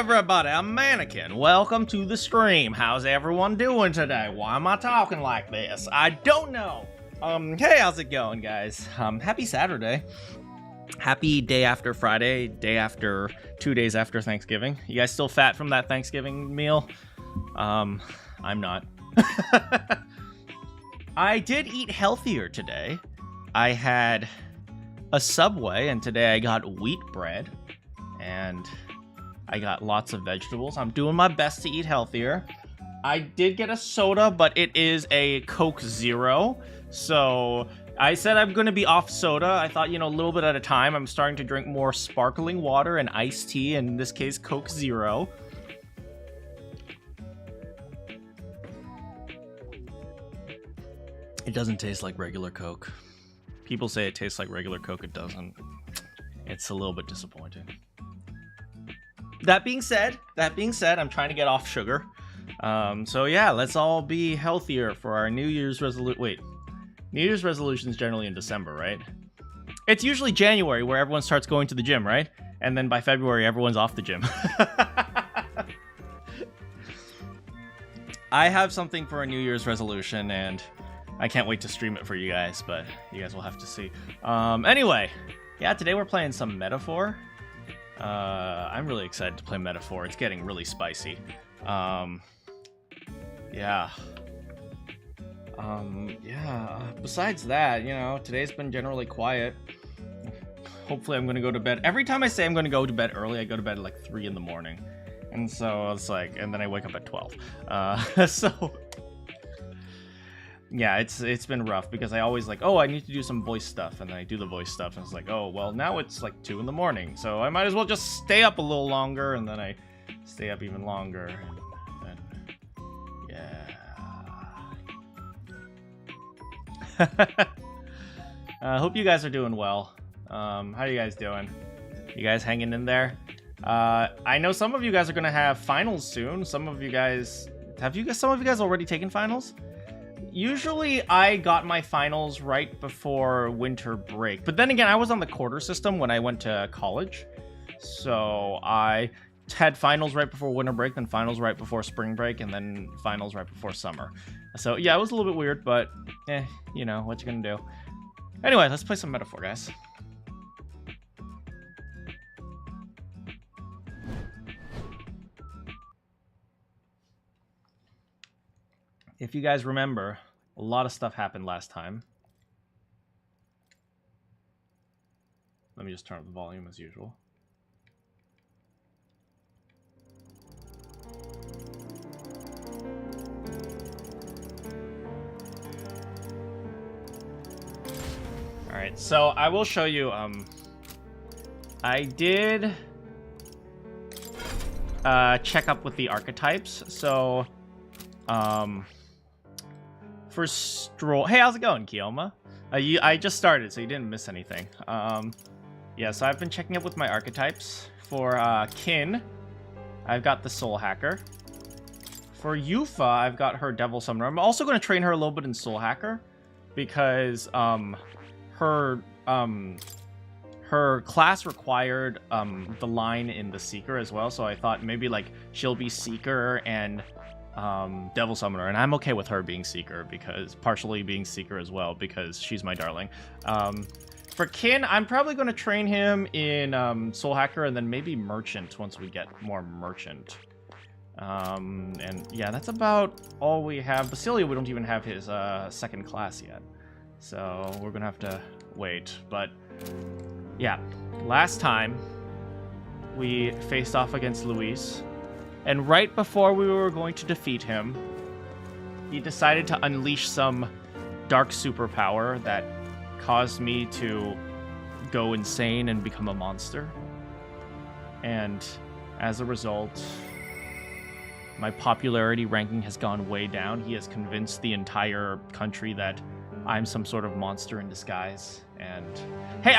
everybody, I'm Manakyn. Welcome to the stream. How's everyone doing today? Why am I talking like this? I don't know. Hey, how's it going, guys? Happy Saturday. Happy day after Friday, day after 2 days after Thanksgiving. You guys still fat from that Thanksgiving meal? I'm not. I did eat healthier today. I had a Subway, and today I got wheat bread, and I got lots of vegetables. I'm doing my best to eat healthier. I did get a soda, but it is a Coke Zero. So I said I'm going to be off soda. I thought, a little bit at a time. I'm starting to drink more sparkling water and iced tea, in this case, Coke Zero. It doesn't taste like regular Coke. People say it tastes like regular Coke. It doesn't. It's a little bit disappointing. That being said, I'm trying to get off sugar. So yeah, let's all be healthier for our New Year's resolution. Wait, New Year's resolutions generally in December, right? It's usually January where everyone starts going to the gym, right? And then by February, everyone's off the gym. I have something for a New Year's resolution, and I can't wait to stream it for you guys, but you guys will have to see. Anyway, yeah, today we're playing some Metaphor. I'm really excited to play Metaphor. It's getting really spicy. Yeah. Besides that, today's been generally quiet. Hopefully I'm going to go to bed. Every time I say I'm going to go to bed early, I go to bed at like 3 in the morning. And so it's like, and then I wake up at 12. So yeah, it's been rough because I always like, oh, I need to do some voice stuff, and then I do the voice stuff, and it's like, oh, well, now it's like 2 in the morning, so I might as well just stay up a little longer, and then I stay up even longer, and yeah. I hope you guys are doing well. How are you guys doing? You guys hanging in there? I know some of you guys are gonna have finals soon. Some of you guys already taken finals? Usually I got my finals right before winter break, but then again, I was on the quarter system when I went to college, so I had finals right before winter break, then finals right before spring break, and then finals right before summer. So yeah, it was a little bit weird, but what you gonna do? Anyway, let's play some Metaphor, guys. If you guys remember, a lot of stuff happened last time. Let me just turn up the volume as usual. Alright, so I will show you, I did check up with the archetypes, so for Stroll... Hey, how's it going, Kioma? I just started, so you didn't miss anything. Yeah, so I've been checking up with my archetypes. For Kin, I've got the Soul Hacker. For Yufa, I've got her Devil Summoner. I'm also going to train her a little bit in Soul Hacker, because her class required the line in the Seeker as well, so I thought maybe like she'll be Seeker and Devil Summoner, and I'm okay with her being Seeker, because partially being Seeker as well, because she's my darling. For Kin, I'm probably going to train him in Soul Hacker and then maybe Merchant once we get more Merchant. And yeah, that's about all we have. Basilia, we don't even have his second class yet, so we're gonna have to wait. But yeah, last time we faced off against Luis, and right before we were going to defeat him, he decided to unleash some dark superpower that caused me to go insane and become a monster. And as a result, my popularity ranking has gone way down. He has convinced the entire country that I'm some sort of monster in disguise. And hey,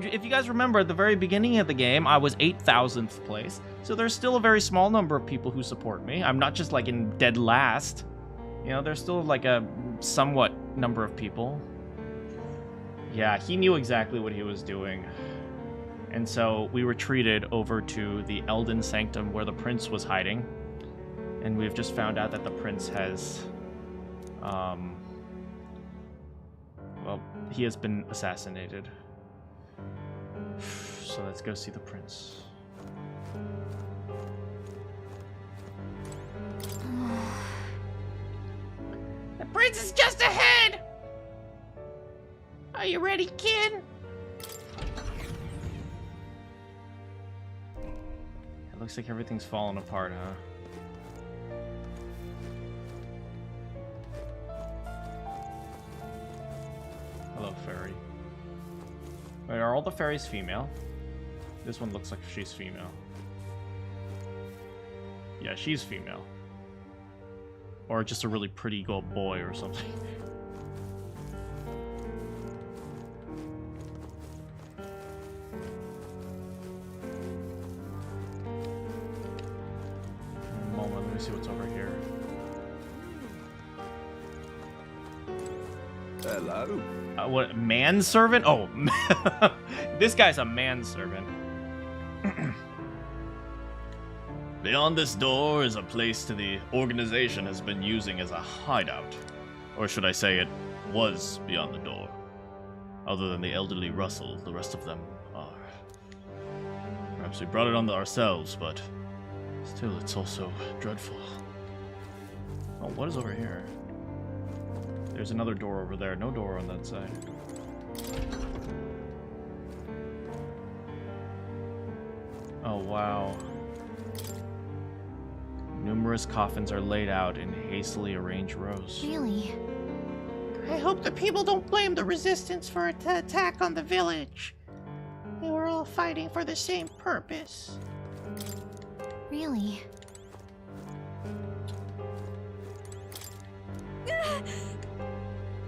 if you guys remember at the very beginning of the game, I was 8,000th place. So there's still a very small number of people who support me. I'm not just like in dead last. There's still like a somewhat number of people. Yeah, he knew exactly what he was doing. And so we retreated over to the Elden Sanctum where the prince was hiding. And we've just found out that the prince has... well, he has been assassinated. So let's go see the prince. The prince is just ahead! Are you ready, kid? It looks like everything's falling apart, huh? Hello, fairy. Wait, are all the fairies female? This one looks like she's female. Yeah, she's female. Or just a really pretty gold boy or something. Moment, let me see what's over here. Hello. What, manservant? Oh, this guy's a manservant. Beyond this door is a place the organization has been using as a hideout. Or should I say it was beyond the door. Other than the elderly Russell, the rest of them are. Perhaps we brought it on ourselves, but still it's also dreadful. Oh, what is over here? There's another door over there. No door on that side. Oh, wow. Numerous coffins are laid out in hastily arranged rows. Really? I hope the people don't blame the resistance for an attack on the village. They were all fighting for the same purpose. Really?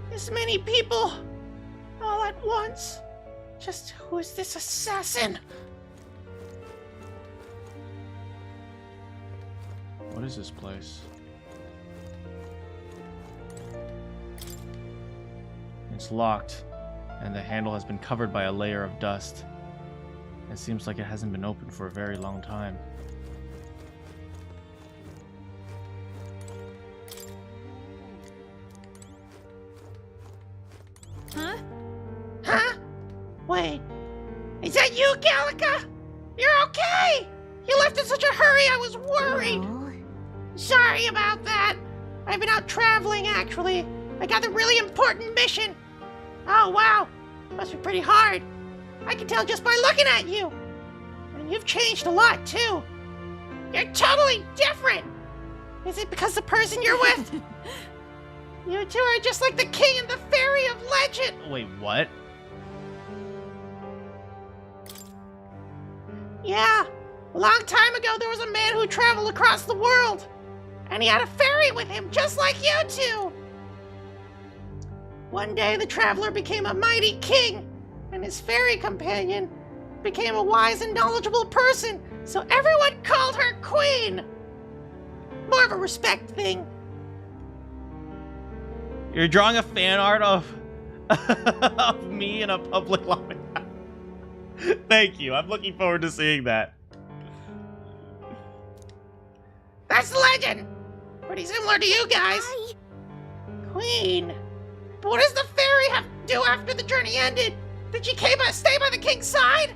This many people, all at once. Just who is this assassin? What is this place? It's locked, and the handle has been covered by a layer of dust. It seems like it hasn't been opened for a very long time. Huh? Huh? Wait, is that you, Gallica? You're okay! You left in such a hurry, I was worried. Oh. Sorry about that. I've been out traveling, actually. I got a really important mission. Oh, wow. Must be pretty hard. I can tell just by looking at you. And you've changed a lot, too. You're totally different. Is it because the person you're with? You two are just like the king and the fairy of legend. Wait, what? Yeah. A long time ago, there was a man who traveled across the world. And he had a fairy with him, just like you two. One day, the traveler became a mighty king, and his fairy companion became a wise and knowledgeable person, so everyone called her queen. More of a respect thing. You're drawing a fan art of of me in a public lobby. Thank you. I'm looking forward to seeing that. That's legend. Pretty similar to you guys. Hi. Queen. But what does the fairy have to do after the journey ended? Did she stay by the king's side?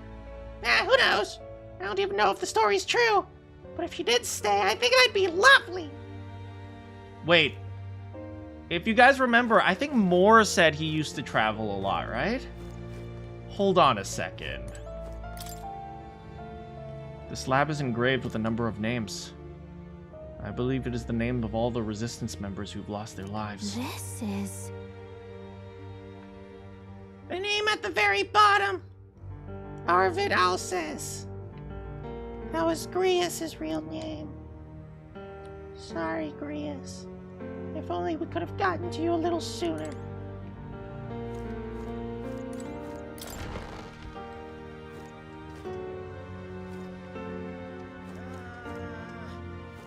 Who knows? I don't even know if the story's true. But if she did stay, I think that'd be lovely. Wait. If you guys remember, I think Moore said he used to travel a lot, right? Hold on a second. The slab is engraved with a number of names. I believe it is the name of all the resistance members who've lost their lives. This is... The name at the very bottom. Arvid Alsace. That was Grius' real name. Sorry, Grius. If only we could have gotten to you a little sooner.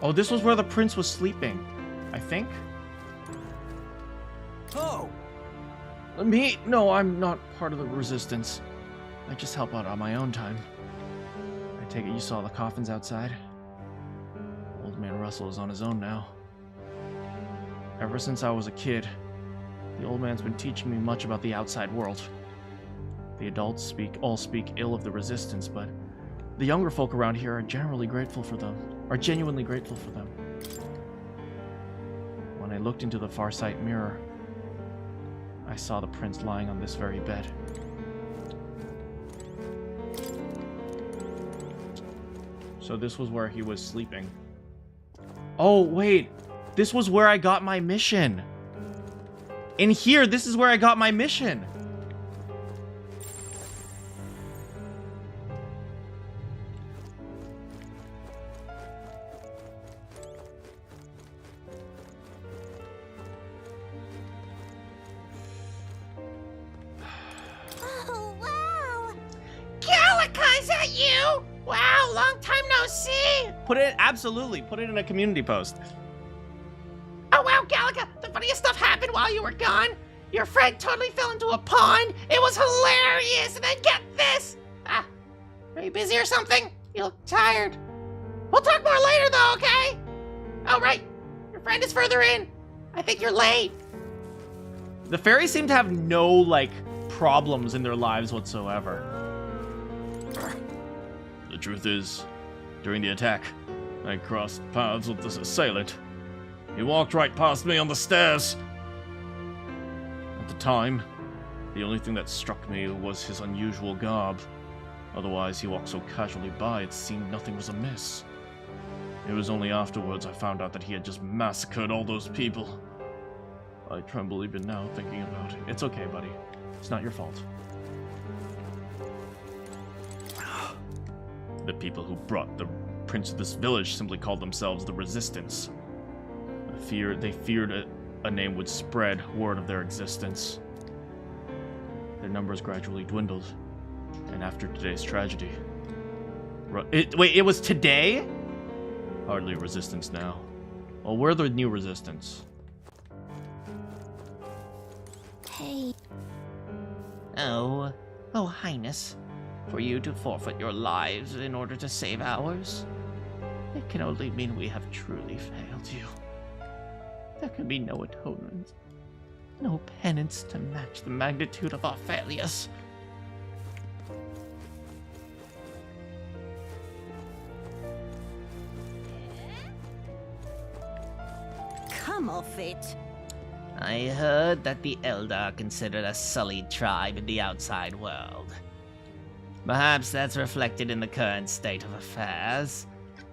Oh, this was where the prince was sleeping, I think. Oh! Me? No, I'm not part of the resistance. I just help out on my own time. take it you saw the coffins outside? Old man Russell is on his own now. Ever since I was a kid, the old man's been teaching me much about the outside world. The adults all speak ill of the resistance, but the younger folk around here are genuinely grateful for them. When I looked into the far sight mirror, I saw the prince lying on this very bed. So this was where he was sleeping. Oh, wait. This was where I got my mission. In here, this is where I got my mission. Oh, wow. Gallica, is that you? Wow, long time no see. Absolutely, put it in a community post. Oh, wow, Gallica, the funniest stuff happened while you were gone. Your friend totally fell into a pond. It was hilarious. And then get this. Are you busy or something? You look tired. We'll talk more later, though, okay? Oh, right. Your friend is further in. I think you're late. The fairies seem to have no, like, problems in their lives whatsoever. The truth is, during the attack, I crossed paths with this assailant. He walked right past me on the stairs. At the time, the only thing that struck me was his unusual garb. Otherwise, he walked so casually by, it seemed nothing was amiss. It was only afterwards I found out that he had just massacred all those people. I tremble even now thinking about it. It's okay, buddy. It's not your fault. The people who brought the prince to this village simply called themselves the Resistance. They feared a name would spread word of their existence. Their numbers gradually dwindled, and after today's tragedy... Wait, it was today? Hardly a resistance now. Well, we're the new resistance. Hey. Oh, Highness. For you to forfeit your lives in order to save ours? It can only mean we have truly failed you. There can be no atonement, no penance to match the magnitude of our failures. Come off it. I heard that the Elder are considered a sullied tribe in the outside world. Perhaps that's reflected in the current state of affairs.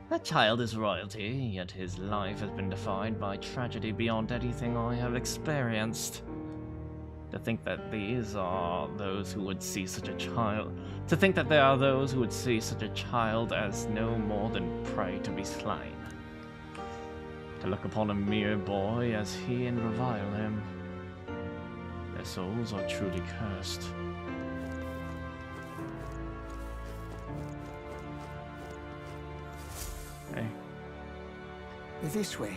That child is royalty, yet his life has been defined by tragedy beyond anything I have experienced. To think that these are those who would see such a child... To think that there are those who would see such a child as no more than prey to be slain. To look upon a mere boy as he and revile him. Their souls are truly cursed. Hey. This way.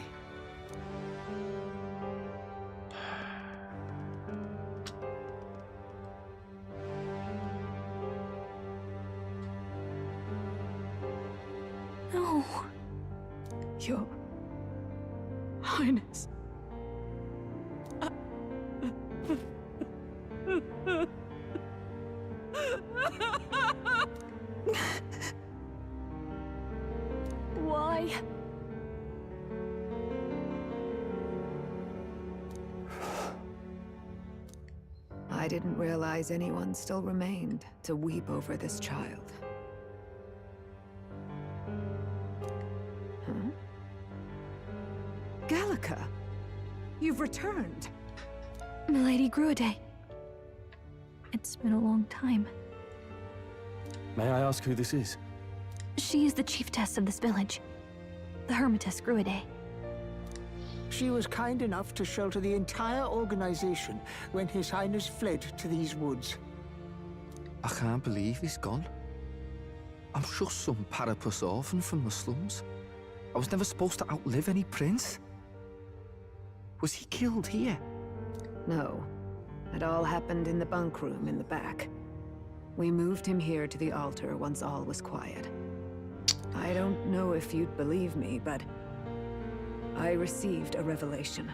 No. Your Highness. Why? I didn't realize anyone still remained to weep over this child. Huh? Gallica, you've returned. Milady Gruade. It's been a long time. May I ask who this is? She is the chiefess of this village. The Hermitess Gruade. She was kind enough to shelter the entire organization when His Highness fled to these woods. I can't believe he's gone. I'm just some parapus orphan from the slums. I was never supposed to outlive any prince. Was he killed here? No. It all happened in the bunk room in the back. We moved him here to the altar once all was quiet. I don't know if you'd believe me, but I received a revelation.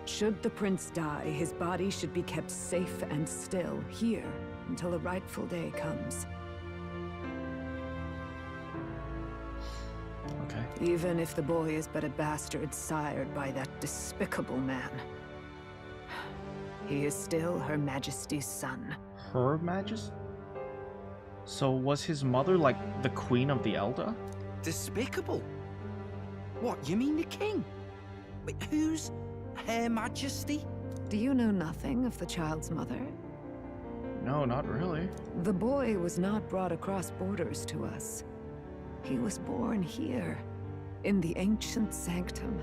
Should the prince die, his body should be kept safe and still here until a rightful day comes. Okay. Even if the boy is but a bastard sired by that despicable man, he is still Her Majesty's son. Her Majesty? So was his mother like the Queen of the Elder? Despicable? What, you mean the king? Wait, who's Her Majesty? Do you know nothing of the child's mother? No, not really. The boy was not brought across borders to us. He was born here, in the ancient sanctum.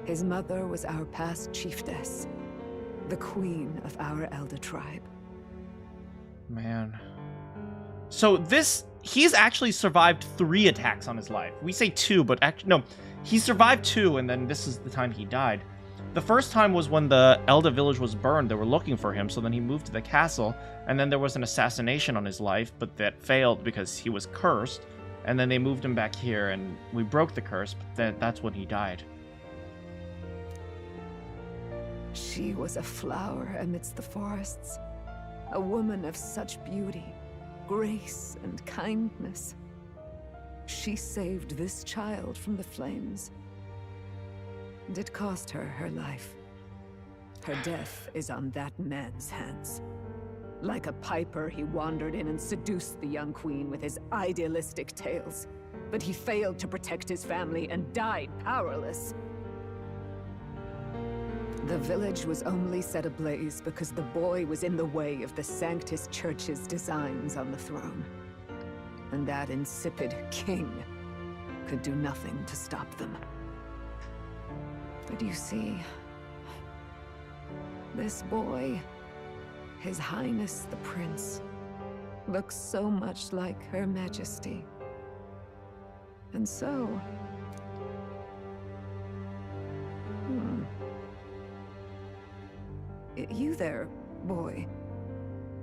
His mother was our past chiefess, the queen of our Elder tribe. Man. So he's actually survived 3 attacks on his life. We say 2, but actually, no. He survived 2, and then this is the time he died. The first time was when the Elder village was burned. They were looking for him, so then he moved to the castle, and then there was an assassination on his life, but that failed because he was cursed, and then they moved him back here, and we broke the curse, but that's when he died. She was a flower amidst the forests, a woman of such beauty, grace, and kindness. She saved this child from the flames. And it cost her her life. Her death is on that man's hands. Like a piper, he wandered in and seduced the young queen with his idealistic tales. But he failed to protect his family and died powerless. The village was only set ablaze because the boy was in the way of the Sanctus Church's designs on the throne. And that insipid king could do nothing to stop them. But you see, this boy, His Highness the Prince, looks so much like Her Majesty. And so... You there, boy.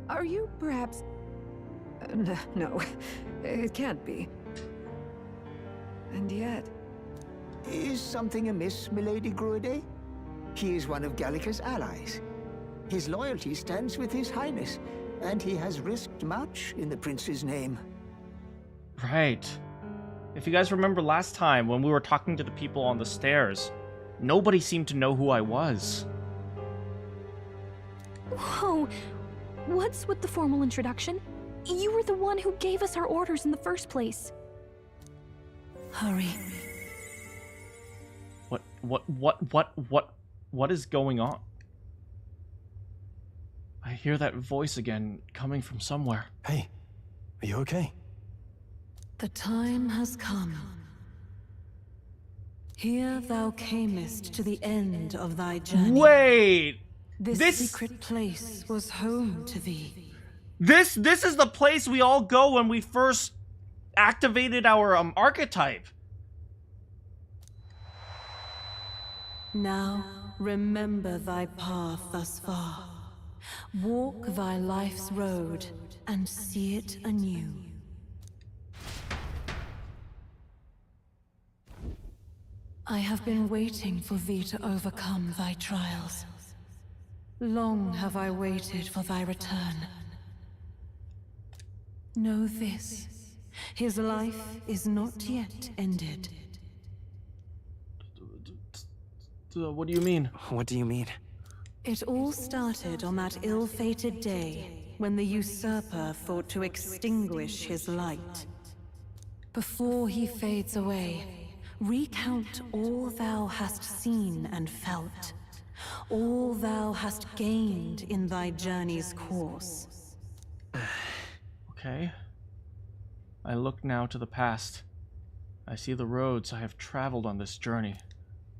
Are you perhaps... No, it can't be. And yet... Is something amiss, Milady Gruede? He is one of Gallica's allies. His loyalty stands with His Highness, and he has risked much in the prince's name. Right. If you guys remember last time when we were talking to the people on the stairs, nobody seemed to know who I was. Whoa! What's with the formal introduction? You were the one who gave us our orders in the first place. Hurry. What is going on? I hear that voice again coming from somewhere. Hey, are you okay? The time has come. Here thou camest to the end of thy journey. Wait! This secret place was home to thee. This is the place we all go when we first activated our archetype. Now remember thy path thus far. Walk thy life's road and see it anew. I have been waiting for thee to overcome thy trials. Long have I waited for thy return. Know this, his life is not yet ended. What do you mean? What do you mean? It all started on that ill-fated day when the usurper thought to extinguish his light. Before he fades away, recount all thou hast seen and felt, all thou hast gained in thy journey's course. Okay. I look now to the past. I see the roads I have traveled on this journey.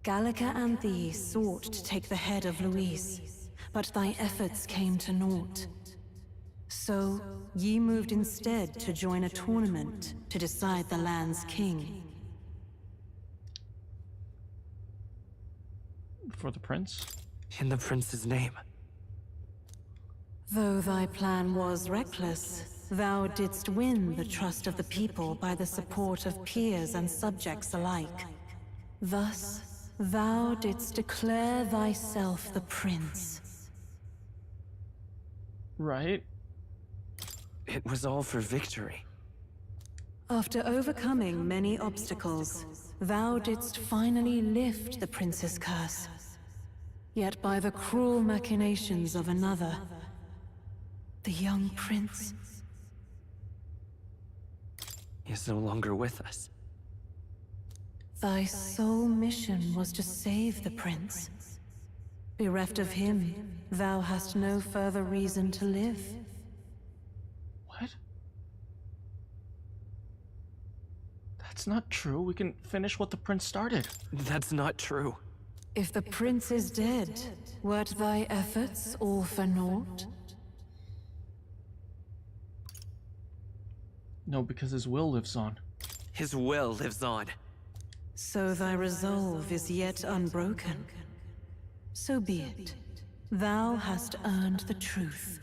Gallica and thee sought to take the head of Louise, but thy efforts came to naught. So, ye moved instead to join a tournament to decide the land's king. For the prince? In the prince's name. Though thy plan was reckless, thou didst win the trust of the people by the support of peers and subjects alike. Thus, thou didst declare thyself the prince. Right? It was all for victory. After overcoming many obstacles, thou didst finally lift the prince's curse. Yet by the cruel machinations of another, the young prince Is no longer with us. Thy sole mission was to save the prince. Bereft of him, thou hast no further reason to live. What? That's not true. We can finish what the prince started. That's not true. If the prince is dead, wert thy efforts all for naught? No, because his will lives on. His will lives on. So thy resolve is yet unbroken. So be it. Thou hast earned the truth.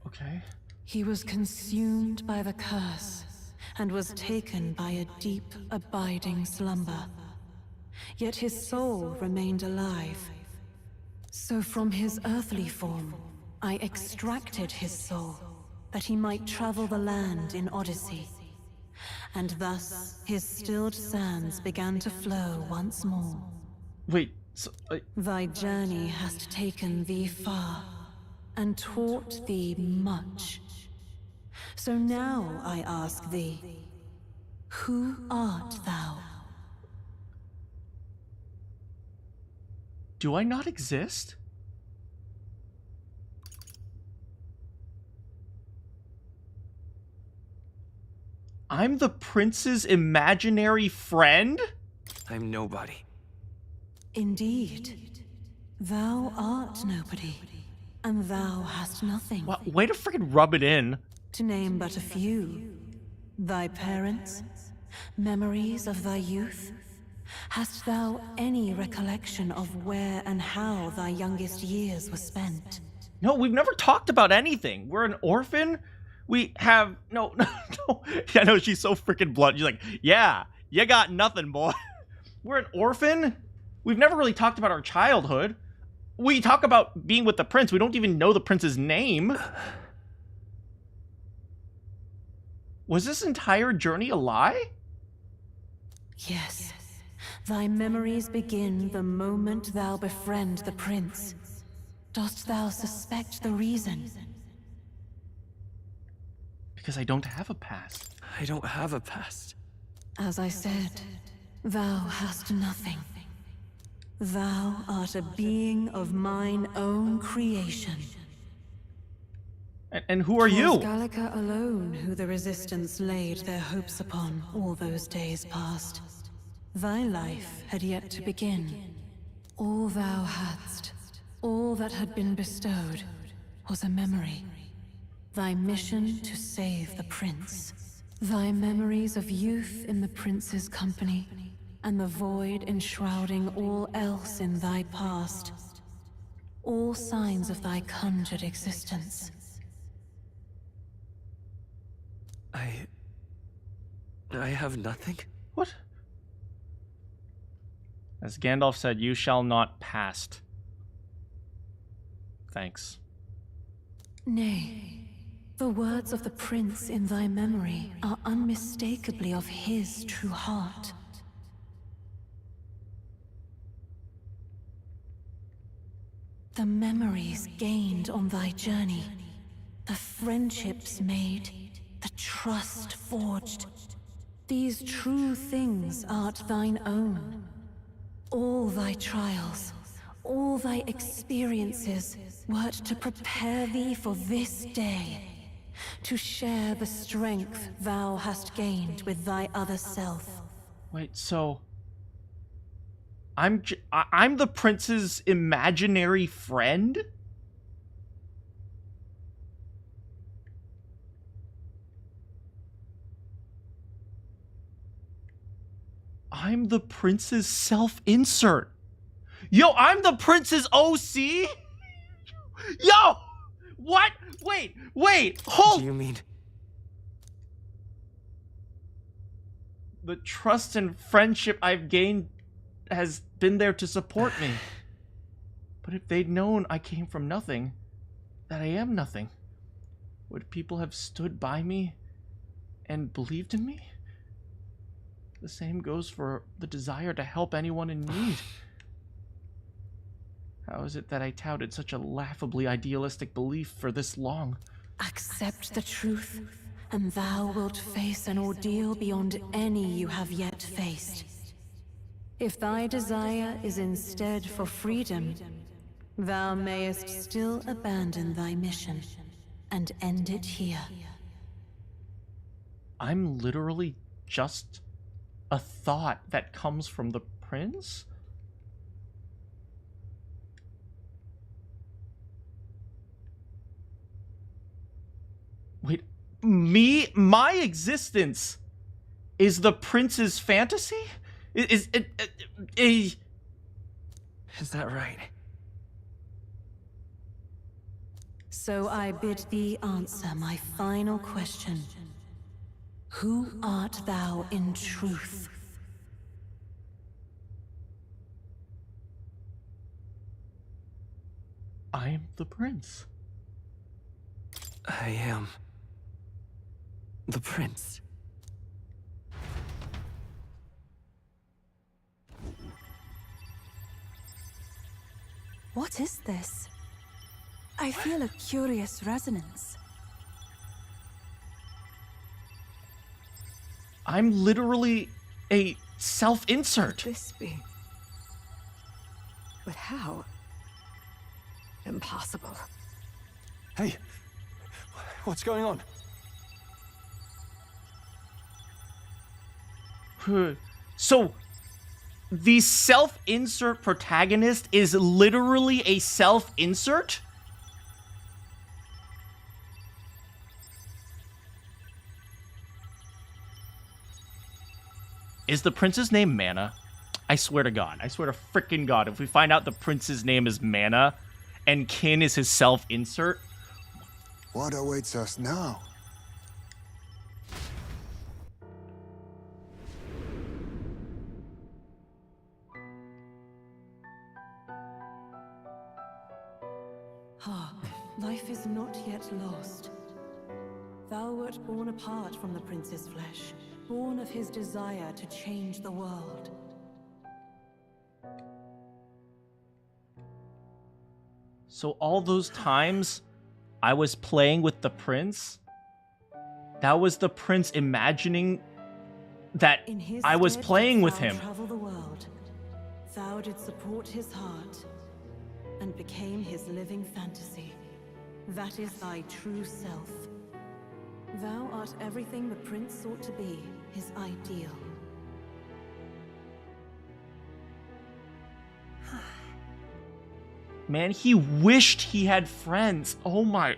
Okay. He was consumed by the curse, and was taken by a deep, abiding slumber. Yet his soul remained alive. So from his earthly form, I extracted his soul, that he might travel the land in Odyssey. And thus, his stilled sands began to flow once more. Wait, so... Thy journey hast taken thee far, and taught thee much. So now I ask thee, who art thou? Do I not exist? I'm the prince's imaginary friend? I'm nobody. Indeed. Thou art nobody, and thou hast nothing. Well, way to freaking rub it in. To name but a few. Thy parents, memories of thy youth. Hast thou any recollection of where and how thy youngest years were spent? No, we've never talked about anything. We're an orphan. We have... No. I know, she's so freaking blunt. She's like, yeah, you got nothing, boy. We're an orphan. We've never really talked about our childhood. We talk about being with the prince. We don't even know the prince's name. Was this entire journey a lie? Yes. Thy memories begin the moment thou befriend the prince. Dost thou suspect the reason? Because I don't have a past. I don't have a past. As I said, thou hast nothing. Thou art a being of mine own creation. And who are 'Twas you? Gallica alone who the resistance laid their hopes upon all those days past. Thy life had yet to begin. All thou hadst, all that had been bestowed, was a memory. Thy mission to save the prince. Thy memories of youth in the prince's company, and the void enshrouding all else in thy past. All signs of thy conjured existence. I have nothing? What? As Gandalf said, you shall not past. Thanks. Nay, the words of the prince in thy memory are unmistakably of his true heart. The memories gained on thy journey, the friendships made, the trust forged. These true things art thine own. All thy trials, all thy experiences wert to prepare thee for this day, to share the strength thou hast gained with thy other self. Wait, so... I'm the prince's imaginary friend? I'm the prince's self-insert. Yo, I'm the prince's OC? Yo! What? Wait, hold! Do you mean The trust and friendship I've gained has been there to support me. But if they'd known I came from nothing, that I am nothing, would people have stood by me and believed in me? The same goes for the desire to help anyone in need. How is it that I touted such a laughably idealistic belief for this long? Accept the truth, and thou wilt face an ordeal beyond any you have yet faced. If thy desire is instead for freedom, thou mayest still abandon thy mission and end it here. I'm literally just a thought that comes from the prince? Wait, my existence is the prince's fantasy? Is that right? So I bid thee answer my final question. Who art thou in truth? I am the prince. I am the prince. What is this? I feel a curious resonance. I'm literally a self-insert. This be? But how? Impossible. Hey, what's going on? So, the self-insert protagonist is literally a self-insert? Is the prince's name Mana? I swear to God. I swear to frickin' God. If we find out the prince's name is Mana and Kin is his self-insert. What awaits us now? Hark, life is not yet lost. Thou wert born apart from the prince's flesh, born of his desire to change the world. So all those times I was playing with the prince, that was the prince imagining that In his I was stead playing with didst thou him. Travel the world. Thou did support his heart and became his living fantasy. That is thy true self. Thou art everything the prince sought to be, his ideal. Man, he wished he had friends. Oh my.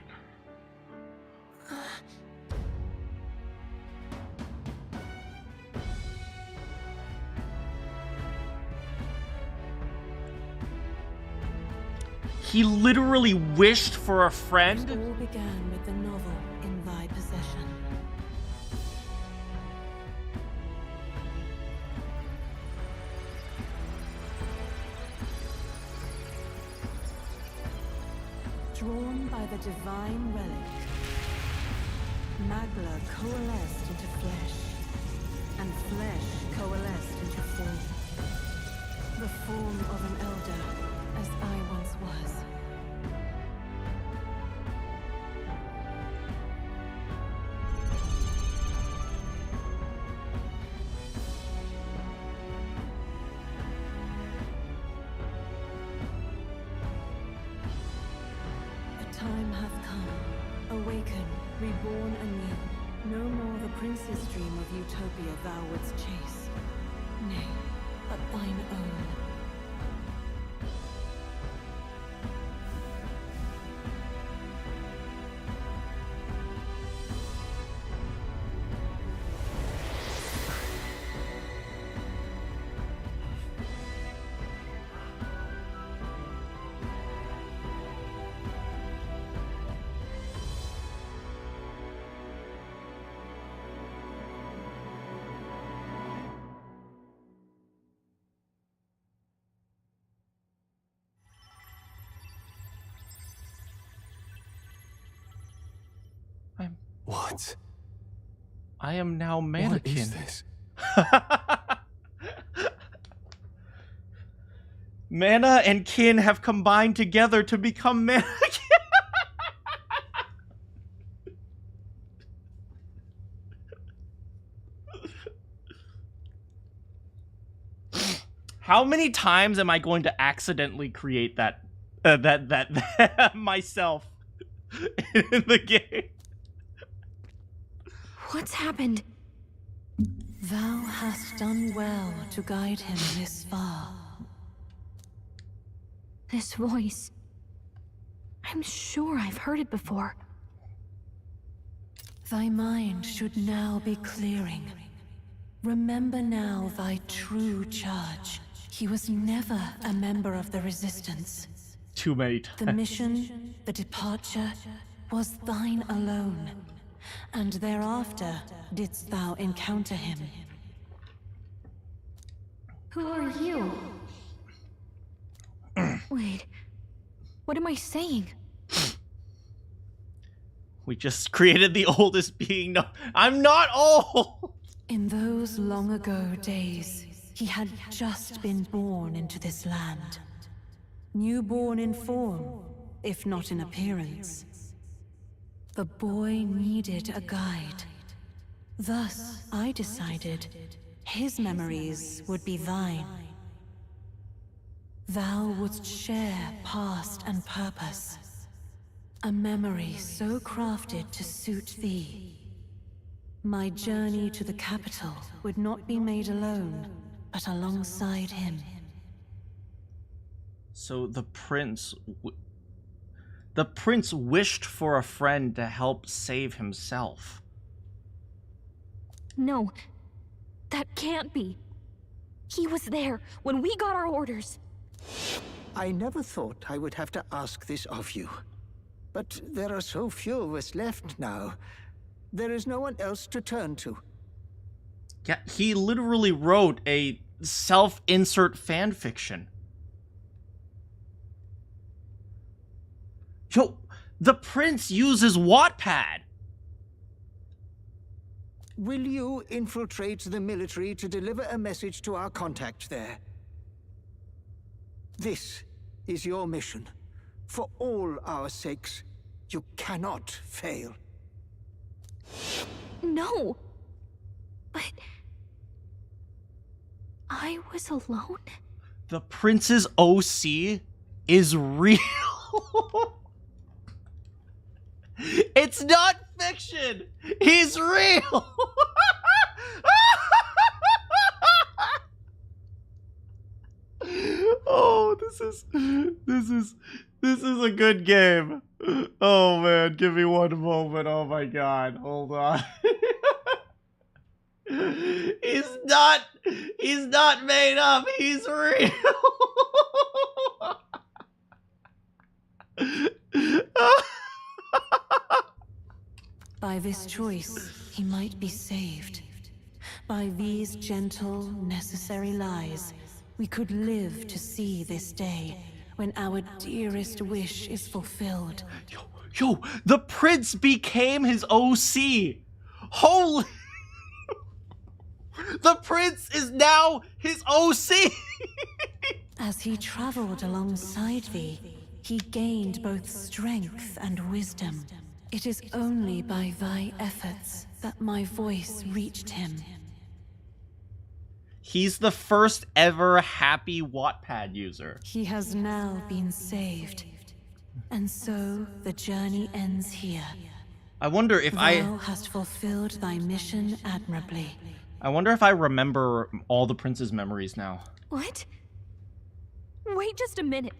He literally wished for a It friend. all began with the novel in thy possession. Drawn by the divine relic, Magla coalesced into flesh, and flesh coalesced into form. The form of an elder, as I once was. The time hath come. Awaken, reborn anew. No more the prince's dream of utopia thou wouldst chase. Nay, but thine own. What? I am now Manakyn. What is this? Mana and Kin have combined together to become Manakyn. How many times am I going to accidentally create that myself in the game? What's happened? Thou hast done well to guide him this far. This voice. I'm sure I've heard it before. Thy mind should now be clearing. Remember now thy true charge. He was never a member of the Resistance. Too many times. The mission, the departure, was thine alone. And thereafter didst thou encounter him. Who are you? Wait. What am I saying? We just created the oldest being. No, I'm not old! In those long ago days, he had just been born into this land. Newborn in form, if not in appearance. The boy needed a guide. Thus, I decided his memories would be thine. Thou wouldst share past and purpose. A memory so crafted to suit thee. My journey to the capital would not be made alone, but alongside him. So the prince wished for a friend to help save himself. No. That can't be. He was there when we got our orders. I never thought I would have to ask this of you. But there are so few of us left now. There is no one else to turn to. Yeah, he literally wrote a self-insert fanfiction. Yo, the prince uses Wattpad. Will you infiltrate the military to deliver a message to our contact there? This is your mission. For all our sakes, you cannot fail. No. But... I was alone? The prince's OC is real. It's not fiction. He's real. Oh, this is a good game. Oh man, give me one moment. Oh my god, hold on. He's not made up. He's real. By this choice, he might be saved. By these gentle, necessary lies, we could live to see this day when our dearest wish is fulfilled. Yo, the prince became his OC. Holy... The prince is now his OC. As he traveled alongside thee, he gained both strength and wisdom. It is only by thy efforts that my voice reached him. He's the first ever happy Wattpad user. He has now been saved. And so the journey ends here. I wonder if Thou hast fulfilled thy mission admirably. I wonder if I remember all the prince's memories now. What? Wait just a minute.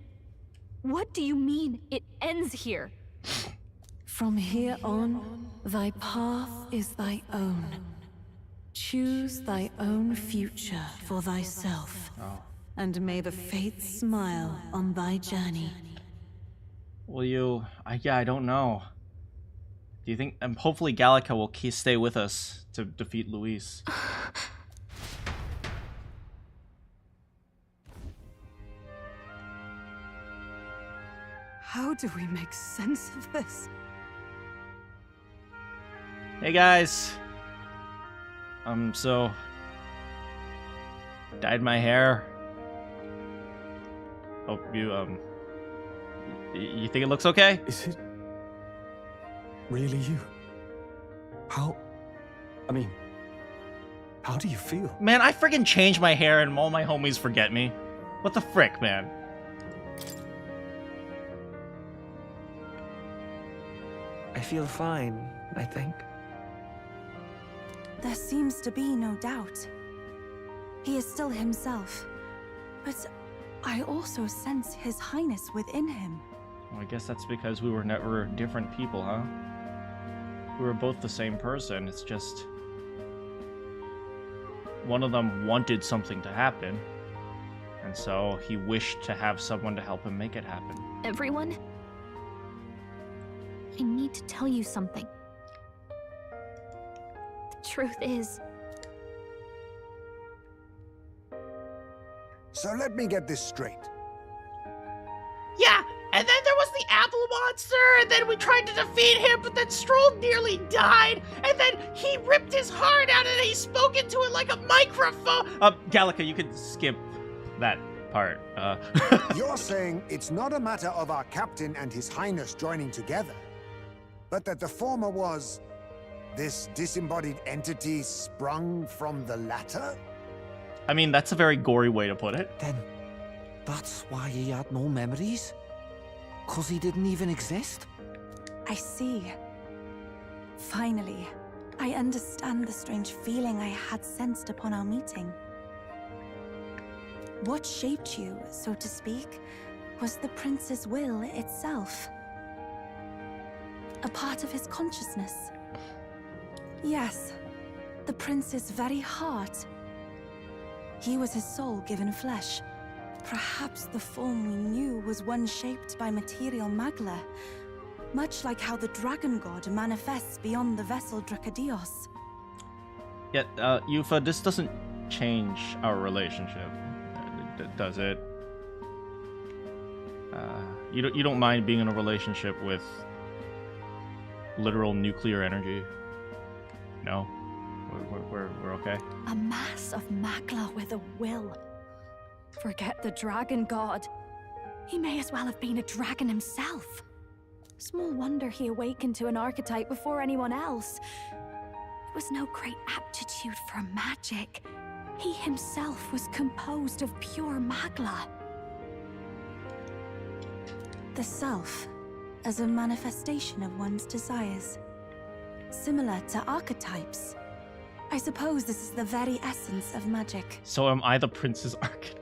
What do you mean it ends here? From here on, thy path is thy own. Choose thy own future for thyself. Oh. And may the fates smile on thy journey. Will you... yeah, I don't know. Do you think... hopefully Gallica will stay with us to defeat Luis. How do we make sense of this? Hey guys. So dyed my hair. Hope you you think it looks okay? Is it really you? How do you feel? Man, I freaking changed my hair and all my homies forget me. What the frick, man? I feel fine, I think. There seems to be no doubt. He is still himself, but I also sense His Highness within him. Well, I guess that's because we were never different people, huh? We were both the same person. It's just one of them wanted something to happen, and so he wished to have someone to help him make it happen. Everyone, I need to tell you something. The truth is, So let me get this straight. Yeah, and then there was the apple monster, and then we tried to defeat him, but then Stroll nearly died, and then he ripped his heart out and he spoke into it like a microphone. Gallica, you could skip that part. You're saying it's not a matter of our captain and His Highness joining together, but that the former was this disembodied entity sprung from the latter? I mean, that's a very gory way to put it. Then, that's why he had no memories? 'Cause he didn't even exist? I see. Finally, I understand the strange feeling I had sensed upon our meeting. What shaped you, so to speak, was the prince's will itself. A part of his consciousness. Yes, the prince's very heart. He was his soul given flesh. Perhaps the form we knew was one shaped by material magla, much like how the dragon god manifests beyond the vessel Dracadios. Yet, Yufa, this doesn't change our relationship, does it? You don't mind being in a relationship with literal nuclear energy? No? We're okay? a mass of magla with a will. Forget the dragon god. He may as well have been a dragon himself. Small wonder he awakened to an archetype before anyone else. It was no great aptitude for magic. He himself was composed of pure magla. The self, as a manifestation of one's desires. Similar to archetypes. I suppose this is the very essence of magic. So am I the prince's archetype?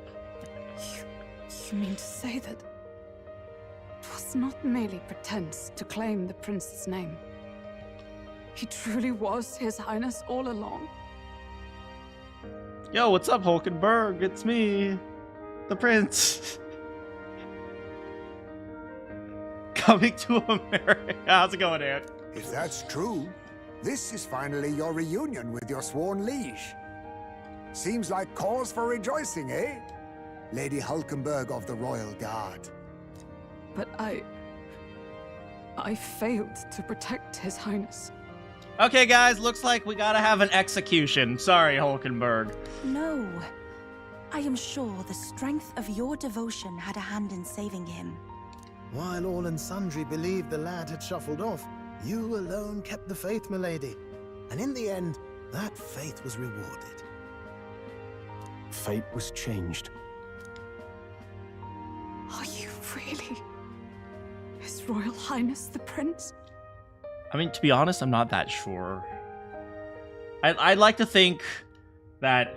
You mean to say that it was not merely pretense to claim the prince's name? He truly was His Highness all along? Yo, what's up, Hulkenberg? It's me, the prince. Coming to America. How's it going, Ant? If that's true, this is finally your reunion with your sworn liege. Seems like cause for rejoicing, eh? Lady Hulkenberg of the Royal Guard. But I failed to protect His Highness. Okay, guys, looks like we gotta have an execution. Sorry, Hulkenberg. No. I am sure the strength of your devotion had a hand in saving him. While all and sundry believed the lad had shuffled off, you alone kept the faith, milady. And in the end, that faith was rewarded. Fate was changed. Are you really His Royal Highness the Prince? I mean, to be honest, I'm not that sure. I'd like to think that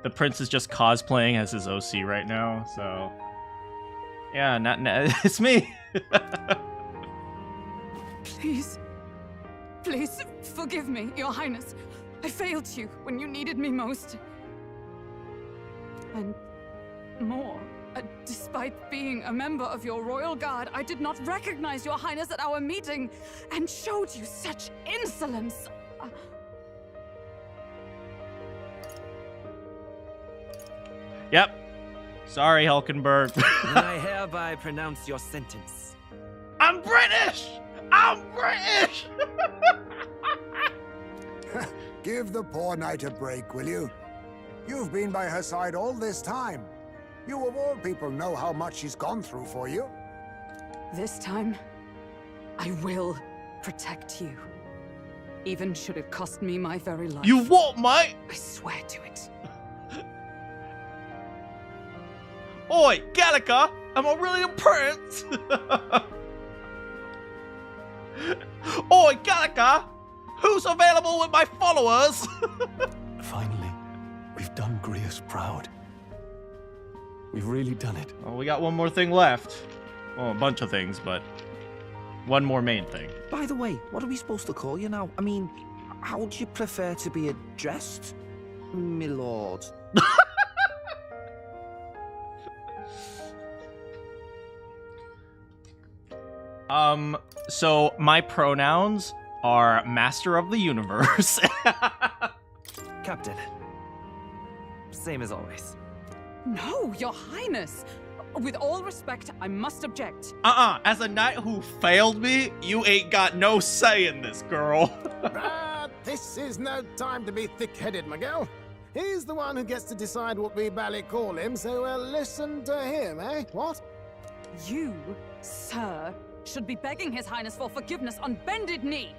the prince is just cosplaying as his OC right now, so... Yeah, it's me! Please, please, forgive me, Your Highness. I failed you when you needed me most. And more, despite being a member of your royal guard, I did not recognize Your Highness at our meeting and showed you such insolence. Yep. Sorry, Hulkenberg. And I hereby pronounce your sentence. I'm British! I'm British! Give the poor knight a break, will you? You've been by her side all this time. You of all people know how much she's gone through for you. This time, I will protect you. Even should it cost me my very life. You what, mate? I swear to it. Oi, Gallica! Am I really a prince? Oi, Gallica! Who's available with my followers? Finally, we've done Grius proud. We've really done it. Well, we got one more thing left. Well, a bunch of things, but one more main thing. By the way, what are we supposed to call you now? I mean, how would you prefer to be addressed, my lord? So my pronouns are Master of the Universe. Captain. Same as always. No, Your Highness. With all respect, I must object. As a knight who failed me, you ain't got no say in this, girl. This is no time to be thick-headed, Miguel. He's the one who gets to decide what we bally call him, so we'll listen to him, eh? What? You, sir, should be begging His Highness for forgiveness on bended knee.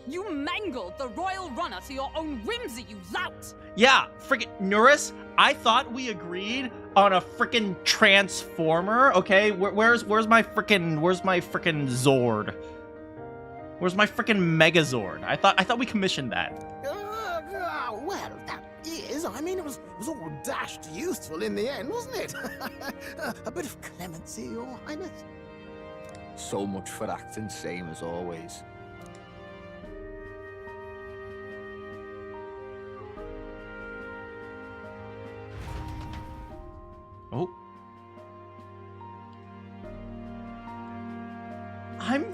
You mangled the royal runner to your own whimsy, you lout! Yeah, frickin' Nuris, I thought we agreed on a frickin' transformer, okay? Where's my frickin' Zord? Where's my frickin' Megazord? I thought we commissioned that. Well, that is, I mean, it was all dashed useful in the end, wasn't it? A bit of clemency, Your Highness. So much for acting same as always. Oh. I'm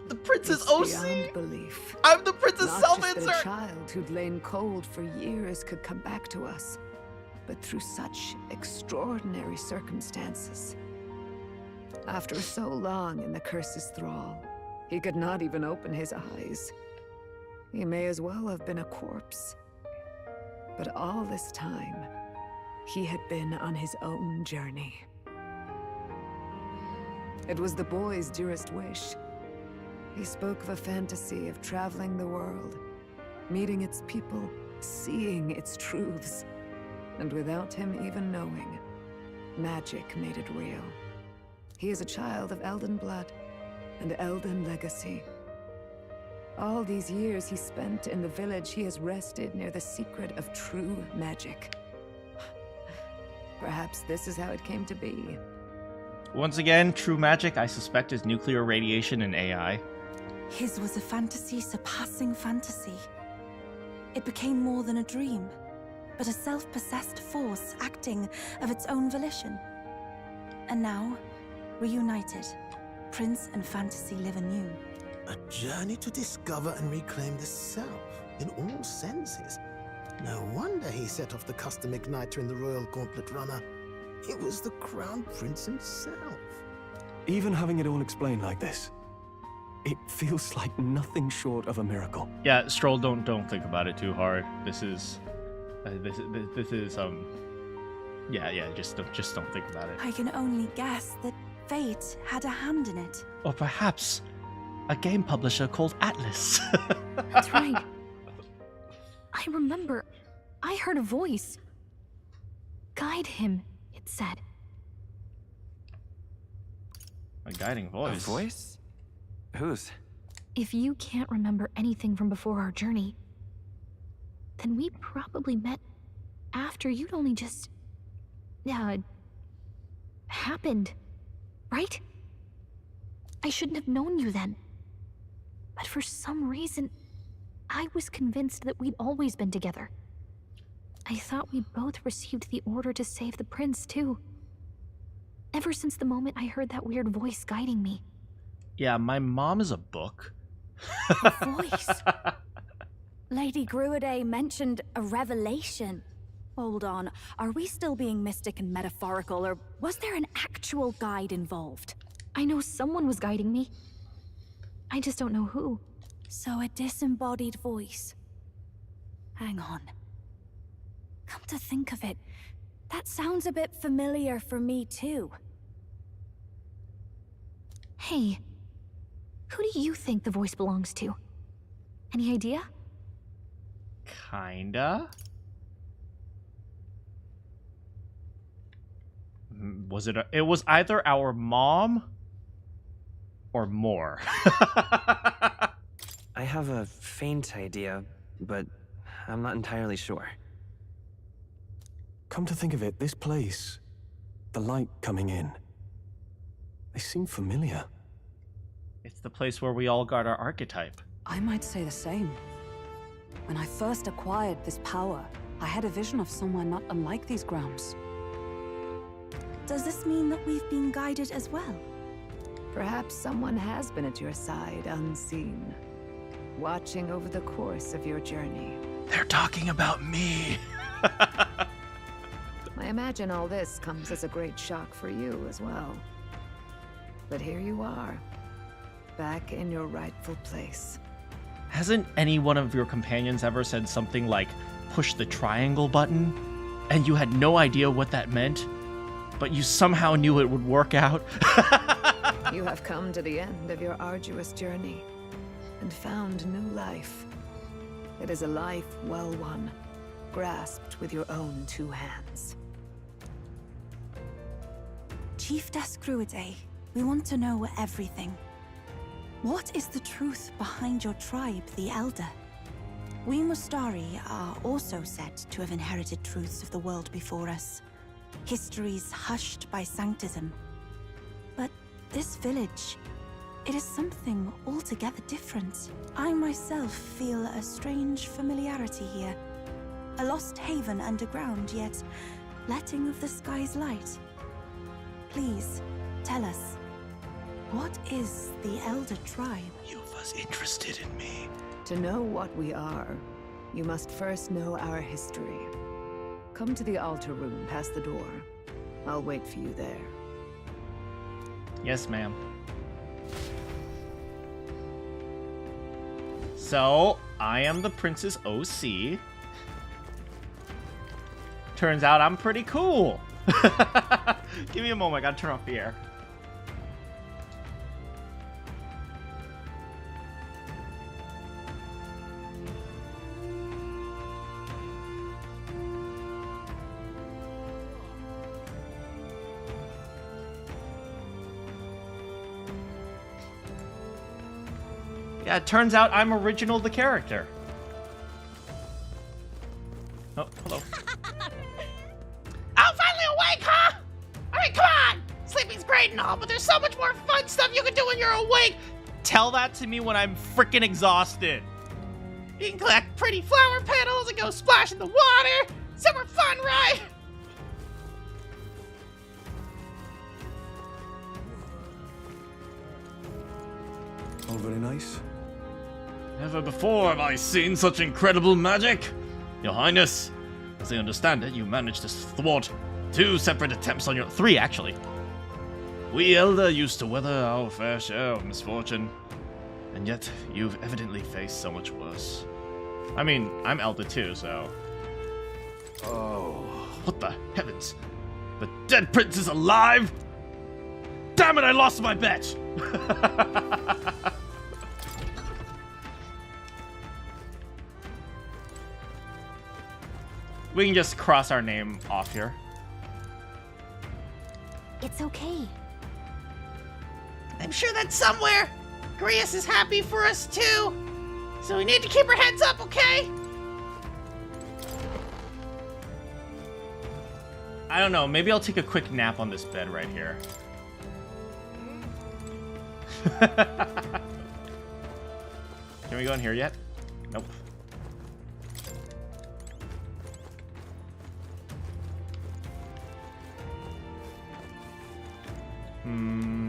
the princess It's OC. beyond belief. I'm the princess Not just that self-insert. a child who'd lain cold for years could come back to us, but through such extraordinary circumstances. After so long in the curse's thrall, he could not even open his eyes. He may as well have been a corpse. But all this time, he had been on his own journey. It was the boy's dearest wish. He spoke of a fantasy of traveling the world, meeting its people, seeing its truths. And without him even knowing, magic made it real. He is a child of Elden blood and Elden legacy. All these years he spent in the village, he has rested near the secret of true magic. Perhaps this is how it came to be. Once again, true magic, I suspect, is nuclear radiation and AI. His was a fantasy surpassing fantasy. It became more than a dream, but a self-possessed force acting of its own volition. And now, reunited, Prince and fantasy live anew. A journey to discover and reclaim the self, in all senses. No wonder he set off the custom igniter in the Royal Gauntlet Runner. It was the Crown Prince himself. Even having it all explained like this, it feels like nothing short of a miracle. Yeah, Stroll, don't think about it too hard. This is yeah, just don't think about it. I can only guess that fate had a hand in it. Or perhaps a game publisher called Atlas. That's right. I remember, I heard a voice. Guide him, it said. A guiding voice. A voice? Whose? If you can't remember anything from before our journey, then we probably met after you'd only just... happened, right? I shouldn't have known you then. But for some reason, I was convinced that we'd always been together. I thought we both received the order to save the prince, too. Ever since the moment I heard that weird voice guiding me. Yeah, my mom is a book. The voice. Lady Gruiday mentioned a revelation. Hold on, are we still being mystic and metaphorical, or was there an actual guide involved? I know someone was guiding me. I just don't know who. So a disembodied voice. Hang on. Come to think of it, that sounds a bit familiar for me too. Hey, who do you think the voice belongs to? Any idea? Kinda. Was it? It was either our mom or more. I have a faint idea, but I'm not entirely sure. Come to think of it, this place, the light coming in, they seem familiar. It's the place where we all got our archetype. I might say the same. When I first acquired this power, I had a vision of somewhere not unlike these grounds. Does this mean that we've been guided as well? Perhaps someone has been at your side unseen, watching over the course of your journey. They're talking about me. I imagine all this comes as a great shock for you as well. But here you are, back in your rightful place. Hasn't any one of your companions ever said something like, push the triangle button? And you had no idea what that meant? But you somehow knew it would work out? You have come to the end of your arduous journey and found new life. It is a life well won, grasped with your own two hands. Chief Descruidae, we want to know everything. What is the truth behind your tribe, the Elder? We Mustari are also said to have inherited truths of the world before us. Histories hushed by sanctism. But this village, it is something altogether different. I myself feel a strange familiarity here. A lost haven underground, yet letting of the sky's light. Please, tell us, what is the Elder Tribe? You was interested in me. To know what we are, you must first know our history. Come to the altar room past the door. I'll wait for you there. Yes, ma'am. So, I am the Prince's OC. Turns out I'm pretty cool. Give me a moment, I gotta turn off the air. Yeah, it turns out I'm original the character. Oh, hello. I'm finally awake, huh? I mean, come on! Sleeping's great and all, but there's so much more fun stuff you can do when you're awake! Tell that to me when I'm freaking exhausted. You can collect pretty flower petals and go splash in the water! Super fun, right? All very nice. Never before have I seen such incredible magic. Your Highness, as I understand it, you managed to thwart 2 separate attempts on your... 3, actually. We Elder used to weather our fair share of misfortune, and yet you've evidently faced so much worse. I mean, I'm Elder too, so... Oh, what the heavens? The dead prince is alive? Damn it, I lost my bet! We can just cross our name off here. It's okay. I'm sure that somewhere, Grius is happy for us too. So we need to keep our heads up, okay? I don't know, maybe I'll take a quick nap on this bed right here. Can we go in here yet? Nope.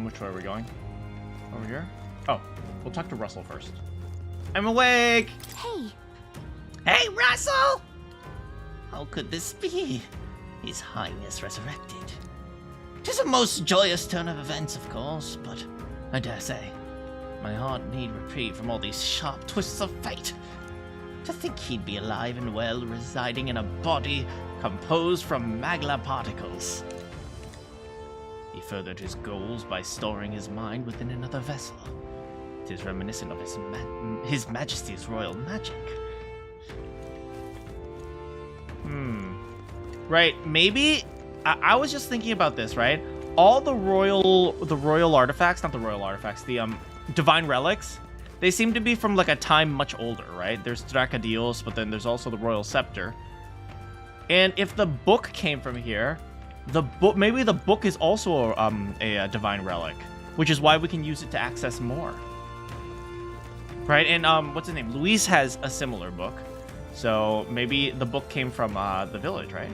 Which way are we going? Over here? Oh, we'll talk to Russell first. I'm awake! Hey! Hey, Russell! How could this be? His Highness resurrected. 'Tis a most joyous turn of events, of course, but I dare say, My heart need reprieve from all these sharp twists of fate. To think he'd be alive and well, residing in a body composed from magla particles. He furthered his goals by storing his mind within another vessel. It is reminiscent of his Majesty's royal magic. Right, maybe I was just thinking about this, right? All the royal artifacts, not the royal artifacts, the divine relics, they seem to be from like a time much older, right? There's Dracadios, but then there's also the royal scepter. And if the book came from here, maybe the book is also a divine relic, which is why we can use it to access more. Right? And what's his name? Luis has a similar book. So maybe the book came from the village, right?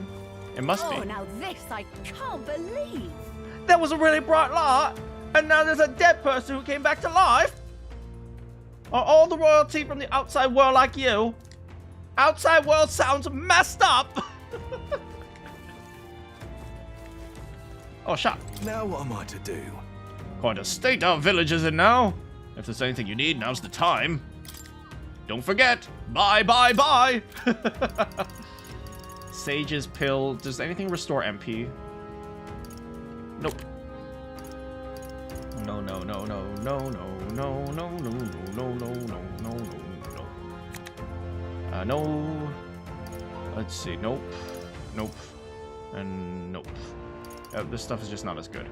It must be. Oh, now this I can't believe. That was a really bright light, and now there's a dead person who came back to life. Are all the royalty from the outside world like you? Outside world sounds messed up. Oh, shut. Now what am I to do? Quite a state our village is in now. If there's anything you need, now's the time. Don't forget, bye, bye, bye. Sage's pill. Does anything restore MP? Nope. No, no, no, no, no, no, no, no, no, no, no, no, no, no, no. No. Let's see. Nope. Nope. And nope. This stuff is just not as good.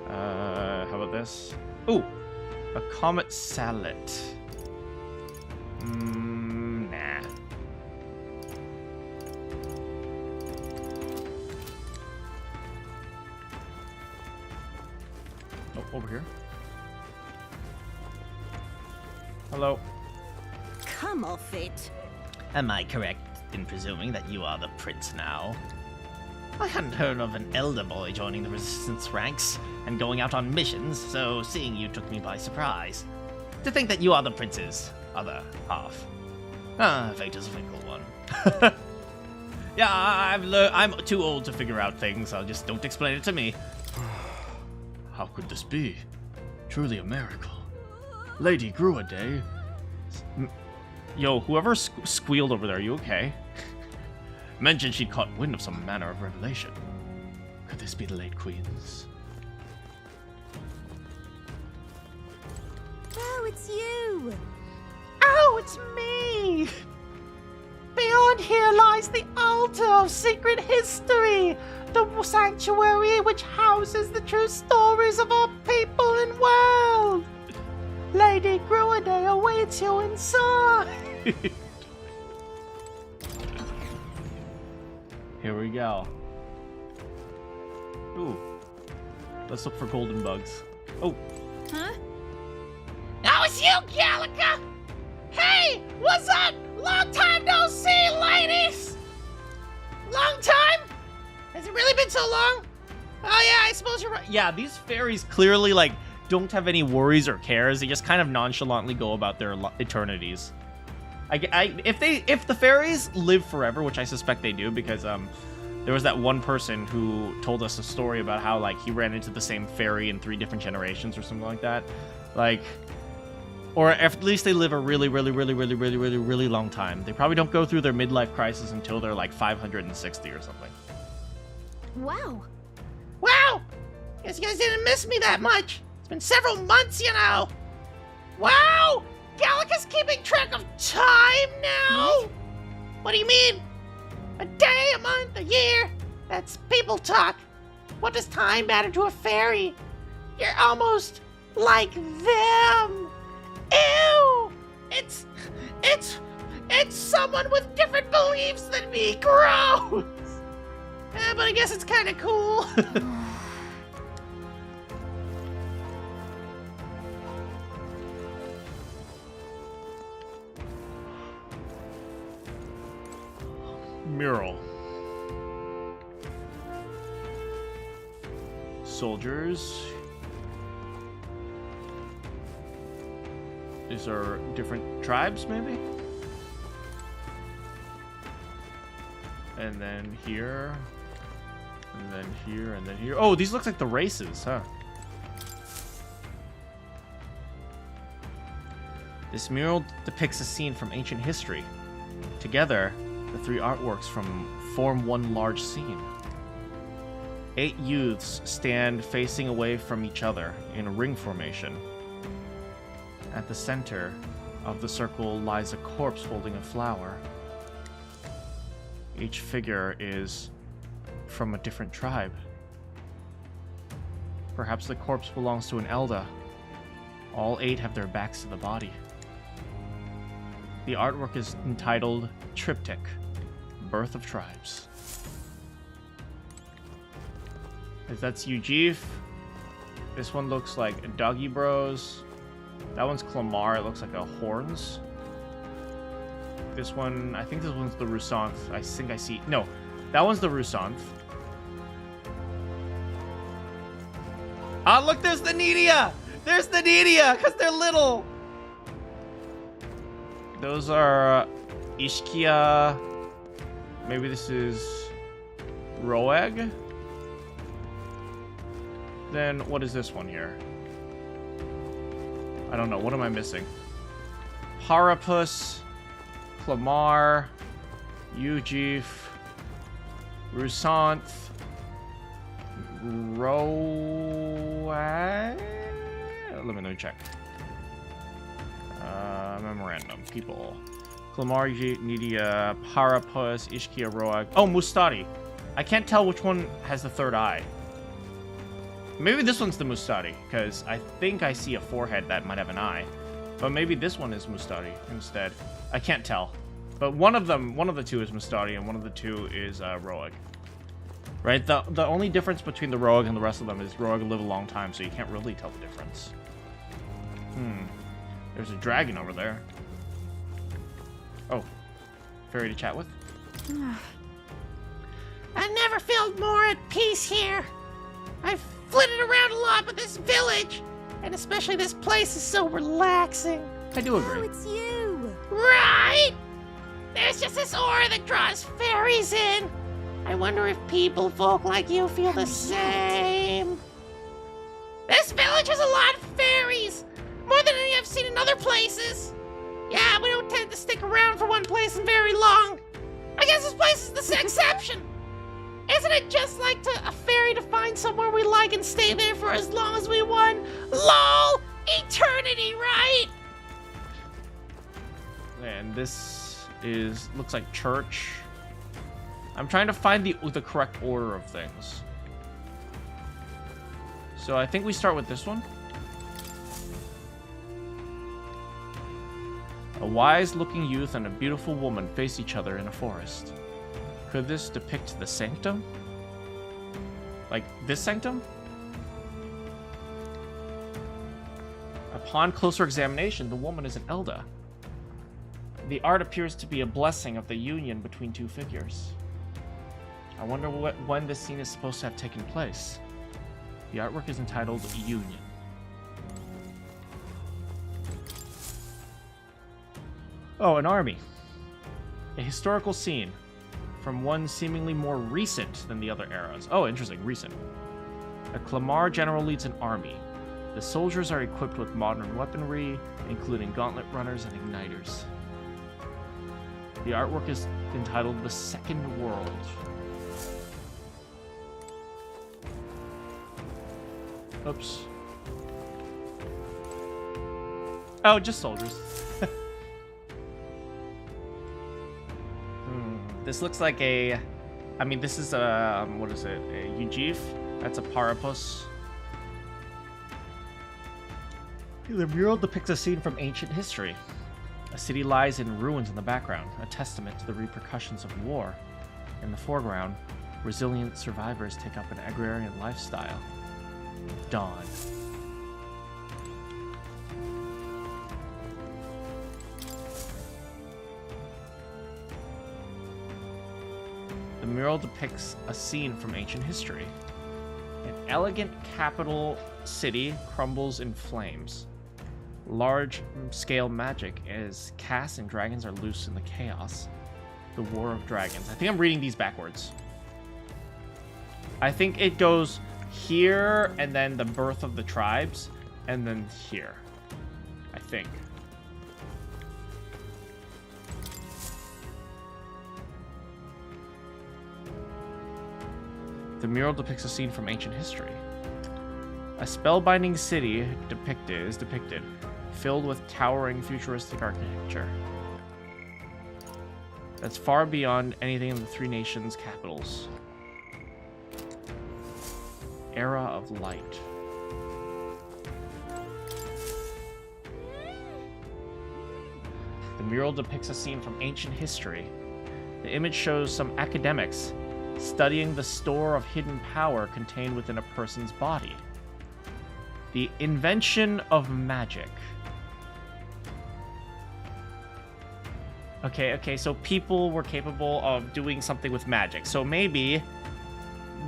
How about this? Ooh, a comet sallet. Nah. Oh, over here. Hello. Come off it. Am I correct in presuming that you are the prince now? I hadn't heard of an elder boy joining the resistance ranks and going out on missions, so seeing you took me by surprise. To think that you are the prince's other half. Fate is a fickle one. Yeah, I'm too old to figure out things, so just don't explain it to me. How could this be? Truly a miracle. Lady Gruaday. Yo, whoever squealed over there, you okay? Mentioned she'd caught wind of some manner of revelation. Could this be the late queen's? Oh, it's you. Oh, it's me. Beyond here lies the altar of secret history, the sanctuary which houses the true stories of our people and world. Lady Gruaday awaits you inside. Here we go. Ooh. Let's look for golden bugs. Oh. Huh? Oh, it's you, Gallica! Hey, what's up? Long time no see, ladies! Long time? Has it really been so long? Oh yeah, I suppose you're right. Yeah, these fairies clearly, like, don't have any worries or cares. They just kind of nonchalantly go about their eternities. If the fairies live forever, which I suspect they do, because there was that one person who told us a story about how like he ran into the same fairy in 3 different generations or something like that, like, or at least they live a really long time. They probably don't go through their midlife crisis until they're like 560 or something. Wow. Wow! Guess you guys didn't miss me that much. It's been several months, you know. Wow! Gallica's keeping track of time now? What do you mean? A day, a month, a year? That's people talk. What does time matter to a fairy? You're almost like them. Ew! It's someone with different beliefs than me. Gross! But I guess it's kind of cool. Mural. Soldiers. These are different tribes, maybe? And then here. And then here, and then here. Oh, these look like the races, huh? This mural depicts a scene from ancient history. Together, the three artworks form one large scene. 8 youths stand facing away from each other in a ring formation. At the center of the circle lies a corpse holding a flower. Each figure is from a different tribe. Perhaps the corpse belongs to an Elder. All 8 have their backs to the body. The artwork is entitled Triptych, Birth of Tribes. That's Ujif. This one looks like Doggy Bros. That one's Clamar. It looks like a Horns. This one, I think this one's the Rusanth. I think I see. No, that one's the Rusanth. Ah, look, there's the Nidia! There's the Nidia, because they're little! Those are Ishkia. Maybe this is Roeg. Then what is this one here? I don't know. What am I missing? Harapus, Clamar, Ujif, Rusanth, Roeg. Let me check. Memorandum. People. Clamar, Nidia, Parapus, Ishkia, Roeg. Oh, Mustadi. I can't tell which one has the third eye. Maybe this one's the Mustadi, because I think I see a forehead that might have an eye. But maybe this one is Mustadi instead. I can't tell. But one of the two is Mustadi, and one of the two is Roeg. Right? The only difference between the Roeg and the rest of them is Roeg live a long time, so you can't really tell the difference. There's a dragon over there. Oh. Fairy to chat with? I never felt more at peace here. I've flitted around a lot, but this village, and especially this place, is so relaxing. I do agree. Oh, it's you! Right? There's just this aura that draws fairies in. I wonder if folk like you feel the same. This village has a lot of fairies. More than any I've seen in other places. Yeah, we don't tend to stick around for one place very long. I guess this place is the exception. Isn't it just like a fairy to find somewhere we like and stay there for as long as we want? LOL! Eternity, right? And this looks like church. I'm trying to find the correct order of things. So I think we start with this one. A wise-looking youth and a beautiful woman face each other in a forest. Could this depict the sanctum? Like this sanctum? Upon closer examination, the woman is an Elder. The art appears to be a blessing of the union between two figures. I wonder when this scene is supposed to have taken place. The artwork is entitled Union. Oh, an army. A historical scene from one seemingly more recent than the other eras. Oh, interesting, recent. A Clamar general leads an army. The soldiers are equipped with modern weaponry, including gauntlet runners and igniters. The artwork is entitled The Second World. Oops. Oh, just soldiers. This looks like a... I mean, this is a... what is it? A Ujif? That's a Parapus. The mural depicts a scene from ancient history. A city lies in ruins in the background, a testament to the repercussions of war. In the foreground, resilient survivors take up an agrarian lifestyle. Dawn. The mural depicts a scene from ancient history. An elegant capital city crumbles in flames. Large-scale magic as casts and dragons are loose in the chaos. The War of Dragons. I think I'm reading these backwards. I think it goes here, and then the birth of the tribes, and then here. I think. The mural depicts a scene from ancient history. A spellbinding city is depicted, filled with towering futuristic architecture. That's far beyond anything in the three nations' capitals. Era of light. The mural depicts a scene from ancient history. The image shows some academics studying the store of hidden power contained within a person's body. The invention of magic. Okay, so people were capable of doing something with magic. So maybe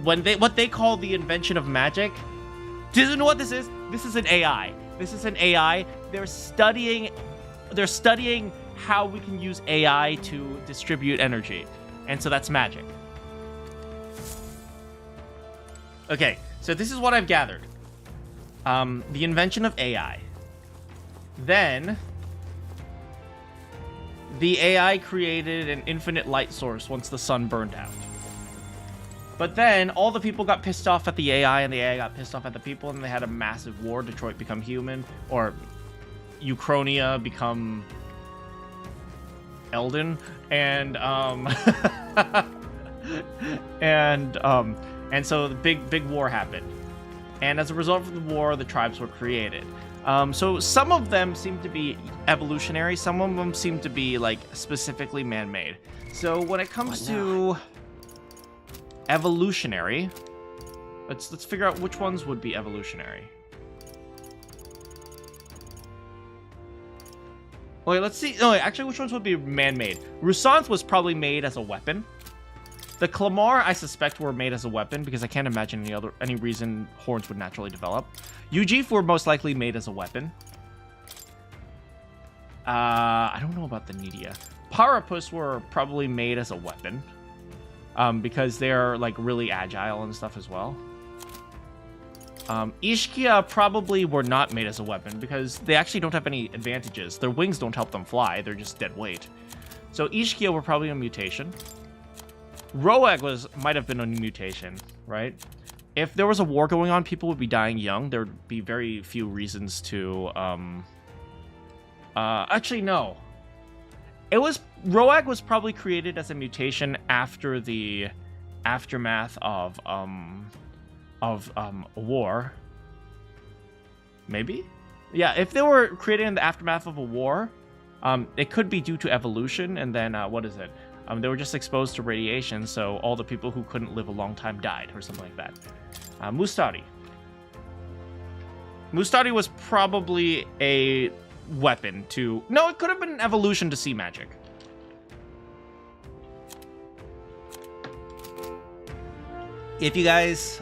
what they call the invention of magic, do you know what this is? This is an AI. This is an AI. They're studying how we can use AI to distribute energy. And so that's magic. Okay, so this is what I've gathered. The invention of AI. Then the AI created an infinite light source once the sun burned out. But then all the people got pissed off at the AI, and the AI got pissed off at the people, and they had a massive war. Detroit become human, or Uchronia become Elden, and so the big war happened. And as a result of the war, the tribes were created. So some of them seem to be evolutionary. Some of them seem to be like specifically man-made. So when it comes to evolutionary, let's figure out which ones would be evolutionary. Wait, let's see. No, actually, which ones would be man-made? Rusanth was probably made as a weapon. The Clamar, I suspect, were made as a weapon because I can't imagine any reason horns would naturally develop. Ujif were most likely made as a weapon. I don't know about the Nidia. Parapus were probably made as a weapon because they're like really agile and stuff as well. Ishkia probably were not made as a weapon because they actually don't have any advantages. Their wings don't help them fly. They're just dead weight. So Ishkia were probably a mutation. Roag might have been a mutation, right? If there was a war going on, people would be dying young. There would be very few reasons to, actually, no. Roag was probably created as a mutation after the aftermath of a war. Maybe? Yeah, if they were created in the aftermath of a war, it could be due to evolution, and then, what is it? They were just exposed to radiation, so all the people who couldn't live a long time died, or something like that. Mustari. Mustari was probably a weapon to... No, it could have been an evolution to sea magic. If you guys...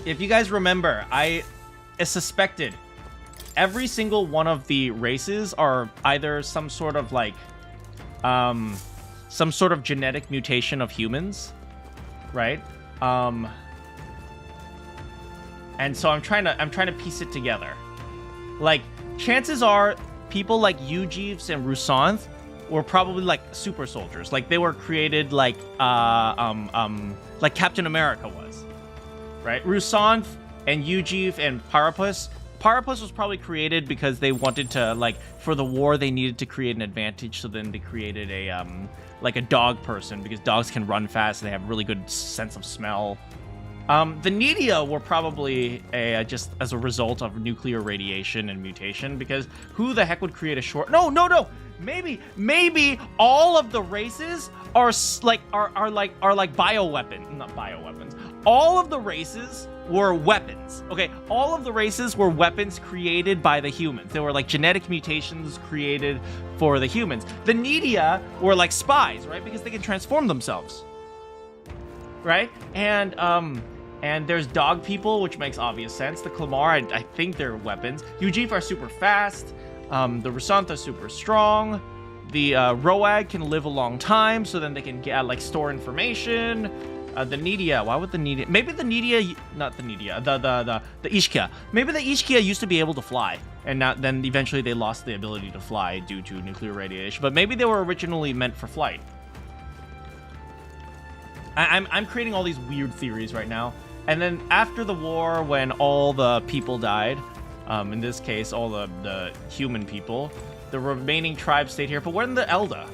if you guys remember, I suspected every single one of the races are either some sort of like some sort of genetic mutation of humans, right? And so I'm trying to piece it together. Like, chances are people like Ujivs and Rusanth were probably like super soldiers. Like, they were created like Captain America was, right? Rusanth and Ujiv and Parapus. Parapus was probably created because they wanted to, like, for the war, they needed to create an advantage. So then they created a, like a dog person because dogs can run fast. And they have really good sense of smell. The Nidia were probably just as a result of nuclear radiation and mutation because who the heck would create a short... No. Maybe all of the races are like bioweapon, not bioweapons. All of the races were weapons. Okay, all of the races were weapons created by the humans. They were like genetic mutations created for the humans. The Nidia were like spies, right? Because they can transform themselves, right? And there's dog people, which makes obvious sense. The Clamar, I think they're weapons. Ujif are super fast. The Rusanth are super strong. The Roag can live a long time, so then they can get, like, store information. The Nidia, why would the Nidia... Maybe the Nidia... Not the Nidia, the Ishkia. Maybe the Ishkia used to be able to fly. And then eventually they lost the ability to fly due to nuclear radiation. But maybe they were originally meant for flight. I'm creating all these weird theories right now. And then after the war, when all the people died, in this case, all the human people, the remaining tribes stayed here. But where are the Elda?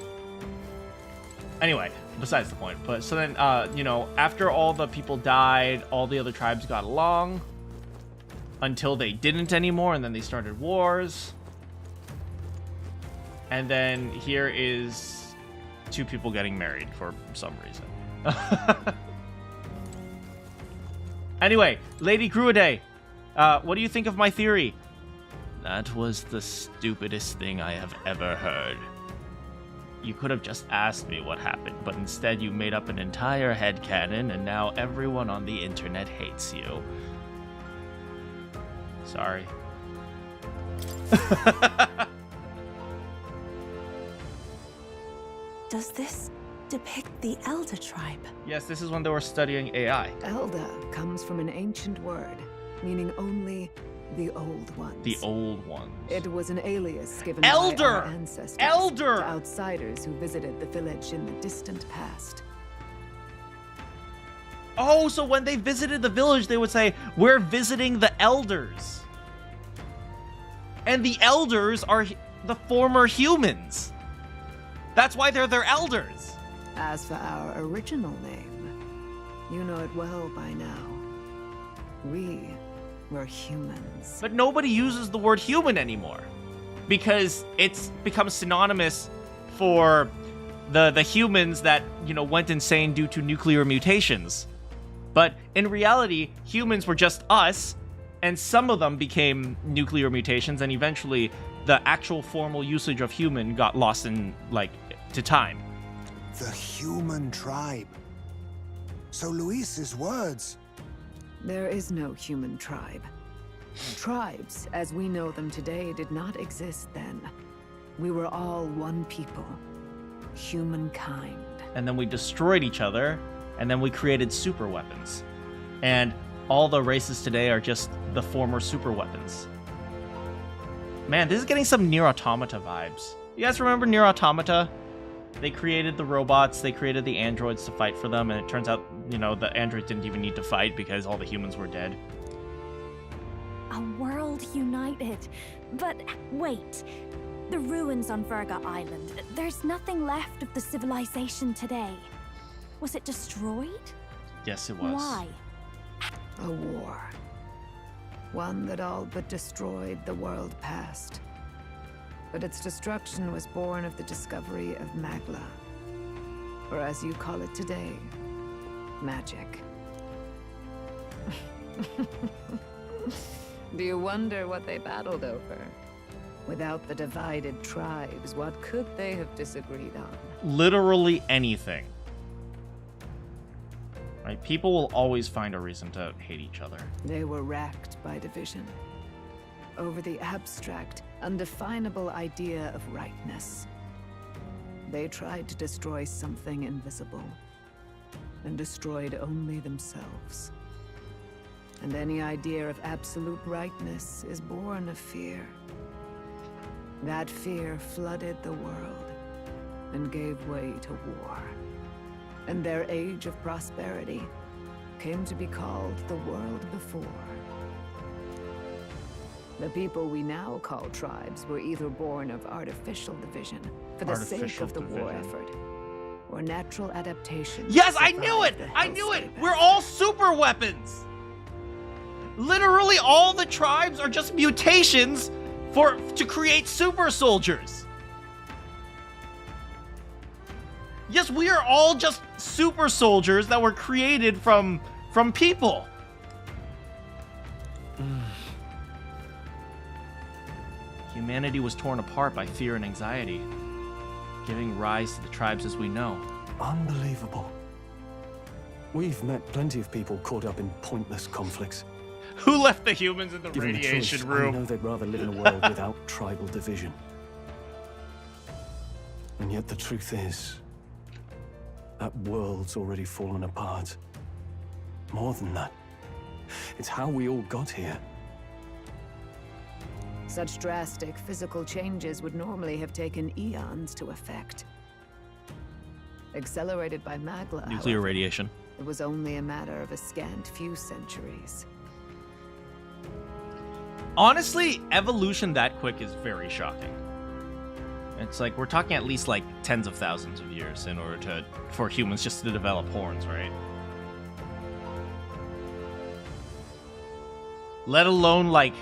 Anyway, besides the point. But so then, you know, after all the people died, all the other tribes got along until they didn't anymore, and then they started wars. And then here is 2 people getting married for some reason. Anyway, Lady Gruade, what do you think of my theory? That was the stupidest thing I have ever heard. You could have just asked me what happened, but instead you made up an entire headcanon, and now everyone on the internet hates you. Sorry. Does this depict the Elder tribe? Yes, this is when they were studying AI. Elder comes from an ancient word, meaning only the old ones. The old ones. It was an alias given Elder! by our ancestors Elder! to outsiders who visited the village in the distant past. Oh, so when they visited the village, they would say, "We're visiting the elders." And the elders are the former humans. That's why they're their elders. As for our original name, you know it well by now. We were humans. But nobody uses the word human anymore because it's become synonymous for the humans that, you know, went insane due to nuclear mutations. But in reality, humans were just us, and some of them became nuclear mutations, and eventually the actual formal usage of human got lost in, like, to time. The human tribe. So Luis's words. There is no human tribe. Tribes, as we know them today, did not exist then. We were all one people. Humankind. And then we destroyed each other, and then we created super weapons. And all the races today are just the former super weapons. Man, this is getting some Nier Automata vibes. You guys remember Nier Automata? They created the robots, they created the androids to fight for them, and it turns out, you know, the androids didn't even need to fight because all the humans were dead. A world united. But wait, the ruins on Virga Island, there's nothing left of the civilization today. Was it destroyed? Yes, it was. Why? A war. One that all but destroyed the world past. But its destruction was born of the discovery of Magla. Or as you call it today, magic. Do you wonder what they battled over? Without the divided tribes, what could they have disagreed on? Literally anything. Right? People will always find a reason to hate each other. They were racked by division. Over the abstract, undefinable idea of rightness. They tried to destroy something invisible, and destroyed only themselves. And any idea of absolute rightness is born of fear. That fear flooded the world, and gave way to war. And their age of prosperity came to be called the world before. The people we now call tribes were either born of artificial division for the sake of the war effort, or natural adaptation. Yes, I knew it! I knew it! We're all super weapons! Literally all the tribes are just mutations to create super soldiers. Yes, we are all just super soldiers that were created from people. Humanity was torn apart by fear and anxiety, giving rise to the tribes as we know. Unbelievable. We've met plenty of people caught up in pointless conflicts. Who left the humans in the Given radiation the choice, room? I know they'd rather live in a world without tribal division. And yet the truth is, that world's already fallen apart. more than that. It's how we all got here. Such drastic physical changes would normally have taken eons to effect. Accelerated by Magla, Nuclear however, radiation. it was only a matter of a scant few centuries. Honestly, evolution that quick is very shocking. It's like we're talking at least like tens of thousands of years in order for humans just to develop horns, right? Let alone like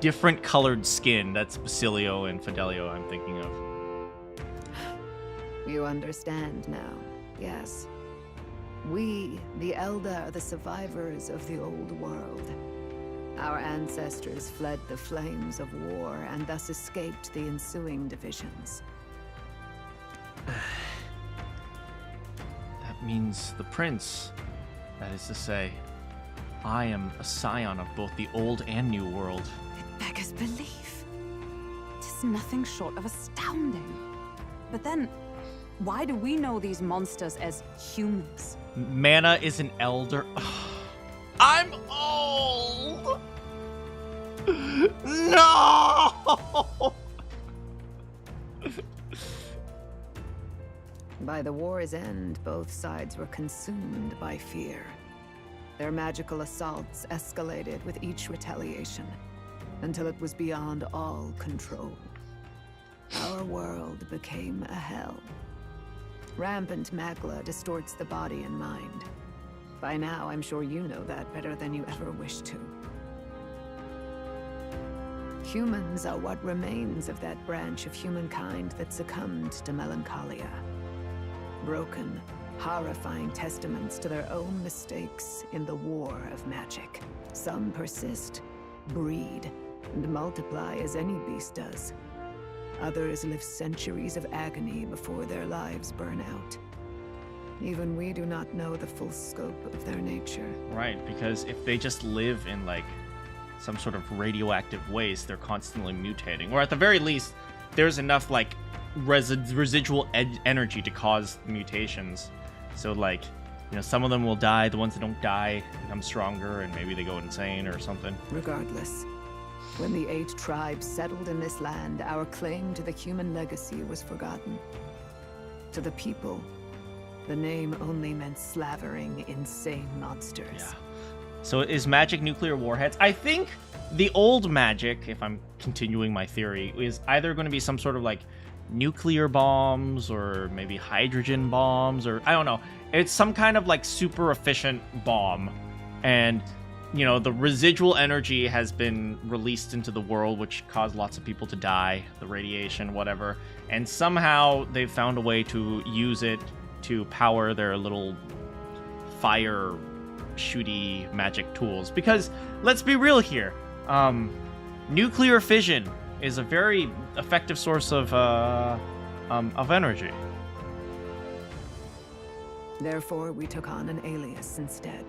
different colored skin. That's Basilio and Fidelio I'm thinking of. You understand now, yes. We, the Elder, are the survivors of the old world. Our ancestors fled the flames of war and thus escaped the ensuing divisions. That means the prince. That is to say, I am a scion of both the old and new world. It beggars belief. Tis nothing short of astounding. But then, why do we know these monsters as humans? Mana is an elder. I'm old! No! By the war's end, both sides were consumed by fear. Their magical assaults escalated with each retaliation, until it was beyond all control. Our world became a hell. Rampant Magla distorts the body and mind. By now, I'm sure you know that better than you ever wished to. Humans are what remains of that branch of humankind that succumbed to melancholia. Broken, horrifying testaments to their own mistakes in the war of magic. Some persist, breed, and multiply as any beast does. Others live centuries of agony before their lives burn out. Even we do not know the full scope of their nature. Right, because if they just live in like some sort of radioactive waste, they're constantly mutating. Or at the very least, there's enough like residual energy to cause mutations. So like, you know, some of them will die, the ones that don't die become stronger and maybe they go insane or something. Regardless, when the 8 tribes settled in this land, our claim to the human legacy was forgotten. To the people, the name only meant slavering, insane monsters. Yeah. So is magic nuclear warheads? I think the old magic, if I'm continuing my theory, is either going to be some sort of like nuclear bombs or maybe hydrogen bombs, or I don't know. It's some kind of like super efficient bomb. And, you know, the residual energy has been released into the world, which caused lots of people to die, the radiation, whatever. And somehow they've found a way to use it to power their little fire shooty magic tools. Because let's be real here, nuclear fission is a very effective source of energy. Therefore, we took on an alias instead.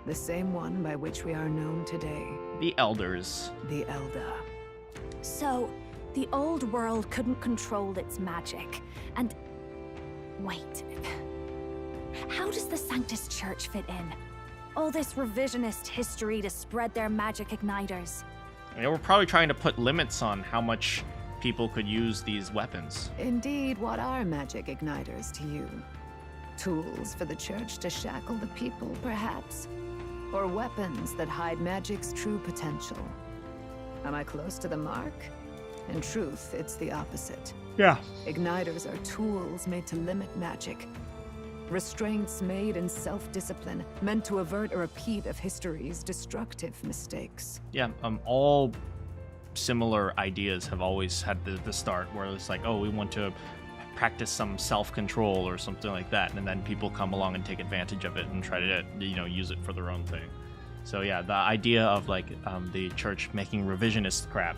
The same one by which we are known today. The Elders. The Elder. So, the old world couldn't control its magic, and... Wait. How does the Sanctus Church fit in? All this revisionist history to spread their magic igniters. I mean, we're probably trying to put limits on how much people could use these weapons. Indeed, what are magic igniters to you? Tools for the church to shackle the people, perhaps? Or weapons that hide magic's true potential? Am I close to the mark? In truth, it's the opposite. Yeah. Igniters are tools made to limit magic. Restraints made in self-discipline, meant to avert a repeat of history's destructive mistakes. Yeah, all similar ideas have always had the start where it's like, oh, we want to practice some self-control or something like that, and then people come along and take advantage of it and try to, you know, use it for their own thing. So yeah, the idea of like the church making revisionist crap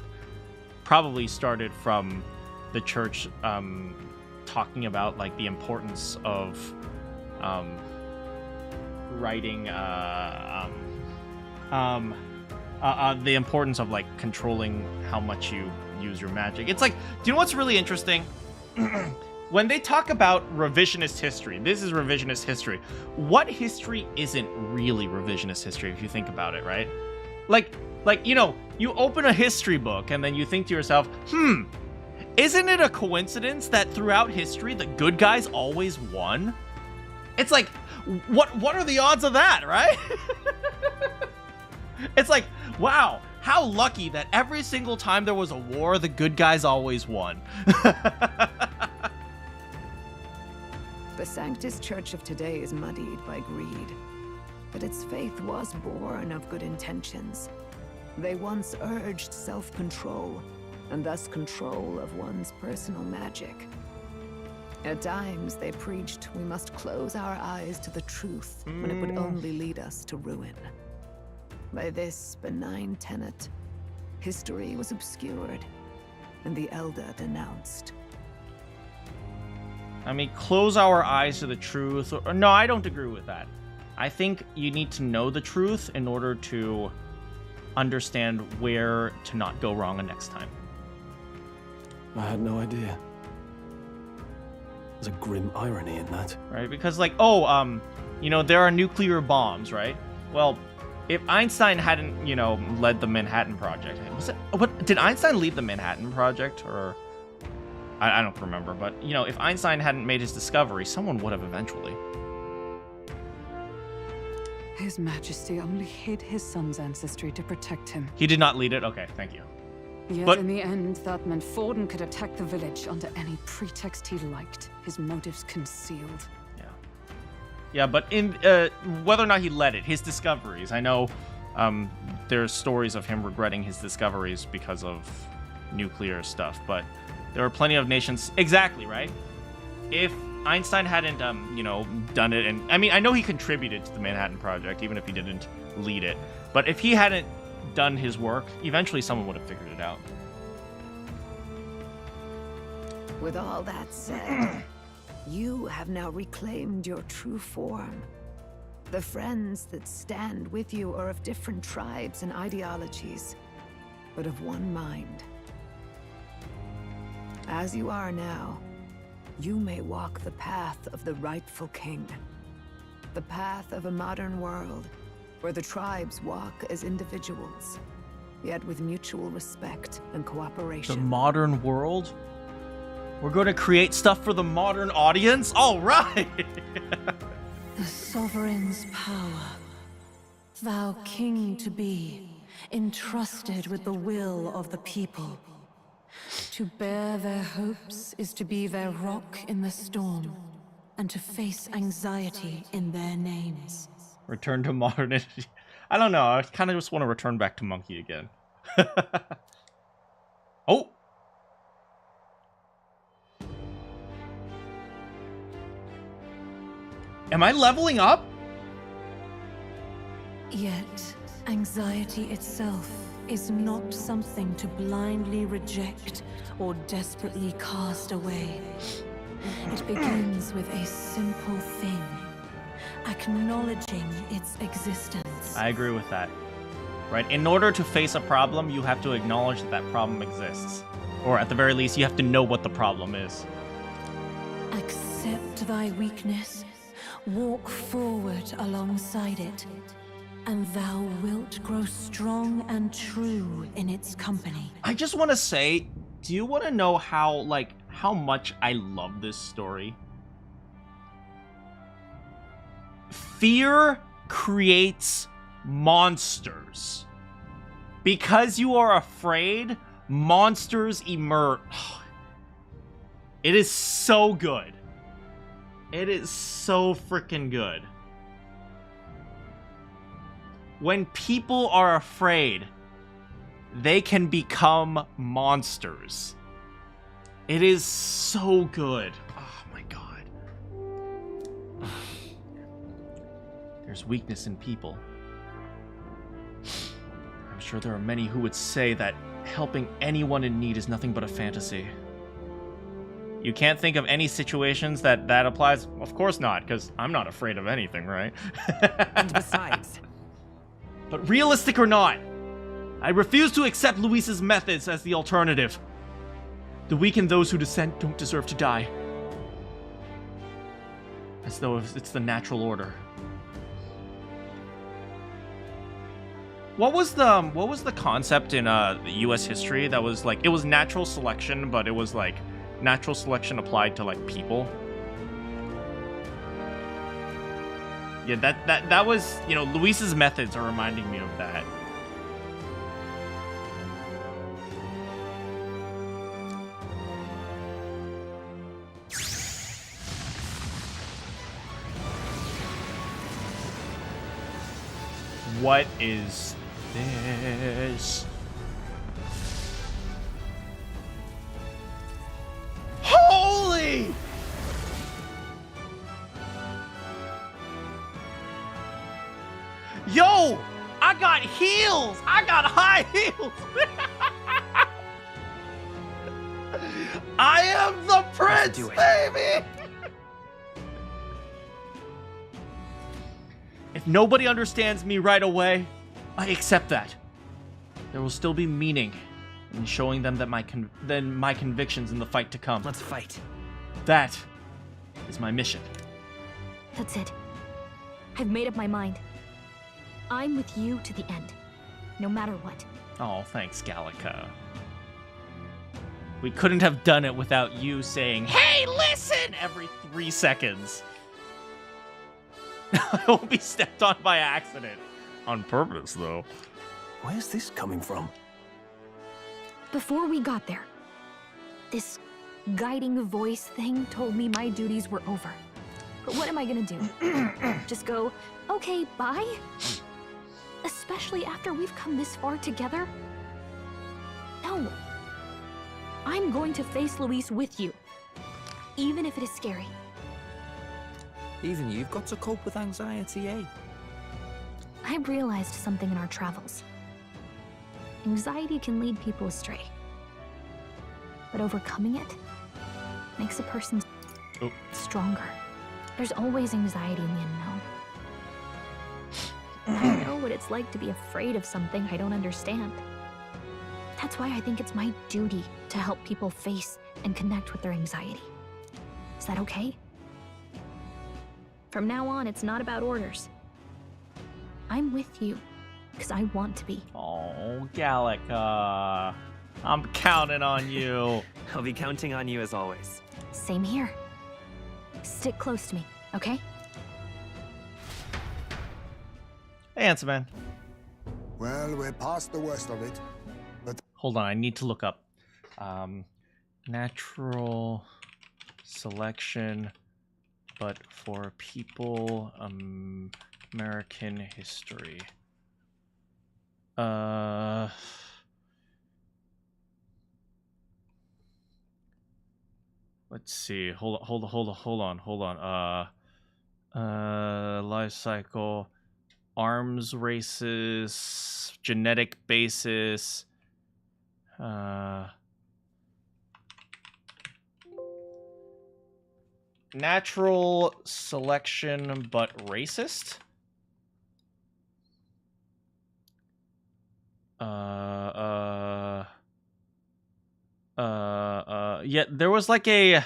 probably started from the church talking about like the importance of writing the importance of like controlling how much you use your magic. It's like, do you know what's really interesting? when they talk about revisionist history, this is revisionist history. What history isn't really revisionist history if you think about it, right? Like, you know, you open a history book and then you think to yourself, isn't it a coincidence that throughout history the good guys always won? It's like, what are the odds of that, right? It's like, wow, how lucky that every single time there was a war, the good guys always won. The Sanctus Church of today is muddied by greed, but its faith was born of good intentions. They once urged self-control, and thus control of one's personal magic. At times, they preached we must close our eyes to the truth when it would only lead us to ruin. By this benign tenet, history was obscured, and the Elder denounced. I mean, close our eyes to the truth. No, I don't agree with that. I think you need to know the truth in order to understand where to not go wrong the next time. I had no idea. There's a grim irony in that. Right? Because, like, you know, there are nuclear bombs, right? Well, if Einstein hadn't, you know, led the Manhattan Project, did Einstein lead the Manhattan Project, or I don't remember, but, you know, if Einstein hadn't made his discovery, someone would have eventually. His Majesty only hid his son's ancestry to protect him. He did not lead it? Okay, thank you. Yet in the end, that meant Forden could attack the village under any pretext he liked, his motives concealed. Yeah, but in whether or not he led it, his discoveries, I know there's stories of him regretting his discoveries because of nuclear stuff, but there are plenty of nations... Exactly, right? If Einstein hadn't, you know, done it, and I mean, I know he contributed to the Manhattan Project, even if he didn't lead it, but if he hadn't done his work, eventually someone would have figured it out. With all that said, you have now reclaimed your true form. The friends that stand with you are of different tribes and ideologies, but of one mind. As you are now, you may walk the path of the rightful king. The path of a modern world, where the tribes walk as individuals, yet with mutual respect and cooperation. The modern world? We're going to create stuff for the modern audience? All right! The sovereign's power, thou king to be, entrusted with the will of the people. To bear their hopes is to be their rock in the storm, and to face anxiety in their names. Return to modernity. I don't know, I kind of just want to return back to Monkey again. Oh! Am I leveling up? Yet, anxiety itself is not something to blindly reject or desperately cast away. It begins with a simple thing, acknowledging its existence. I agree with that. Right? In order to face a problem, you have to acknowledge that that problem exists. Or at the very least, you have to know what the problem is. Accept thy weakness, walk forward alongside it, and thou wilt grow strong and true in its company. I just want to say, do you want to know how much I love this story? Fear creates monsters. Because you are afraid, monsters emerge. It is so good. It is so freaking good. When people are afraid, they can become monsters. It is so good. Oh my god. There's weakness in people. I'm sure there are many who would say that helping anyone in need is nothing but a fantasy. You can't think of any situations that applies? Of course not, because I'm not afraid of anything, right? And besides... But realistic or not, I refuse to accept Luis's methods as the alternative. The weak and those who dissent don't deserve to die. As though it's the natural order. What was the concept in the U.S. history that was like, it was natural selection, but it was like natural selection applied to like people? Yeah, that was, you know, Luis's methods are reminding me of that. What is this? Holy! Yo! I got heels! I got high heels! I am the prince, baby! If nobody understands me right away, I accept that. There will still be meaning in showing them that my convictions in the fight to come. Let's fight. That is my mission. That's it. I've made up my mind. I'm with you to the end, no matter what. Oh, thanks, Gallica. We couldn't have done it without you saying, "Hey, listen!" every 3 seconds. I won't be stepped on by accident. On purpose, though. Where's this coming from? Before we got there, this guiding voice thing told me my duties were over. But what am I gonna do? Just go, okay, bye? Especially after we've come this far together? No. I'm going to face Luis with you, even if it is scary. Even you've got to cope with anxiety, eh? I realized something in our travels. Anxiety can lead people astray. But overcoming it makes a person stronger. There's always anxiety in the unknown. I know what it's like to be afraid of something I don't understand. That's why I think it's my duty to help people face and connect with their anxiety. Is that okay? From now on, it's not about orders. I'm with you, because I want to be. Oh, Gallica. I'm counting on you. I'll be counting on you as always. Same here. Stick close to me, okay? Hey, Answer Man. Well, we're past the worst of it, but... Hold on, I need to look up. Natural selection, but for people, American history. Let's see. Hold on. Life cycle, arms races, genetic basis. Natural selection, but racist? Yeah, there was like a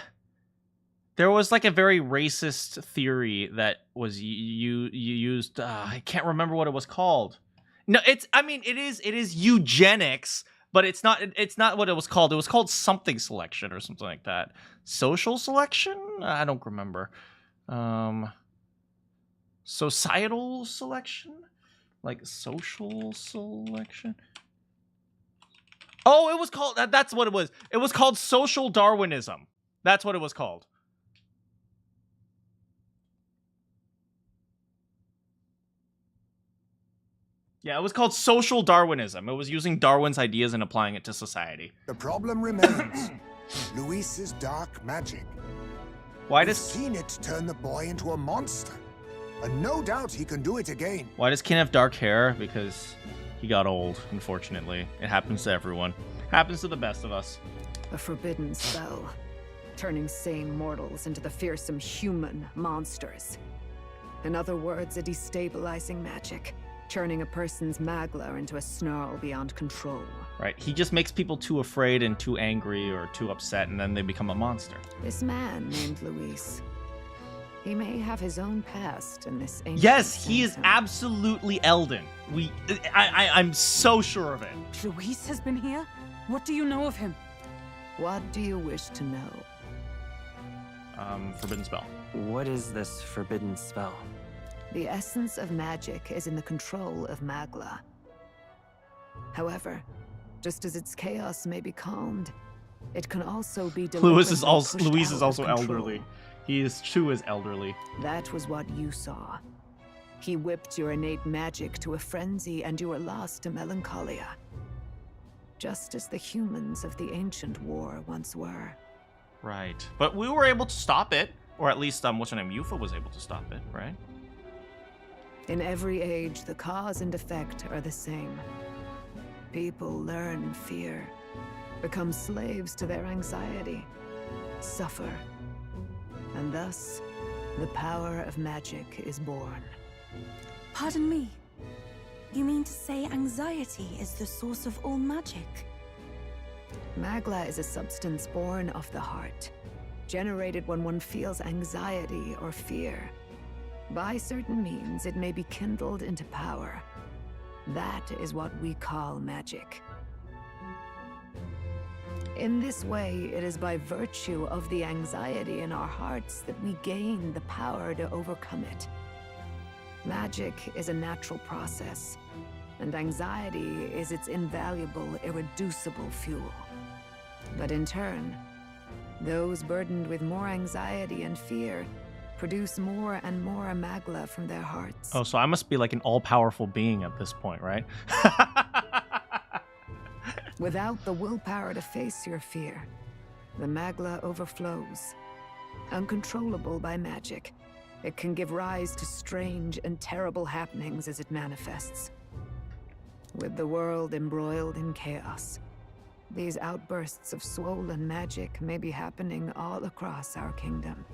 very racist theory that was used. I can't remember what it was called. No, it is eugenics, but it's not what it was called. It was called something selection or something like that. Social selection? I don't remember. Societal selection? Like social selection? Oh, it was called, that's what it was. It was called social Darwinism. That's what it was called. Yeah, it was called social Darwinism. It was using Darwin's ideas and applying it to society. The problem remains. Luis's dark magic. Why We've seen it turn the boy into a monster. And no doubt he can do it again. Why does Ken have dark hair? Because he got old, unfortunately. It happens to everyone. Happens to the best of us. A forbidden spell, turning sane mortals into the fearsome human monsters. In other words, a destabilizing magic, turning a person's magla into a snarl beyond control. Right, he just makes people too afraid and too angry or too upset, and then they become a monster. This man named Luis. He may have his own past in this ancient Yes, he is sanctum. absolutely Elden. I'm so sure of it. Luis has been here? What do you know of him? What do you wish to know? Forbidden spell. What is this forbidden spell? The essence of magic is in the control of Magla. However, just as its chaos may be calmed, it can also be Luis is deliberately pushed out of also control. elderly. He is too as elderly. That was what you saw. He whipped your innate magic to a frenzy and you were lost to melancholia. Just as the humans of the ancient war once were. Right. But we were able to stop it. Or at least, what's her name? Yufa was able to stop it, right? In every age, the cause and effect are the same. People learn fear, become slaves to their anxiety, suffer. And thus, the power of magic is born. Pardon me. You mean to say anxiety is the source of all magic? Magla is a substance born of the heart, generated when one feels anxiety or fear. By certain means, it may be kindled into power. That is what we call magic. In this way, it is by virtue of the anxiety in our hearts that we gain the power to overcome it. Magic is a natural process, and anxiety is its invaluable, irreducible fuel. But in turn, those burdened with more anxiety and fear produce more and more Magla from their hearts. Oh, so I must be like an all-powerful being at this point, right? Without the willpower to face your fear, the Magla overflows. Uncontrollable by magic, it can give rise to strange and terrible happenings as it manifests. With the world embroiled in chaos, these outbursts of swollen magic may be happening all across our kingdom.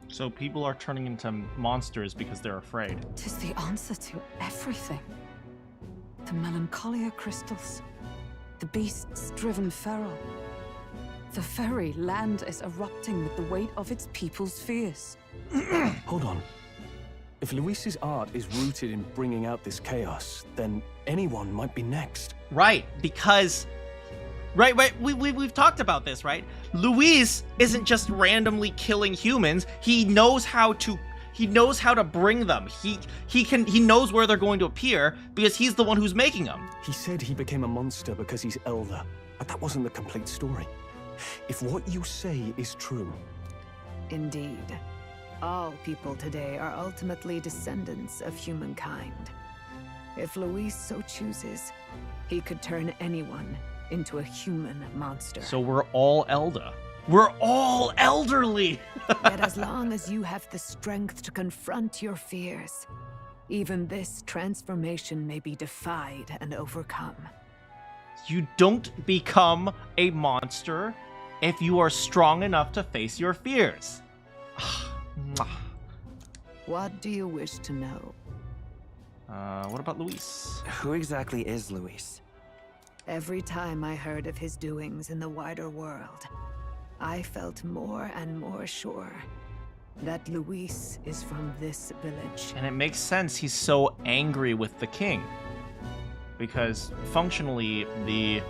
So people are turning into monsters because they're afraid. Tis the answer to everything. The melancholia crystals, the beasts driven feral. The very land is erupting with the weight of its people's fears. Hold on. If Luis's art is rooted in bringing out this chaos, then anyone might be next. Right, because... Right, we've talked about this, right? Luis isn't just randomly killing humans. He knows how to bring them. He knows where they're going to appear because he's the one who's making them. He said he became a monster because he's elder, but that wasn't the complete story. If what you say is true... Indeed. All people today are ultimately descendants of humankind. If Luis so chooses, he could turn anyone into a human monster. So we're all elder. We're all elderly! Yet as long as you have the strength to confront your fears, even this transformation may be defied and overcome. You don't become a monster if you are strong enough to face your fears. What do you wish to know? What about Luis? Who exactly is Luis? Every time I heard of his doings in the wider world, I felt more and more sure that Luis is from this village. And it makes sense he's so angry with the king. Because functionally, the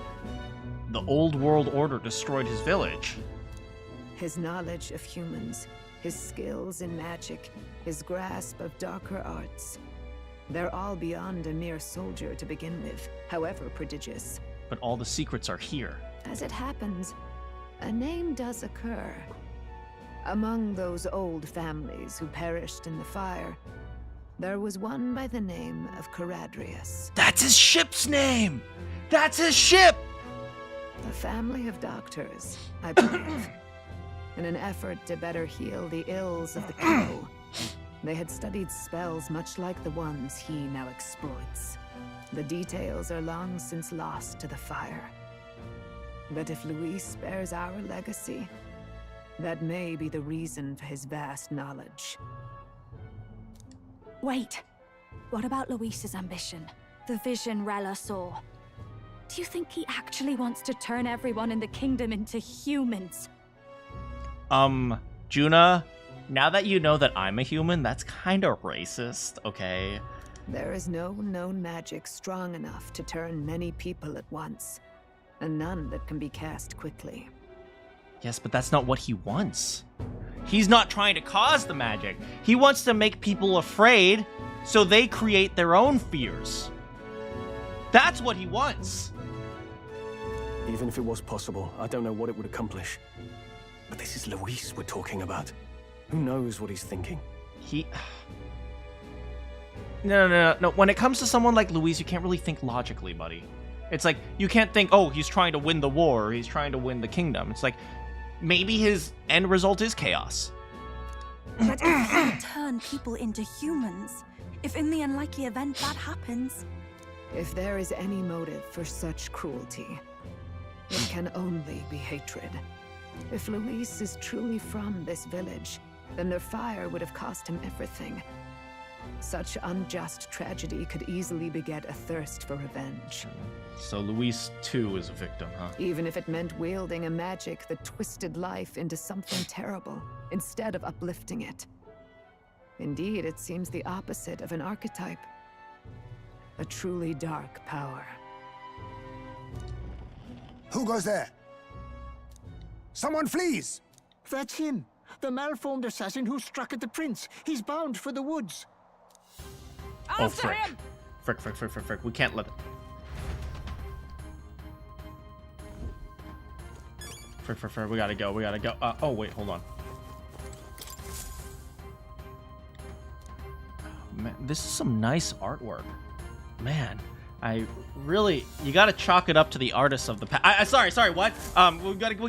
old world order destroyed his village. His knowledge of humans, his skills in magic, his grasp of darker arts. They're all beyond a mere soldier to begin with, however prodigious. But all the secrets are here. As it happens, a name does occur. Among those old families who perished in the fire, there was one by the name of Caradrius. That's his ship's name! That's his ship! A family of doctors, I believe. In an effort to better heal the ills of the people, they had studied spells much like the ones he now exploits. The details are long since lost to the fire. But if Luis bears our legacy, that may be the reason for his vast knowledge. Wait. What about Luis's ambition? The vision Rella saw. Do you think he actually wants to turn everyone in the kingdom into humans? Juna, Now that you know that I'm a human, that's kind of racist, okay? There is no known magic strong enough to turn many people at once, and none that can be cast quickly. Yes, but that's not what he wants. He's not trying to cause the magic. He wants to make people afraid so they create their own fears. That's what he wants. Even if it was possible, I don't know what it would accomplish. But this is Luis we're talking about. Who knows what he's thinking? No. When it comes to someone like Luis, you can't really think logically, buddy. It's like, you can't think, oh, he's trying to win the war, or he's trying to win the kingdom. It's like, maybe his end result is chaos. But if he turn people into humans, if in the unlikely event that happens... If there is any motive for such cruelty, it can only be hatred. If Luis is truly from this village, then their fire would have cost him everything. Such unjust tragedy could easily beget a thirst for revenge. So Luis, too, is a victim, huh? Even if it meant wielding a magic that twisted life into something terrible, instead of uplifting it. Indeed, it seems the opposite of an archetype. A truly dark power. Who goes there? Someone flees! That's him. The malformed assassin who struck at the prince. He's bound for the woods. Oh, frick. Frick. We can't let it. Frick. We gotta go. Oh, wait, hold on. Man, this is some nice artwork. Man, I really... You gotta chalk it up to the artists of the past. Sorry, what? We gotta go.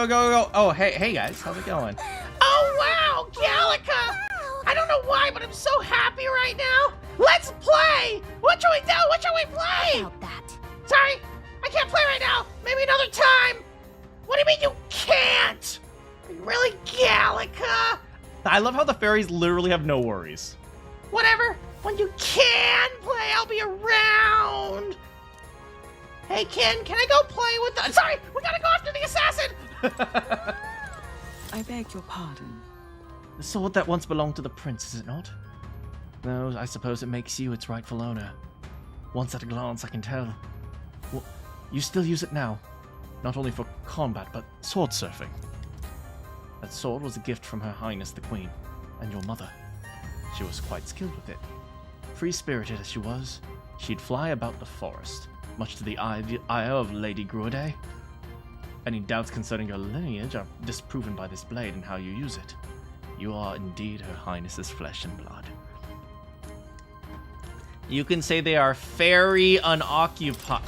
Go. Oh, hey guys, how's it going? Oh, wow, Gallica! I don't know why, but I'm so happy right now. Let's play! What should we do? What should we play? About that. Sorry, I can't play right now. Maybe another time. What do you mean you can't? Really, Gallica? I love how the fairies literally have no worries. Whatever. When you can play, I'll be around. Hey, Ken, can I go play with the... Sorry, we gotta go after the assassin! I beg your pardon. The sword that once belonged to the prince, is it not? No, I suppose it makes you its rightful owner. Once at a glance, I can tell. Well, you still use it now. Not only for combat, but sword surfing. That sword was a gift from Her Highness the Queen, and your mother. She was quite skilled with it. Free-spirited as she was, she'd fly about the forest, much to the ire of Lady Gruade. Any doubts concerning your lineage are disproven by this blade and how you use it. You are indeed Her Highness's flesh and blood. You can say they are fairy unoccupied.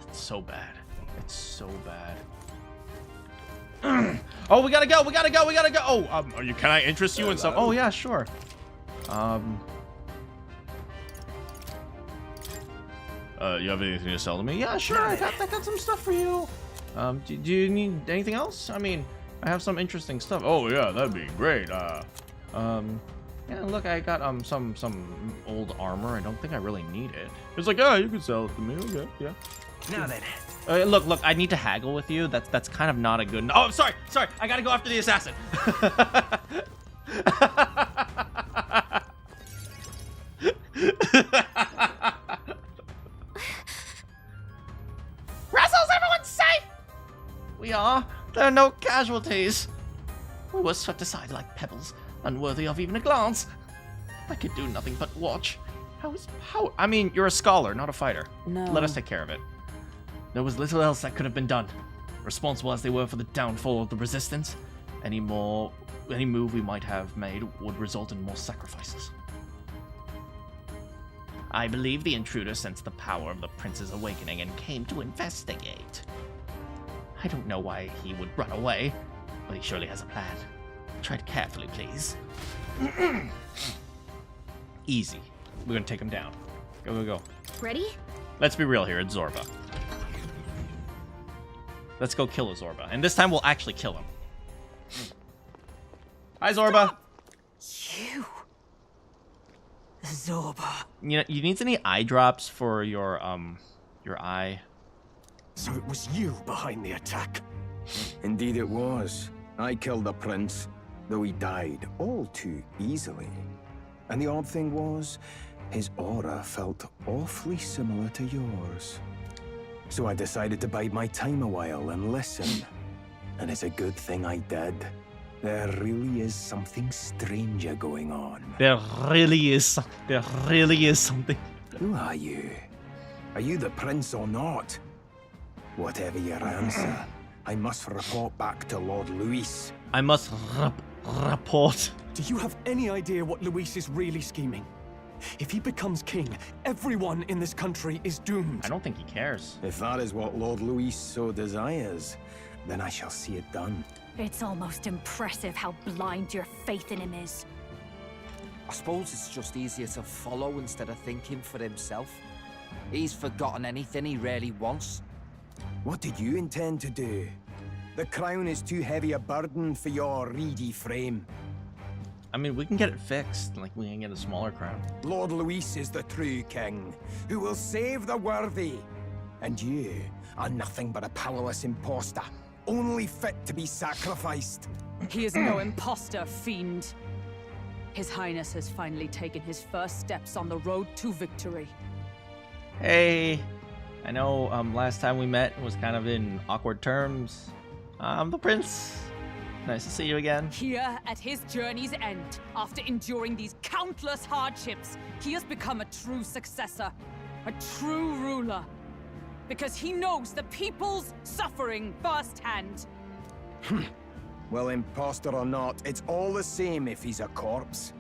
It's so bad. It's so bad. Oh, we gotta go. Oh, can I interest you in some? Oh, yeah, sure. You have anything to sell to me? Yeah, sure. I got some stuff for you. Do you need anything else? I mean, I have some interesting stuff. Oh, yeah, that'd be great. Yeah, look, I got some old armor. I don't think I really need it. It's like, oh, you can sell it to me. Okay, yeah. Now then. Look, I need to haggle with you. That's kind of not a good... Oh, sorry. I gotta go after the assassin. Russell's everyone safe? We are. There are no casualties. We were swept aside like pebbles, unworthy of even a glance. I could do nothing but watch. How? I mean, you're a scholar, not a fighter. No. Let us take care of it. There was little else that could have been done. Responsible as they were for the downfall of the resistance, any move we might have made would result in more sacrifices. I believe the intruder sensed the power of the prince's awakening and came to investigate. I don't know why he would run away, but he surely has a plan. Tread carefully, please. Easy. We're gonna take him down. Go. Ready? Let's be real here, it's Zorba. Let's go kill a Zorba. And this time we'll actually kill him. Hi, Zorba. You. Zorba. You know, you need any eye drops for your eye? So it was you behind the attack? Indeed it was. I killed the prince, though he died all too easily. And the odd thing was, his aura felt awfully similar to yours. So I decided to bide my time a while and listen. And it's a good thing I did. There really is something stranger going on. There really is something. Who are you? Are you the prince or not? Whatever your answer, I must report back to Lord Luis. I must report. Do you have any idea what Luis is really scheming? If he becomes king, everyone in this country is doomed. I don't think he cares. If that is what Lord Luis so desires, then I shall see it done. It's almost impressive how blind your faith in him is. I suppose it's just easier to follow instead of thinking for himself. He's forgotten anything he really wants. What did you intend to do? The crown is too heavy a burden for your reedy frame. I mean, we can get it fixed. Like, we can get a smaller crown. Lord Luis is the true king, who will save the worthy. And you are nothing but a powerless imposter, only fit to be sacrificed. He is no imposter, fiend. His Highness has finally taken his first steps on the road to victory. Hey, I know last time we met was kind of in awkward terms. I'm the prince. Nice to see you again. Here, at his journey's end, after enduring these countless hardships, he has become a true successor, a true ruler. Because he knows the people's suffering firsthand. Well, imposter or not, it's all the same if he's a corpse.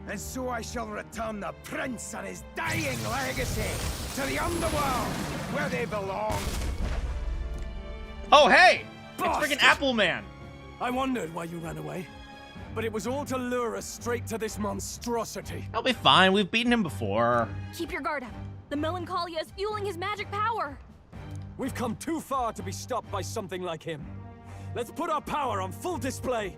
And so I shall return the prince and his dying legacy to the underworld, where they belong. Oh, hey! Bastard! It's freaking Apple Man! I wondered why you ran away, but it was all to lure us straight to this monstrosity. He'll be fine. We've beaten him before. Keep your guard up. The Melancholia is fueling his magic power. We've come too far to be stopped by something like him. Let's put our power on full display.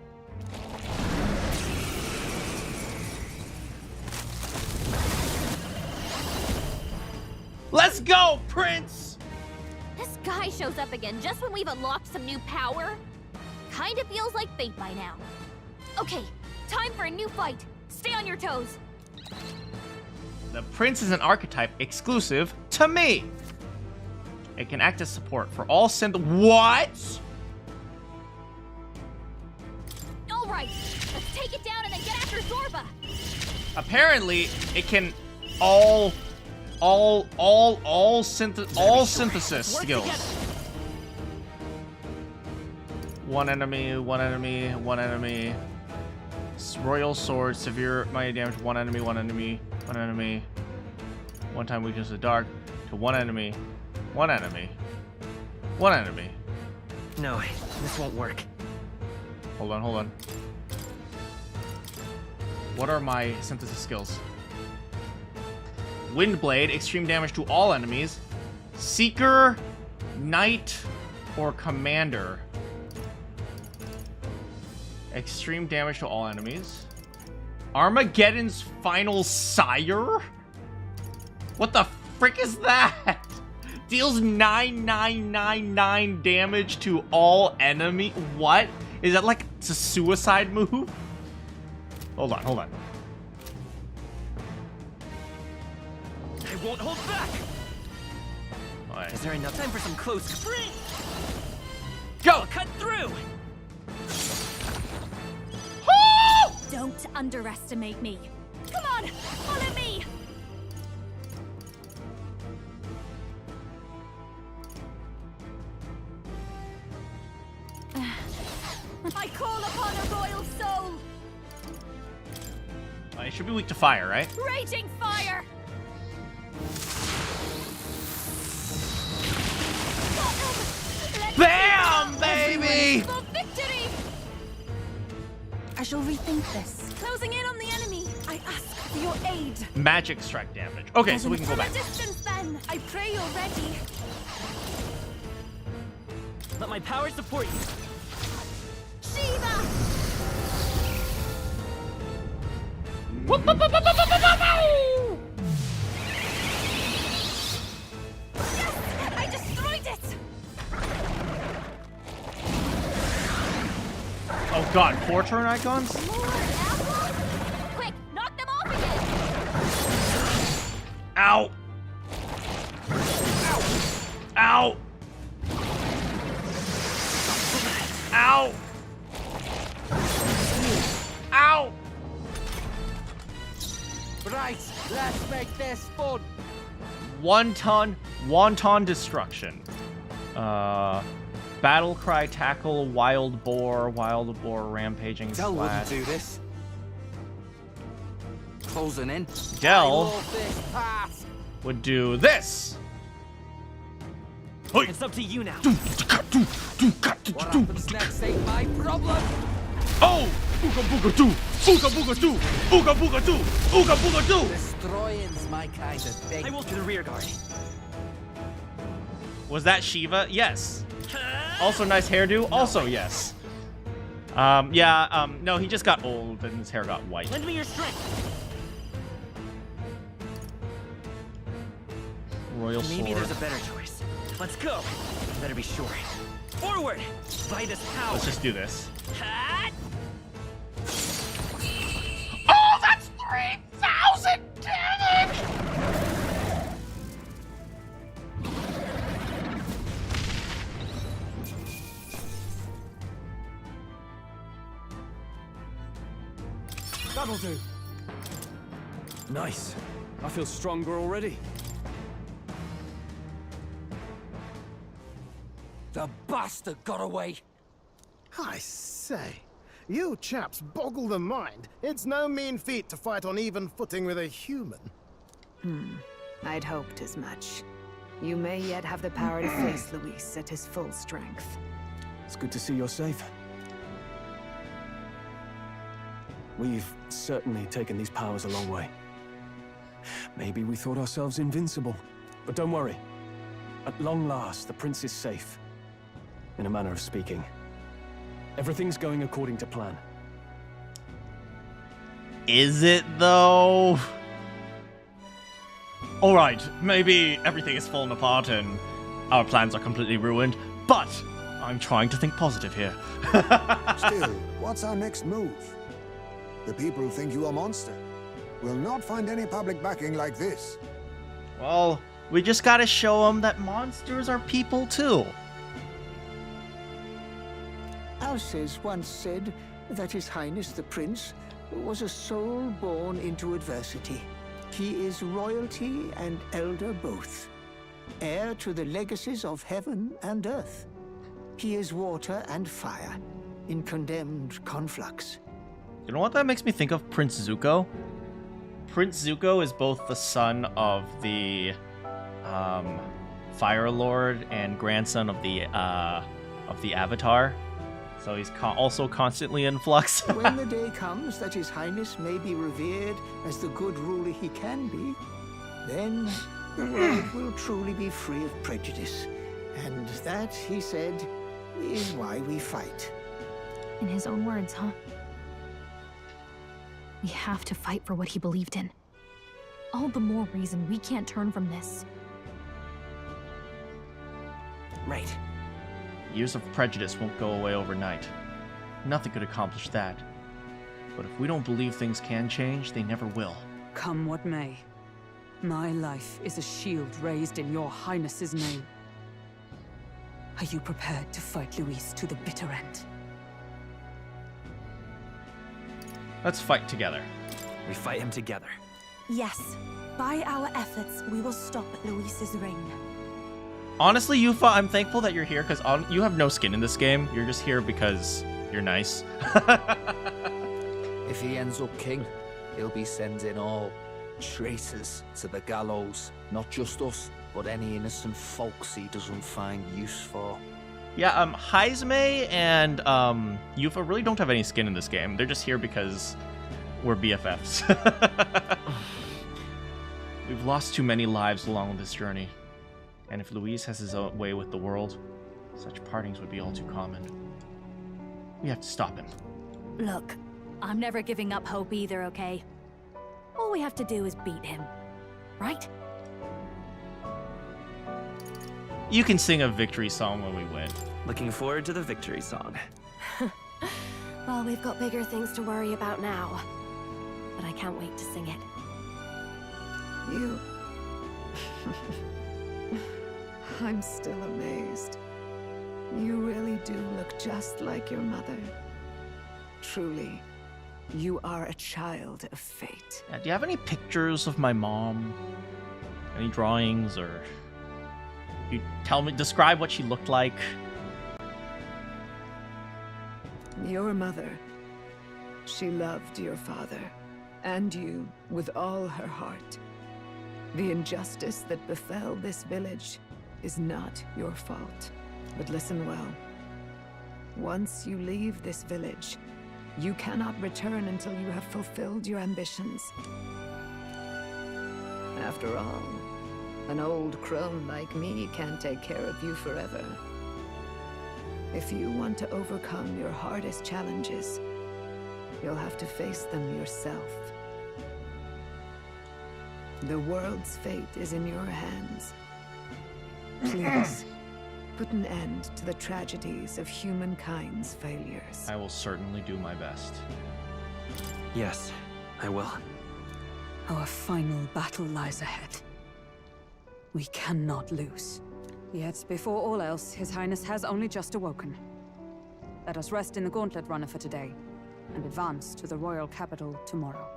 Let's go, Prince! This guy shows up again just when we've unlocked some new power. Kinda feels like fate by now. Okay, time for a new fight. Stay on your toes. The Prince is an archetype exclusive to me. It can act as support for all synth. What? All right, let's take it down and then get after Zorba. Apparently, it can all synthesis skills. One enemy, one enemy, one enemy. Royal sword, severe mighty damage. One enemy, one enemy, one enemy. One time weakness to dark. To one enemy, one enemy, one enemy. No, this won't work. Hold on, hold on. What are my synthesis skills? Windblade, extreme damage to all enemies. Seeker, Knight, or Commander. Extreme damage to all enemies. Armageddon's final sire? What the frick is that? Deals 9999 damage to all enemy. What? Is that like it's a suicide move? Hold on, hold on. I won't hold back. Right. Is there enough time for some close sprint? Go! I'll cut through. Don't underestimate me. Come on, follow me. I call upon a royal soul. It should be weak to fire, right? Raging fire. Bam, baby! For victory. I shall rethink this. Closing in on the enemy. I ask for your aid. Magic strike damage. Okay, so we can go back. Resistance, then. I pray you're ready. Let my power support you. Shiva! Yes! I destroyed it! Oh god, 4 turn icons? Quick, knock them off again! Ow! Ow! Ow! Ow! Right, let's make this fun. Wanton destruction. Battle cry, tackle, wild boar, rampaging Del slash. wouldn't do this. Closing in. Del would do this. It's up to you now. What happens next ain't my problem. Oh! Ooga booga doo! Ooga booga doo! Ooga booga doo! Ooga booga doo! Destroying's my kind of thing. I will to the rear guard. Was that Shiva? Yes. Also nice hairdo? Also yes. No, he just got old and his hair got white. Lend me your strength. Royal sword. Maybe there's a better choice. Let's go. You better be sure. Forward! Vitus power. Let's just do this. Oh, that's 3,000 damage! That'll do. Nice. I feel stronger already. The bastard got away. I say, you chaps boggle the mind. It's no mean feat to fight on even footing with a human. I'd hoped as much. You may yet have the power to face Luis at his full strength. It's good to see you're safe. We've certainly taken these powers a long way. Maybe we thought ourselves invincible, but don't worry. At long last, the prince is safe. In a manner of speaking. Everything's going according to plan. Is it though? Alright, maybe everything is falling apart and our plans are completely ruined, but I'm trying to think positive here. Still, what's our next move? The people think you a monster. We'll not find any public backing like this. Well, we just gotta show them that monsters are people too. Alces once said that His Highness the Prince was a soul born into adversity. He is royalty and elder both, heir to the legacies of heaven and earth. He is water and fire in condemned conflux. You know what that makes me think of? Prince Zuko. Prince Zuko is both the son of the Fire Lord and grandson of the Avatar. So he's also constantly in flux. When the day comes that His Highness may be revered as the good ruler he can be, then the world will truly be free of prejudice. And that, he said, is why we fight. In his own words, huh? We have to fight for what he believed in. All the more reason we can't turn from this. Right. Years of prejudice won't go away overnight. Nothing could accomplish that. But if we don't believe things can change, they never will. Come what may. My life is a shield raised in your highness's name. Are you prepared to fight Luis to the bitter end? Let's fight together. We fight him together. Yes. By our efforts, we will stop Luis's reign. Honestly, Yufa, I'm thankful that you're here because you have no skin in this game. You're just here because you're nice. If he ends up king, he'll be sending all traitors to the gallows. Not just us, but any innocent folks he doesn't find use for. Yeah, Heisme and Yufa really don't have any skin in this game. They're just here because we're BFFs. We've lost too many lives along this journey. And if Luis has his own way with the world, such partings would be all too common. We have to stop him. Look, I'm never giving up hope either, okay? All we have to do is beat him, right? You can sing a victory song when we win. Looking forward to the victory song. Well, we've got bigger things to worry about now. But I can't wait to sing it. You... I'm still amazed. You really do look just like your mother. Truly, you are a child of fate. Yeah, do you have any pictures of my mom? Any drawings, or you describe what she looked like? Your mother, she loved your father, and you with all her heart. The injustice that befell this village is not your fault. But listen well. Once you leave this village, you cannot return until you have fulfilled your ambitions. After all, an old crone like me can't take care of you forever. If you want to overcome your hardest challenges, you'll have to face them yourself. The world's fate is in your hands. Please, put an end to the tragedies of humankind's failures. I will certainly do my best. Yes, I will. Our final battle lies ahead. We cannot lose. Yet, before all else, His Highness has only just awoken. Let us rest in the Gauntlet Runner for today, and advance to the royal capital tomorrow.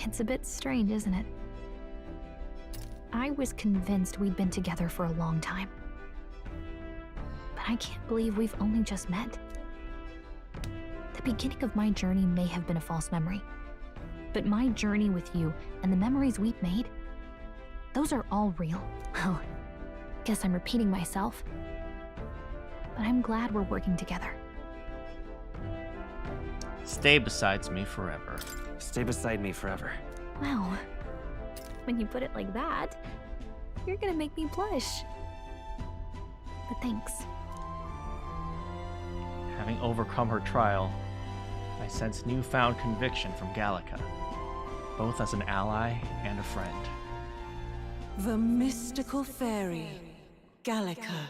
It's a bit strange, isn't it? I was convinced we'd been together for a long time. But I can't believe we've only just met. The beginning of my journey may have been a false memory. But my journey with you and the memories we've made, those are all real. Well, guess I'm repeating myself. But I'm glad we're working together. Stay beside me forever. Stay beside me forever. Wow. When you put it like that, you're gonna make me blush. But thanks. Having overcome her trial, I sense newfound conviction from Gallica, both as an ally and a friend. The mystical fairy, Gallica.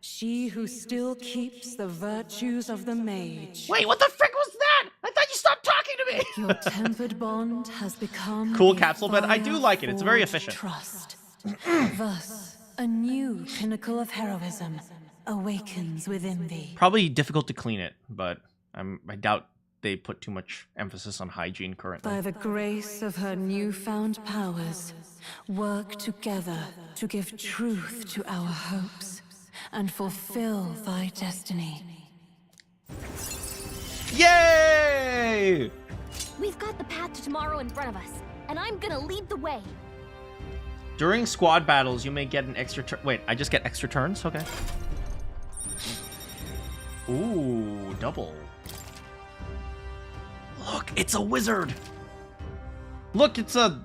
She who still keeps the virtues of the mage. Wait, what the frick was that? I thought you stopped talking to me! Your tempered bond has become Cool capsule, but I do like it. It's very efficient. Trust. Thus, a new pinnacle of heroism awakens within thee. Probably difficult to clean it, but I doubt they put too much emphasis on hygiene currently. By the grace of her newfound powers, work together to give truth to our hopes and fulfill thy destiny. Yay! We've got the path to tomorrow in front of us, and I'm gonna lead the way. During squad battles, you may get an extra turn. Wait, I just get extra turns? Okay. Ooh, double. Look, it's a wizard. Look, it's a...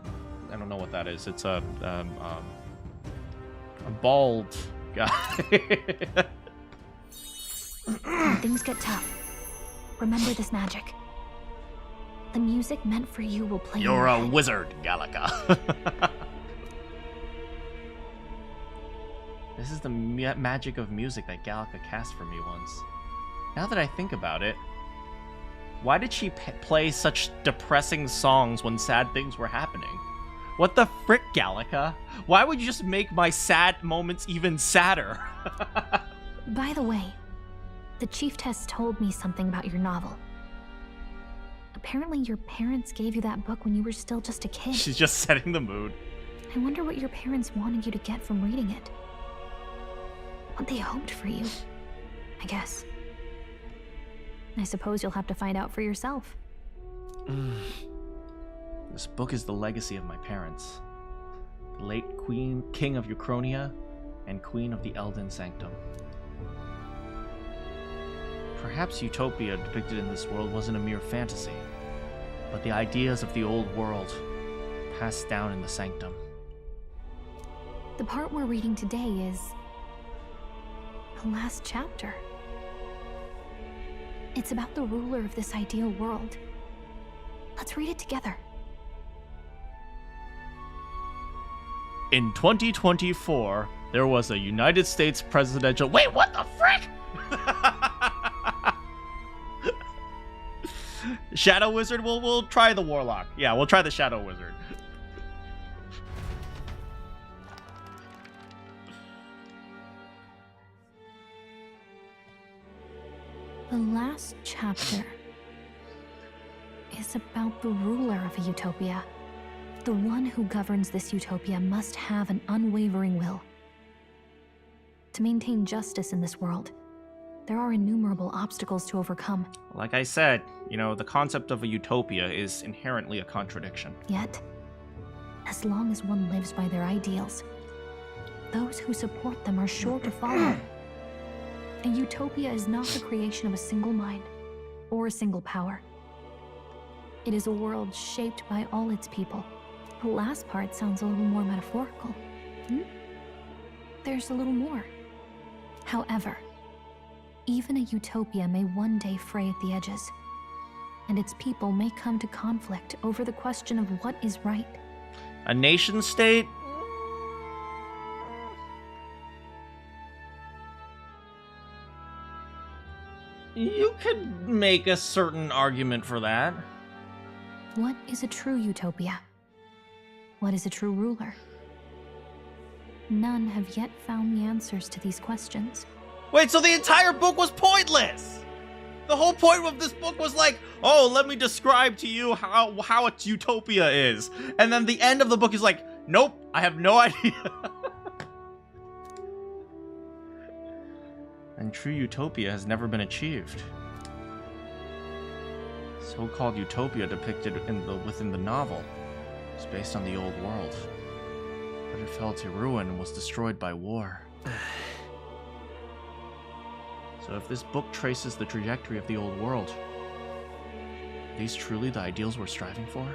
I don't know what that is. It's a bald guy. When things get tough, remember this magic. The music meant for you will play. You're in a your head. wizard, Gallica. This is the magic of music that Gallica cast for me once. Now that I think about it, why did she play such depressing songs when sad things were happening? What the frick, Gallica? Why would you just make my sad moments even sadder? By the way, the chiefess told me something about your novel. Apparently your parents gave you that book when you were still just a kid. She's just setting the mood. I wonder what your parents wanted you to get from reading it. What they hoped for you, I guess. I suppose you'll have to find out for yourself. This book is the legacy of my parents. The late King of Uchronia and Queen of the Elden Sanctum. Perhaps utopia depicted in this world wasn't a mere fantasy, but the ideas of the old world passed down in the Sanctum. The part we're reading today is the last chapter. It's about the ruler of this ideal world. Let's read it together. In 2024, there was a United States presidential... Wait, what the frick? Shadow Wizard? We'll try the Warlock. Yeah, we'll try the Shadow Wizard. The last chapter is about the ruler of a utopia. The one who governs this utopia must have an unwavering will. To maintain justice in this world, there are innumerable obstacles to overcome. Like I said, you know, the concept of a utopia is inherently a contradiction. Yet, as long as one lives by their ideals, those who support them are sure to follow. A utopia is not the creation of a single mind or a single power. It is a world shaped by all its people. The last part sounds a little more metaphorical. There's a little more. However, even a utopia may one day fray at the edges, and its people may come to conflict over the question of what is right. A nation state? You could make a certain argument for that. What is a true utopia? What is a true ruler? None have yet found the answers to these questions. Wait, so the entire book was pointless! The whole point of this book was like, oh, let me describe to you how a utopia is. And then the end of the book is like, nope, I have no idea. And true utopia has never been achieved. So-called utopia depicted within the novel is based on the old world, but it fell to ruin and was destroyed by war. So if this book traces the trajectory of the old world, are these truly the ideals we're striving for?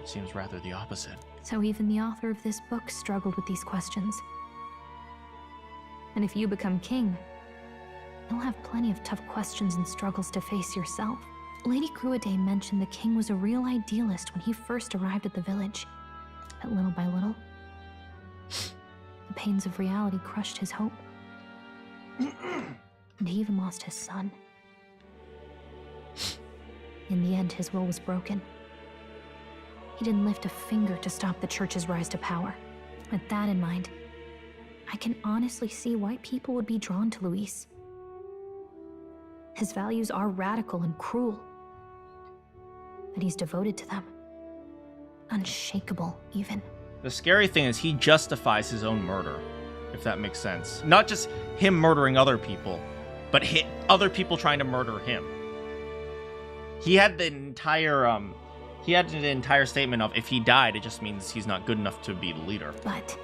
It seems rather the opposite. So even the author of this book struggled with these questions. And if you become king, you'll have plenty of tough questions and struggles to face yourself. Lady Gruaday mentioned the king was a real idealist when he first arrived at the village. But little by little, the pains of reality crushed his hope. And he even lost his son. In the end, his will was broken. He didn't lift a finger to stop the church's rise to power. With that in mind, I can honestly see why people would be drawn to Luis. His values are radical and cruel, but he's devoted to them. Unshakable, even. The scary thing is he justifies his own murder, if that makes sense. Not just him murdering other people, but other people trying to murder him. He had the entire statement of if he died, it just means he's not good enough to be the leader. But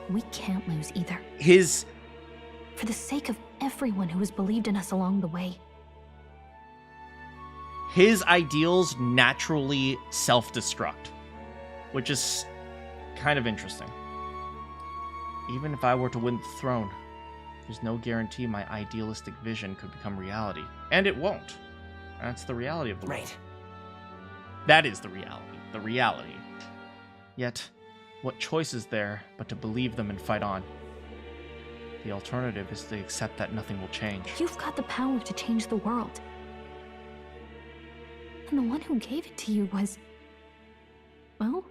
we can't lose either. For the sake of everyone who has believed in us along the way. His ideals naturally self-destruct, which is kind of interesting. Even if I were to win the throne, there's no guarantee my idealistic vision could become reality. And it won't. That's the reality of the world. That is the reality. The reality. Yet, what choice is there but to believe them and fight on? The alternative is to accept that nothing will change. You've got the power to change the world. And the one who gave it to you was, well,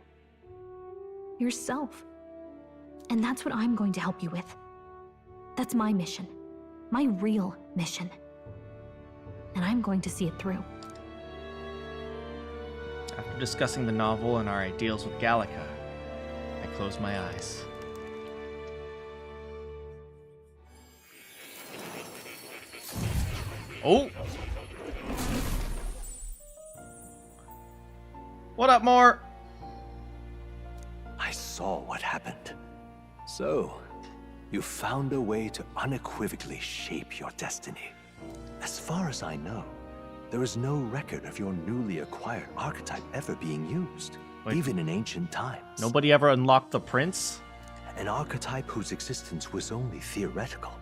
yourself. And that's what I'm going to help you with. That's my mission. My real mission. And I'm going to see it through. After discussing the novel and our ideals with Gallica, I close my eyes. Oh! What up, Moore? I saw what happened. So, you found a way to unequivocally shape your destiny. As far as I know, there is no record of your newly acquired archetype ever being used, even in ancient times. Nobody ever unlocked the prince? An archetype whose existence was only theoretical,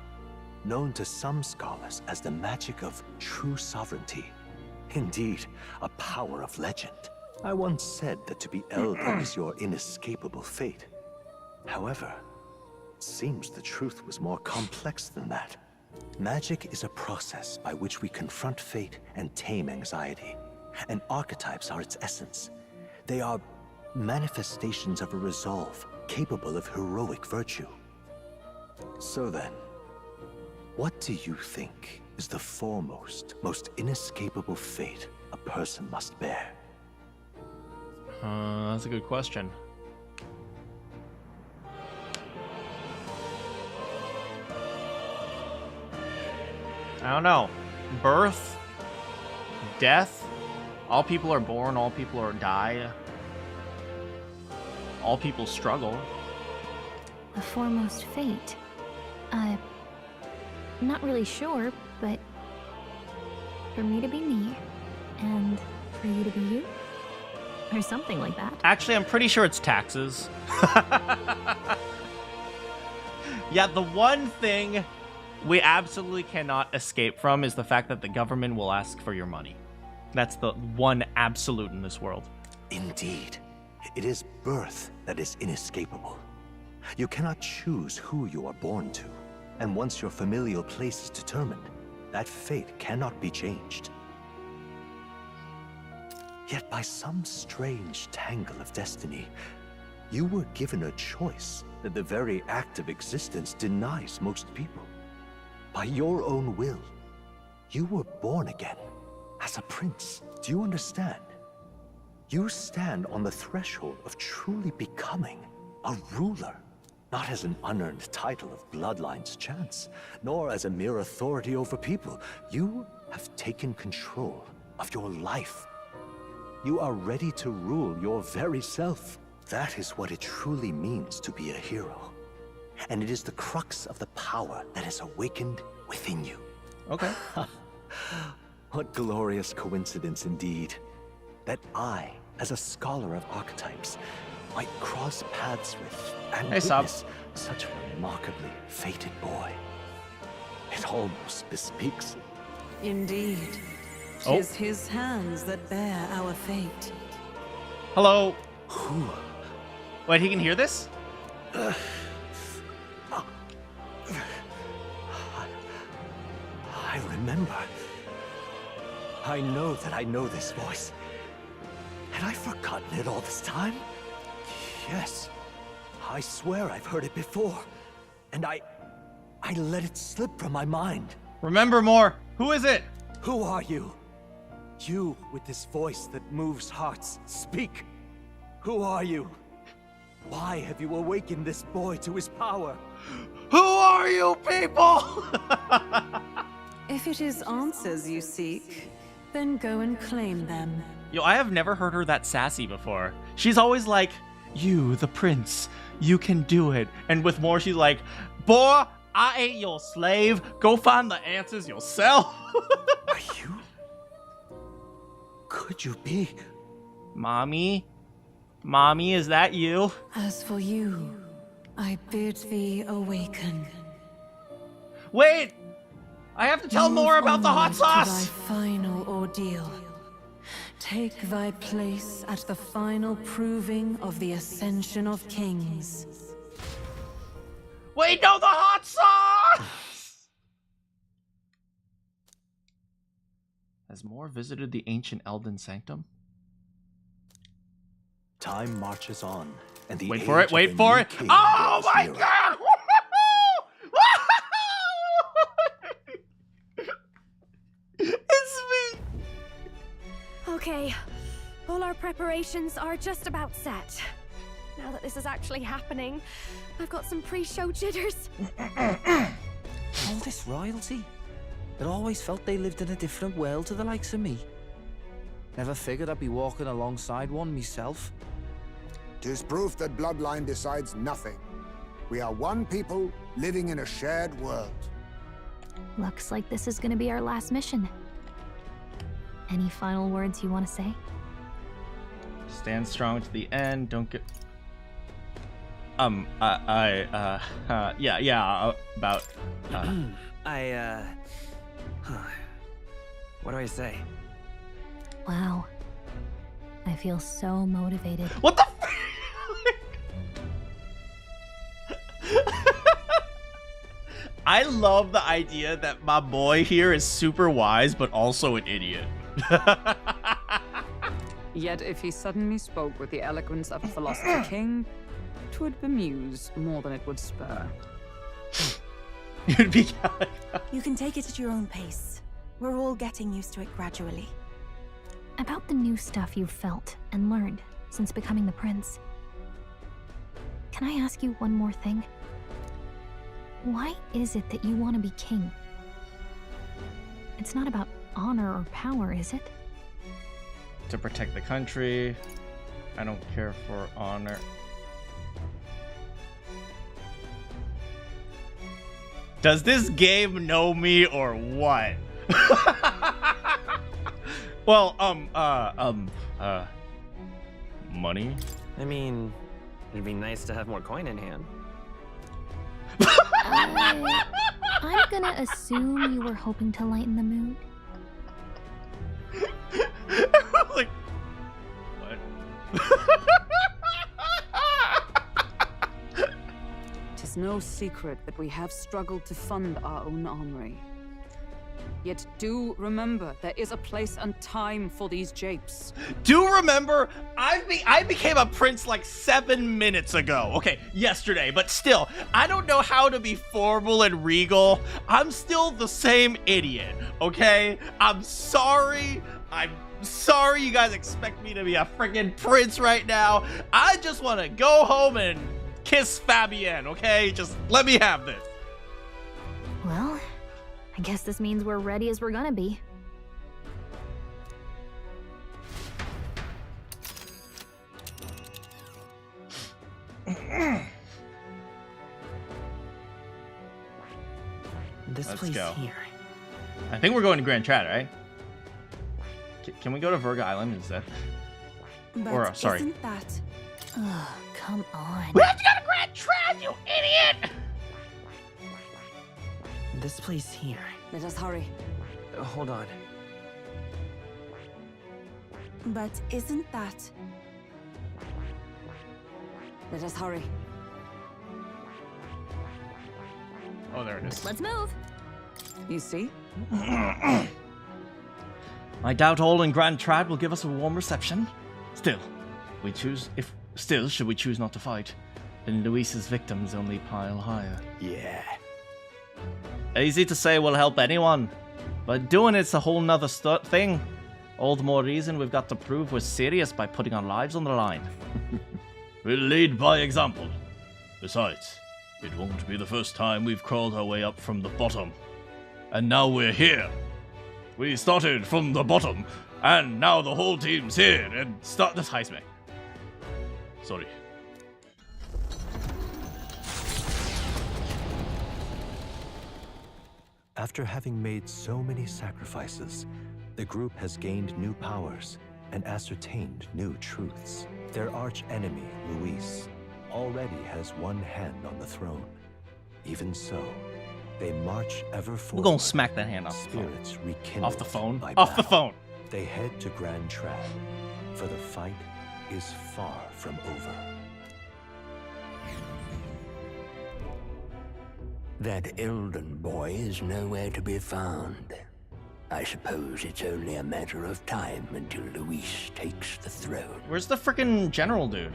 known to some scholars as the magic of true sovereignty. Indeed, a power of legend. I once said that to be elder is your inescapable fate. However, it seems the truth was more complex than that. Magic is a process by which we confront fate and tame anxiety, and archetypes are its essence. They are manifestations of a resolve capable of heroic virtue. So then, what do you think is the foremost, most inescapable fate a person must bear? That's a good question. I don't know. Birth, death, all people are born, all people are die. All people struggle. The foremost fate. I'm not really sure, but for me to be me, and for you to be you, or something like that. Actually, I'm pretty sure it's taxes. Yeah, the one thing we absolutely cannot escape from is the fact that the government will ask for your money. That's the one absolute in this world. Indeed. It is birth that is inescapable. You cannot choose who you are born to, and once your familial place is determined, that fate cannot be changed. Yet by some strange tangle of destiny, you were given a choice that the very act of existence denies most people. By your own will, you were born again as a prince. Do you understand? You stand on the threshold of truly becoming a ruler, not as an unearned title of bloodline's chance, nor as a mere authority over people. You have taken control of your life. You are ready to rule your very self. That is what it truly means to be a hero. And it is the crux of the power that is awakened within you. Okay. What glorious coincidence indeed, that I, as a scholar of archetypes, might cross paths with and witness such a remarkably fated boy. It almost bespeaks. Indeed. 'Tis his hands that bear our fate. Hello. Wait, he can hear this? I remember. I know that I know this voice. Had I forgotten it all this time? Yes. I swear I've heard it before. And I let it slip from my mind. Remember more. Who is it? Who are you? You with this voice that moves hearts. Speak. Who are you? Why have you awakened this boy to his power? Who are you people? If it is answers you seek, then go and claim them. Yo, I have never heard her that sassy before. She's always like, you, the prince, you can do it. And with more, she's like, boy, I ain't your slave. Go find the answers yourself. Are you? Could you be? Mommy? Mommy, is that you? As for you, I bid thee awaken. Wait! I have to tell more about the hot sauce! To thy final ordeal. Take thy place at the final proving of the ascension of kings. Wait, no, the hot sauce! Has Moore visited the ancient Elden Sanctum? Time marches on, and the wait for it, wait for it! Oh my god! It's me! Okay, all our preparations are just about set. Now that this is actually happening, I've got some pre-show jitters. All this royalty? It always felt they lived in a different world to the likes of me. Never figured I'd be walking alongside one myself. 'Tis proof that bloodline decides nothing. We are one people living in a shared world. Looks like this is gonna be our last mission. Any final words you want to say? Stand strong to the end, don't get... yeah, about... What do I say? Wow. I feel so motivated. What the I love the idea that my boy here is super wise, but also an idiot. Yet if he suddenly spoke with the eloquence of a philosopher king, 'twould bemuse more than it would spur. You'd be You can take it at your own pace. We're all getting used to it gradually. About the new stuff you've felt and learned since becoming the prince. Can I ask you one more thing? Why is it that you want to be king? It's not about honor or power, is it? To protect the country. I don't care for honor. Does this game know me or what? Well, money? I mean, it'd be nice to have more coin in hand. I'm gonna assume you were hoping to lighten the mood. Like, what? Tis no secret that we have struggled to fund our own armory. Yet do remember, there is a place and time for these japes. Do remember, I became a prince like 7 minutes ago. Okay, yesterday, but still, I don't know how to be formal and regal. I'm still the same idiot, okay? I'm sorry you guys expect me to be a freaking prince right now. I just want to go home and kiss Fabienne, okay? Just let me have this. Well, I guess this means we're ready as we're gonna be. This Let's place go. here. I think we're going to Grand Trad, right? Can we go to Virga Island instead? But Or, sorry. isn't that... Ugh, come on. We have to go to Grand Trad, you idiot! This place here. Let us hurry. Hold on. But isn't that... Let us hurry. Oh, there it is. Let's move. You see? I doubt all in Grand Trad will give us a warm reception. Still, should we choose not to fight, then Luis's victims only pile higher. Yeah. Easy to say will help anyone, but doing it's a whole nother thing. All the more reason we've got to prove we're serious by putting our lives on the line. We'll lead by example. Besides, it won't be the first time we've crawled our way up from the bottom. And now we're here. We started from the bottom, and now the whole team's here and start this heist. Sorry. After having made so many sacrifices, the group has gained new powers and ascertained new truths. Their arch-enemy, Luis, already has one hand on the throne. Even so, they march ever forward. We're gonna smack that hand off the phone. Spirits rekindled Off the phone? by Off the battle. phone. They head to Grand Trad, for the fight is far from over. That Elden boy is nowhere to be found. I suppose it's only a matter of time until Luis takes the throne. Where's the freaking general dude?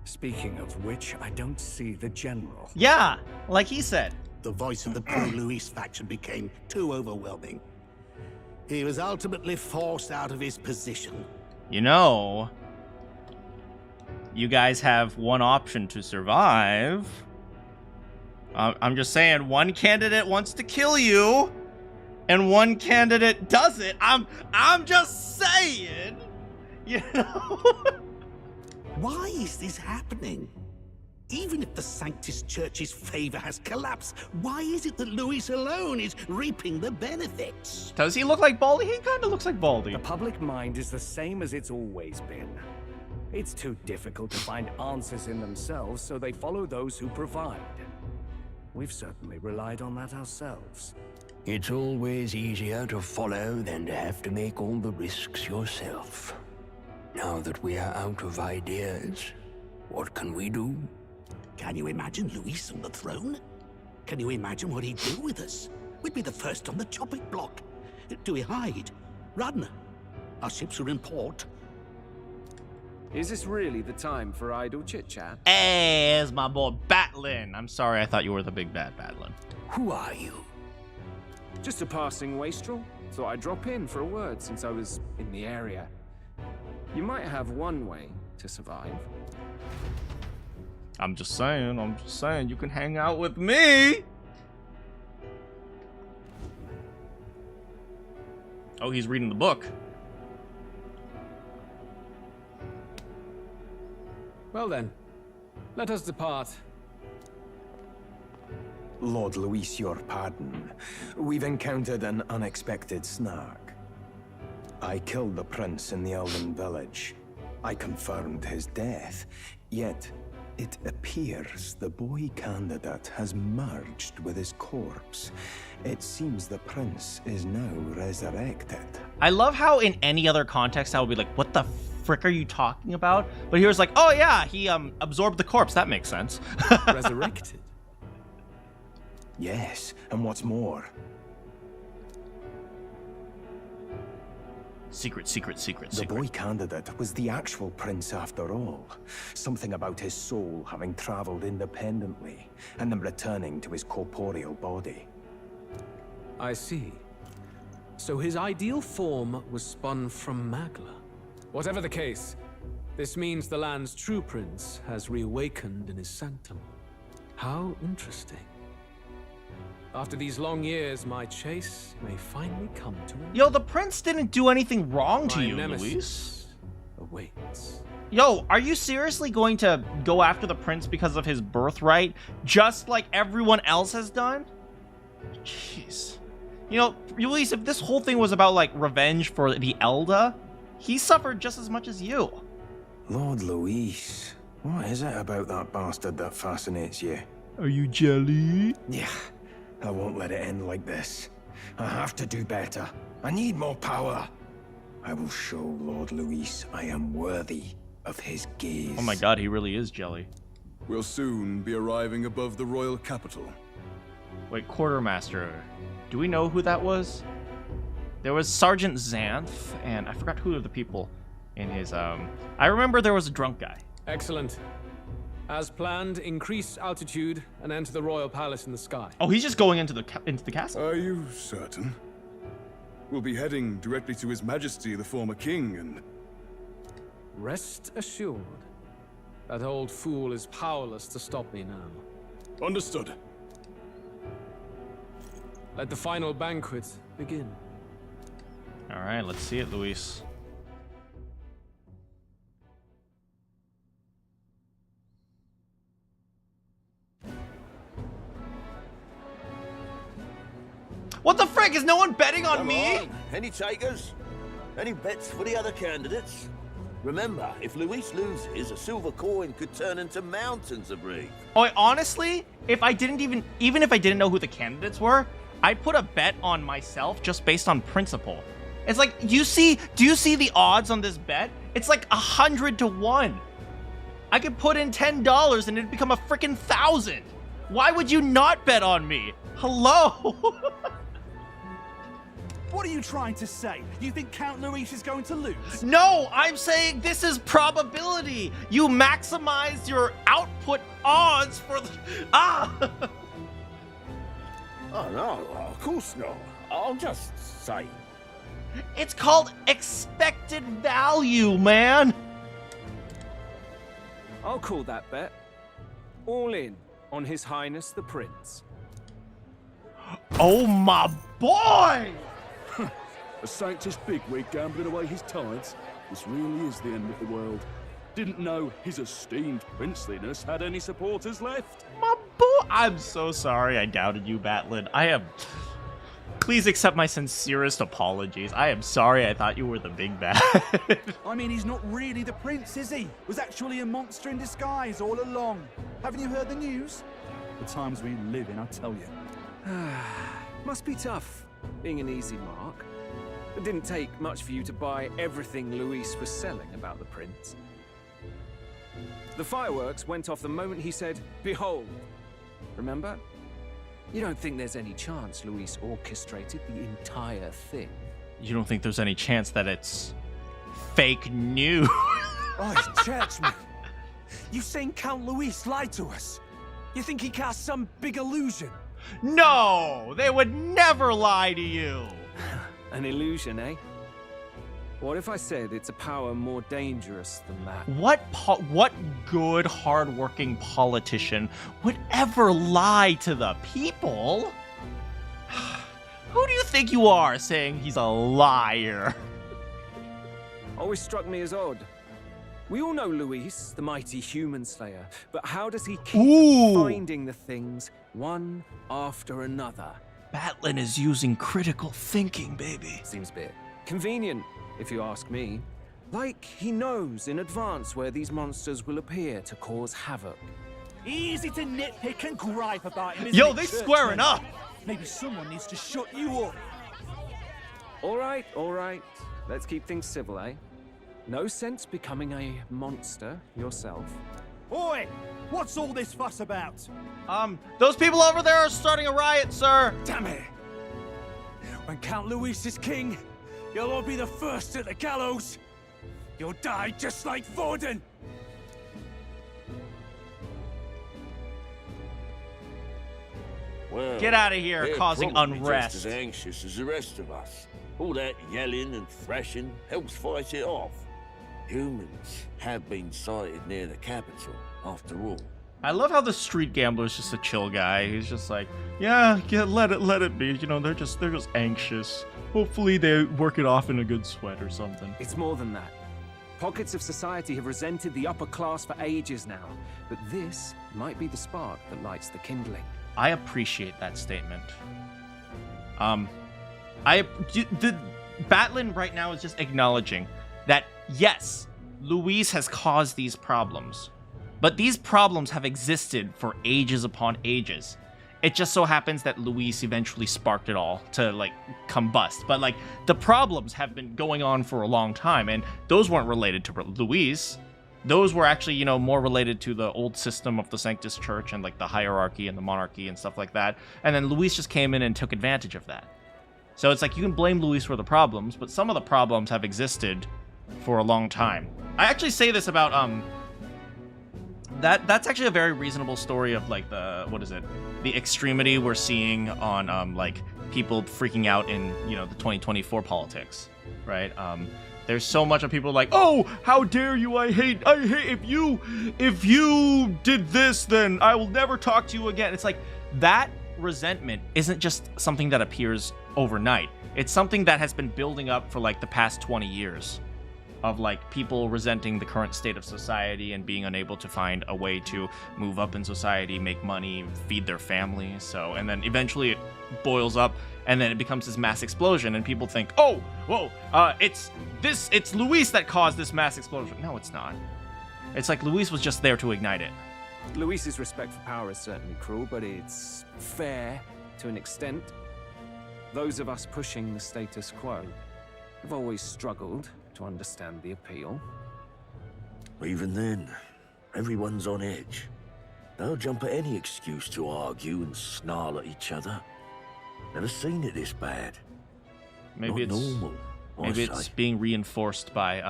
Speaking of which, I don't see the general. Yeah, like he said. The voice of the pro-Luis faction became too overwhelming. He was ultimately forced out of his position. You know, you guys have one option to survive. I'm just saying, one candidate wants to kill you, and one candidate doesn't. I'm just saying, you know. Why is this happening? Even if the Sanctus Church's favor has collapsed, why is it that Luis alone is reaping the benefits? Does he look like Baldy? He kind of looks like Baldy. The public mind is the same as it's always been. It's too difficult to find answers in themselves, so they follow those who provide. We've certainly relied on that ourselves. It's always easier to follow than to have to make all the risks yourself. Now that we are out of ideas, what can we do? Can you imagine Luis on the throne? Can you imagine what he'd do with us? We'd be the first on the chopping block. Do we hide? Run? Our ships are in port. Is this really the time for idle chit-chat? Hey, it's my boy Batlin. I'm sorry, I thought you were the big bad Batlin. Who are you? Just a passing wastrel. Thought I'd drop in for a word since I was in the area. You might have one way to survive. I'm just saying, you can hang out with me. Oh, he's reading the book. Well then, let us depart. Lord Luis, your pardon. We've encountered an unexpected snag. I killed the prince in the Elven village. I confirmed his death, yet it appears the boy candidate has merged with his corpse. It seems the prince is now resurrected. I love how in any other context I would be like, what the frick are you talking about? But he was like, oh yeah, he absorbed the corpse. That makes sense. Resurrected? Yes, and what's more? Secret. The boy candidate was the actual prince after all. Something about his soul having traveled independently and then returning to his corporeal body. I see. So his ideal form was spun from Magla. Whatever the case, this means the land's true prince has reawakened in his sanctum. How interesting. After these long years, my chase may finally come to an end. Yo, the prince didn't do anything wrong to you, Luis. Awaits. Yo, are you seriously going to go after the prince because of his birthright, just like everyone else has done? Jeez. You know, Luis, if this whole thing was about, like, revenge for the Elder, he suffered just as much as you. Lord Luis, what is it about that bastard that fascinates you? Are you jelly? Yeah, I won't let it end like this. I have to do better. I need more power. I will show Lord Luis I am worthy of his gaze. Oh my god, he really is jelly. We'll soon be arriving above the royal capital. Wait, quartermaster. Do we know who that was? There was Sergeant Xanth, and I forgot who of the people in his, I remember there was a drunk guy. Excellent. As planned, increase altitude and enter the royal palace in the sky. Oh, he's just going into the castle? Are you certain? We'll be heading directly to His Majesty, the former king, and... Rest assured, that old fool is powerless to stop me now. Understood. Let the final banquet begin. All right, let's see it, Luis. What the frick? Is no one betting on me? On. Any takers? Any bets for the other candidates? Remember, if Luis loses, a silver coin could turn into mountains of Reef. Oh, honestly, if I didn't even if I didn't know who the candidates were, I'd put a bet on myself just based on principle. It's like, do you see the odds on this bet? It's like 100 to 1. I could put in $10 and it'd become a freaking 1,000. Why would you not bet on me? Hello? What are you trying to say? You think Count Luis is going to lose? No, I'm saying this is probability. You maximize your output odds for the... Ah! Oh, no, of course not. I'll just say. It's called expected value, man. I'll call that bet. All in on His Highness the Prince. Oh, my boy! A Sanctus bigwig gambling away his tides? This really is the end of the world. Didn't know his esteemed princeliness had any supporters left. My boy! I'm so sorry I doubted you, Batlin. I am... Please accept my sincerest apologies. I am sorry I thought you were the big bad. I mean, he's not really the prince, is he? Was actually a monster in disguise all along. Haven't you heard the news? The times we live in, I tell you. Must be tough, being an easy mark. It didn't take much for you to buy everything Luis was selling about the prince. The fireworks went off the moment he said, "Behold." Remember? You don't think there's any chance Luis orchestrated the entire thing? You don't think there's any chance that it's fake news? Oh, churchman. You saying Count Luis lied to us? You think he cast some big illusion? No! They would never lie to you! An illusion, eh? What if I said it's a power more dangerous than that? What good, hardworking politician would ever lie to the people? Who do you think you are saying he's a liar? Always struck me as odd. We all know Luis, the mighty human slayer, but how does he keep finding the things one after another? Batlin is using critical thinking, baby. Seems a bit convenient, if you ask me. Like he knows in advance where these monsters will appear to cause havoc. Easy to nitpick and gripe about him, isn't Yo, it, they churchman? squaring up. Maybe someone needs to shut you up. All right. Let's keep things civil, eh? No sense becoming a monster yourself. Oi! What's all this fuss about? Those people over there are starting a riot, sir. Damn it! When Count Luis is king, you'll all be the first at the gallows. You'll die just like Vorden. Well, Get out of here, they're causing probably unrest. just as anxious as the rest of us. All that yelling and thrashing helps fight it off. Humans have been sighted near the capital, after all. I love how the street gambler is just a chill guy. He's just like, yeah, let it be. You know, they're just anxious. Hopefully they work it off in a good sweat or something. It's more than that. Pockets of society have resented the upper class for ages now, but this might be the spark that lights the kindling. I appreciate that statement. Batlin right now is just acknowledging that, yes, Luis has caused these problems, but these problems have existed for ages upon ages. It just so happens that Luis eventually sparked it all to, like, combust. But, like, the problems have been going on for a long time, and those weren't related to Luis. Those were actually, you know, more related to the old system of the Sanctus Church and, like, the hierarchy and the monarchy and stuff like that. And then Luis just came in and took advantage of that. So it's like you can blame Luis for the problems, but some of the problems have existed for a long time. I actually say this about, that's actually a very reasonable story of, like, the extremity we're seeing on, like, people freaking out in, you know, the 2024 politics, right? There's so much of people like, oh, how dare you, I hate, if you did this, then I will never talk to you again. It's like, that resentment isn't just something that appears overnight. It's something that has been building up for, like, the past 20 years. Of, like, people resenting the current state of society and being unable to find a way to move up in society, make money, feed their family. So, and then eventually it boils up, and then it becomes this mass explosion, and people think, oh, whoa, it's Luis that caused this mass explosion. No, it's not. It's like Luis was just there to ignite it. Luis's respect for power is certainly cruel, but it's fair to an extent. Those of us pushing the status quo have always struggled to understand the appeal. Even then, everyone's on edge. They'll jump at any excuse to argue and snarl at each other. Never seen it this bad. Maybe Not normal, maybe I it's say. being reinforced by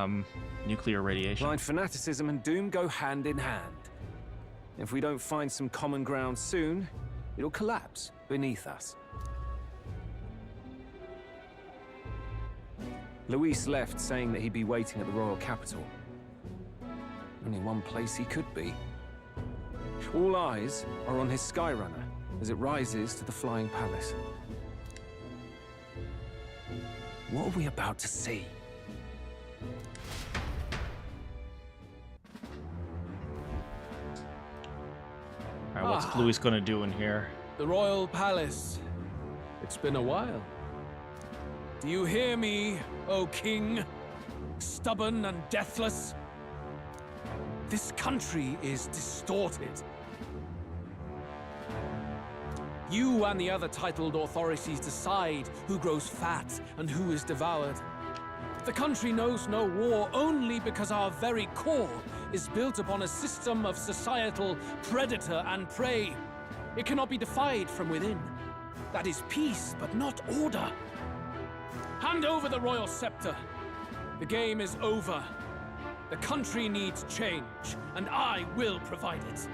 nuclear radiation. Blind fanaticism and doom go hand in hand. If we don't find some common ground soon, it'll collapse beneath us. Luis left saying that he'd be waiting at the royal capital. Only one place he could be. All eyes are on his Skyrunner as it rises to the flying palace. What are we about to see? Alright, what's Luis gonna do in here? The royal palace. It's been a while. Do you hear me, O king? Stubborn and deathless? This country is distorted. You and the other titled authorities decide who grows fat and who is devoured. The country knows no war only because our very core is built upon a system of societal predator and prey. It cannot be defied from within. That is peace, but not order. Hand over the royal scepter. The game is over. The country needs change, and I will provide it.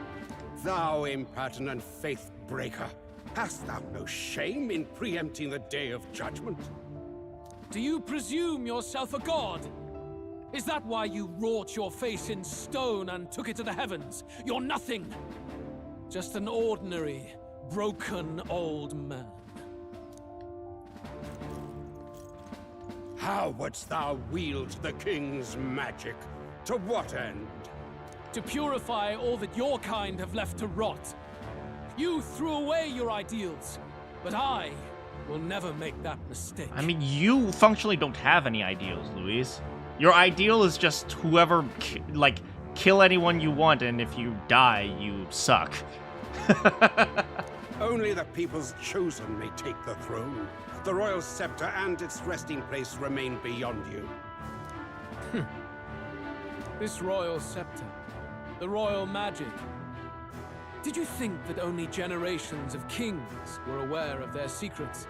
Thou impertinent faith breaker, hast thou no shame in preempting the day of judgment? Do you presume yourself a god? Is that why you wrought your face in stone and took it to the heavens? You're nothing. Just an ordinary, broken old man. How wouldst thou wield the king's magic? To what end? To purify all that your kind have left to rot. You threw away your ideals, but I will never make that mistake. I mean, you functionally don't have any ideals, Luis. Your ideal is just whoever, kill anyone you want, and if you die, you suck. Only the people's chosen may take the throne. The royal scepter and its resting place remain beyond you. This royal scepter, the royal magic. Did you think that only generations of kings were aware of their secrets?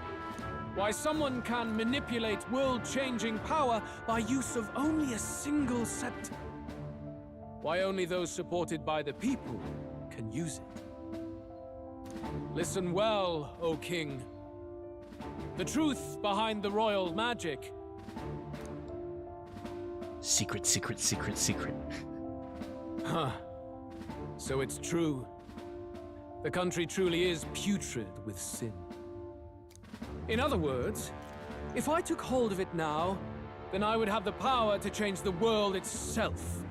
Why someone can manipulate world-changing power by use of only a single scepter? Why only those supported by the people can use it? Listen well, O king. The truth behind the royal magic. Secret, secret, secret, secret. Huh. So it's true. The country truly is putrid with sin. In other words, if I took hold of it now, then I would have the power to change the world itself.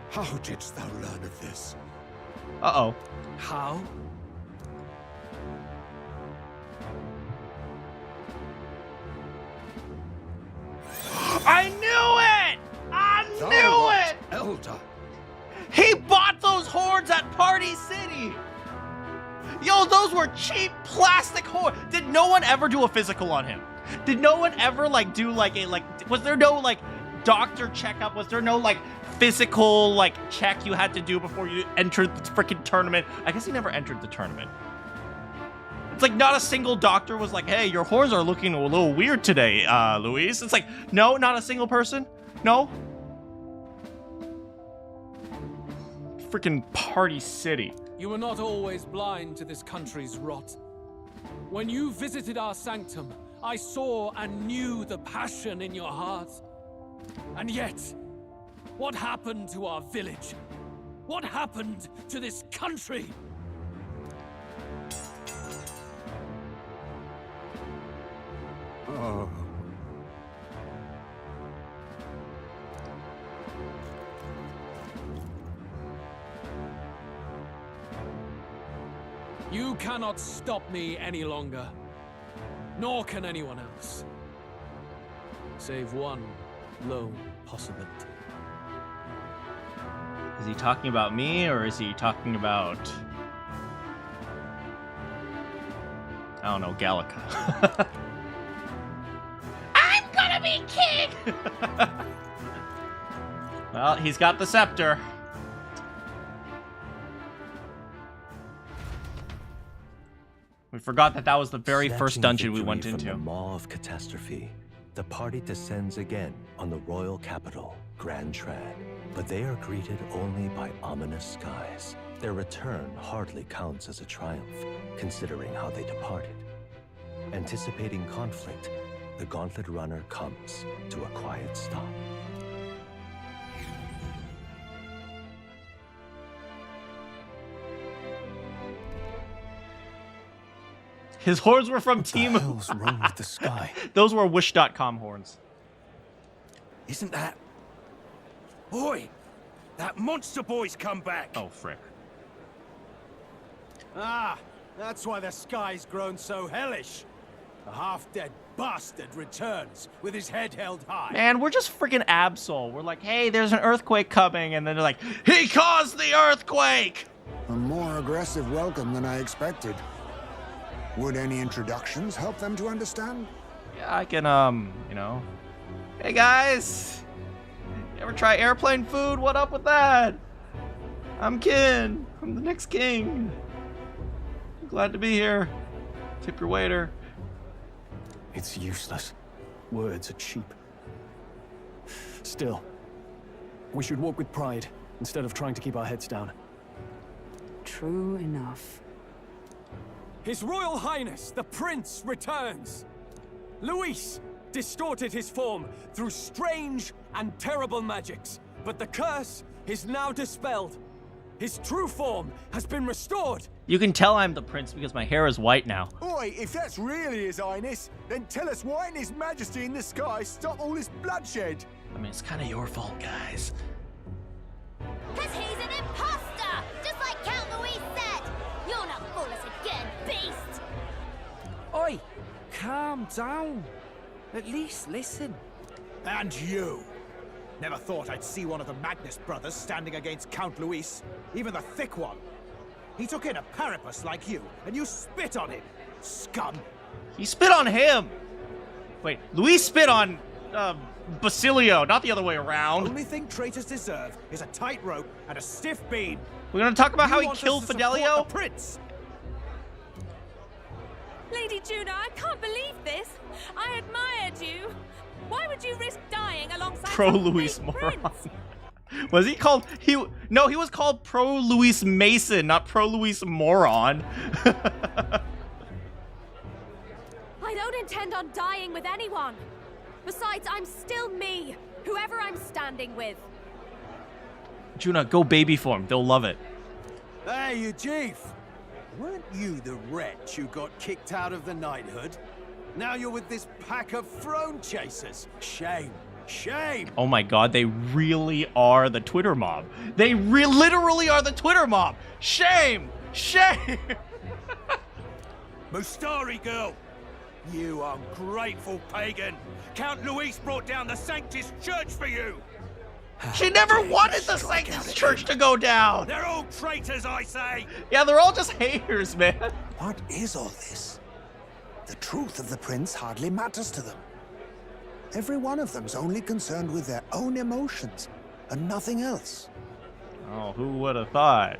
How didst thou learn of this? Uh-oh. How? I knew it! I knew it! Elder. He bought those horns at Party City! Yo, those were cheap plastic horns! Did no one ever do a physical on him? Did no one ever, do, was there no, doctor checkup? Was there no, physical, check you had to do before you entered the freaking tournament? I guess he never entered the tournament. It's not a single doctor was like, hey, your horns are looking a little weird today, Luis. It's no, not a single person. No. Freaking Party City. You were not always blind to this country's rot. When you visited our sanctum, I saw and knew the passion in your heart. And yet, what happened to our village? What happened to this country? Oh. You cannot stop me any longer. Nor can anyone else. Save one lone possibility. Is he talking about me, or is he talking about... I don't know, Gallica. I'm gonna be king! Well, he's got the scepter. We forgot that was the very first dungeon we went into. From the maw of catastrophe, the party descends again on the royal capital, Grand Trad. But they are greeted only by ominous skies. Their return hardly counts as a triumph, considering how they departed. Anticipating conflict, the Gauntlet Runner comes to a quiet stop. His horns were from Team... What the hell's wrong with the sky? Those were Wish.com horns. Isn't that... Boy! That monster boy's come back! Oh, frick. Ah! That's why the sky's grown so hellish. The half-dead bastard returns with his head held high. Man, we're just freaking Absol. We're like, hey, there's an earthquake coming, and then they're like, he caused the earthquake! A more aggressive welcome than I expected. Would any introductions help them to understand? Yeah, I can, you know. Hey guys! You ever try airplane food? What up with that? I'm Kin. I'm the next king. Glad to be here. Tip your waiter. It's useless. Words are cheap. Still, we should walk with pride instead of trying to keep our heads down. True enough. His Royal Highness, the Prince, returns. Luis distorted his form through strange and terrible magics, but the curse is now dispelled. His true form has been restored. You can tell I'm the prince because my hair is white now. Oi, if that's really His Highness, then tell us why didn't His Majesty in the sky stop all this bloodshed? I mean, it's kind of your fault, guys. Cause he's an imposter, just like Count Luis said. You'll not fool us again, beast. Oi, calm down. At least listen. And you. Never thought I'd see one of the Magnus brothers standing against Count Luis, even the thick one. He took in a Paripus like you, and you spit on him, scum. He spit on him. Wait, Luis spit on Basilio, not the other way around. Only thing traitors deserve is a tight rope and a stiff beam. We're gonna talk about how he killed Fidelio? The Prince. Lady Juna, I can't believe this. I admired you. Why would you risk dying alongside Pro some Luis fake Moron. prince? Was he called? No, he was called Pro Luis Mason, not Pro Luis Moron. I don't intend on dying with anyone. Besides, I'm still me, whoever I'm standing with. Juna, go baby form. They'll love it. Hey, you chief. Weren't you the wretch who got kicked out of the knighthood? Now you're with this pack of throne chasers. Shame. Shame. Oh my god, they really are the Twitter mob. They literally are the Twitter mob. Shame! Shame! Mustari girl. You ungrateful pagan. Count Luis brought down the Sanctus Church for you. She never wanted the Sanctus Church to go down. They're all traitors, I say. Yeah, they're all just haters, man. What is all this? The truth of the prince hardly matters to them. Every one of them's only concerned with their own emotions and nothing else. Oh, who would have thought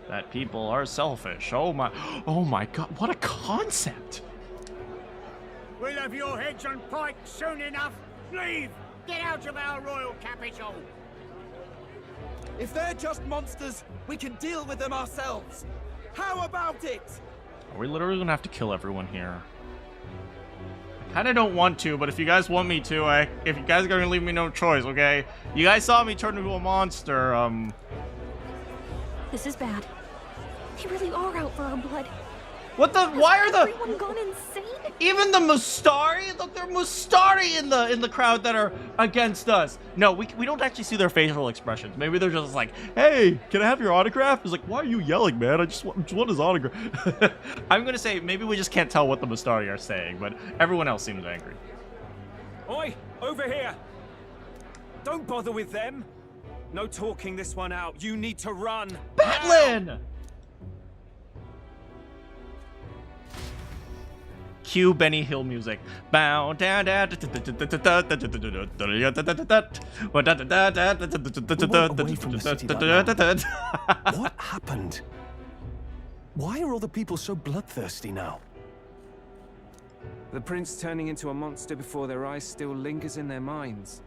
that people are selfish? Oh my god, what a concept. We'll have your heads on pike soon enough. Leave! Get out of our royal capital! If they're just monsters, we can deal with them ourselves. How about it? Are we literally gonna have to kill everyone here? I kinda don't want to, but if you guys want me to, if you guys are gonna leave me no choice, okay? You guys saw me turn into a monster, This is bad. They really are out for our blood. What the? Why are the? Everyone gone insane? Even the Mustari? Look, there are Mustari in the crowd that are against us. No, we don't actually see their facial expressions. Maybe they're just like, hey, can I have your autograph? It's like, why are you yelling, man? I just want his autograph. I'm gonna say maybe we just can't tell what the Mustari are saying, but everyone else seems angry. Oi, over here. Don't bother with them. No talking this one out. You need to run. Batlin! Cue Benny Hill music. Bow down down. Away from the city like that. What happened? Why are all the people so bloodthirsty now? The prince turning into a monster before their eyes still lingers in their minds.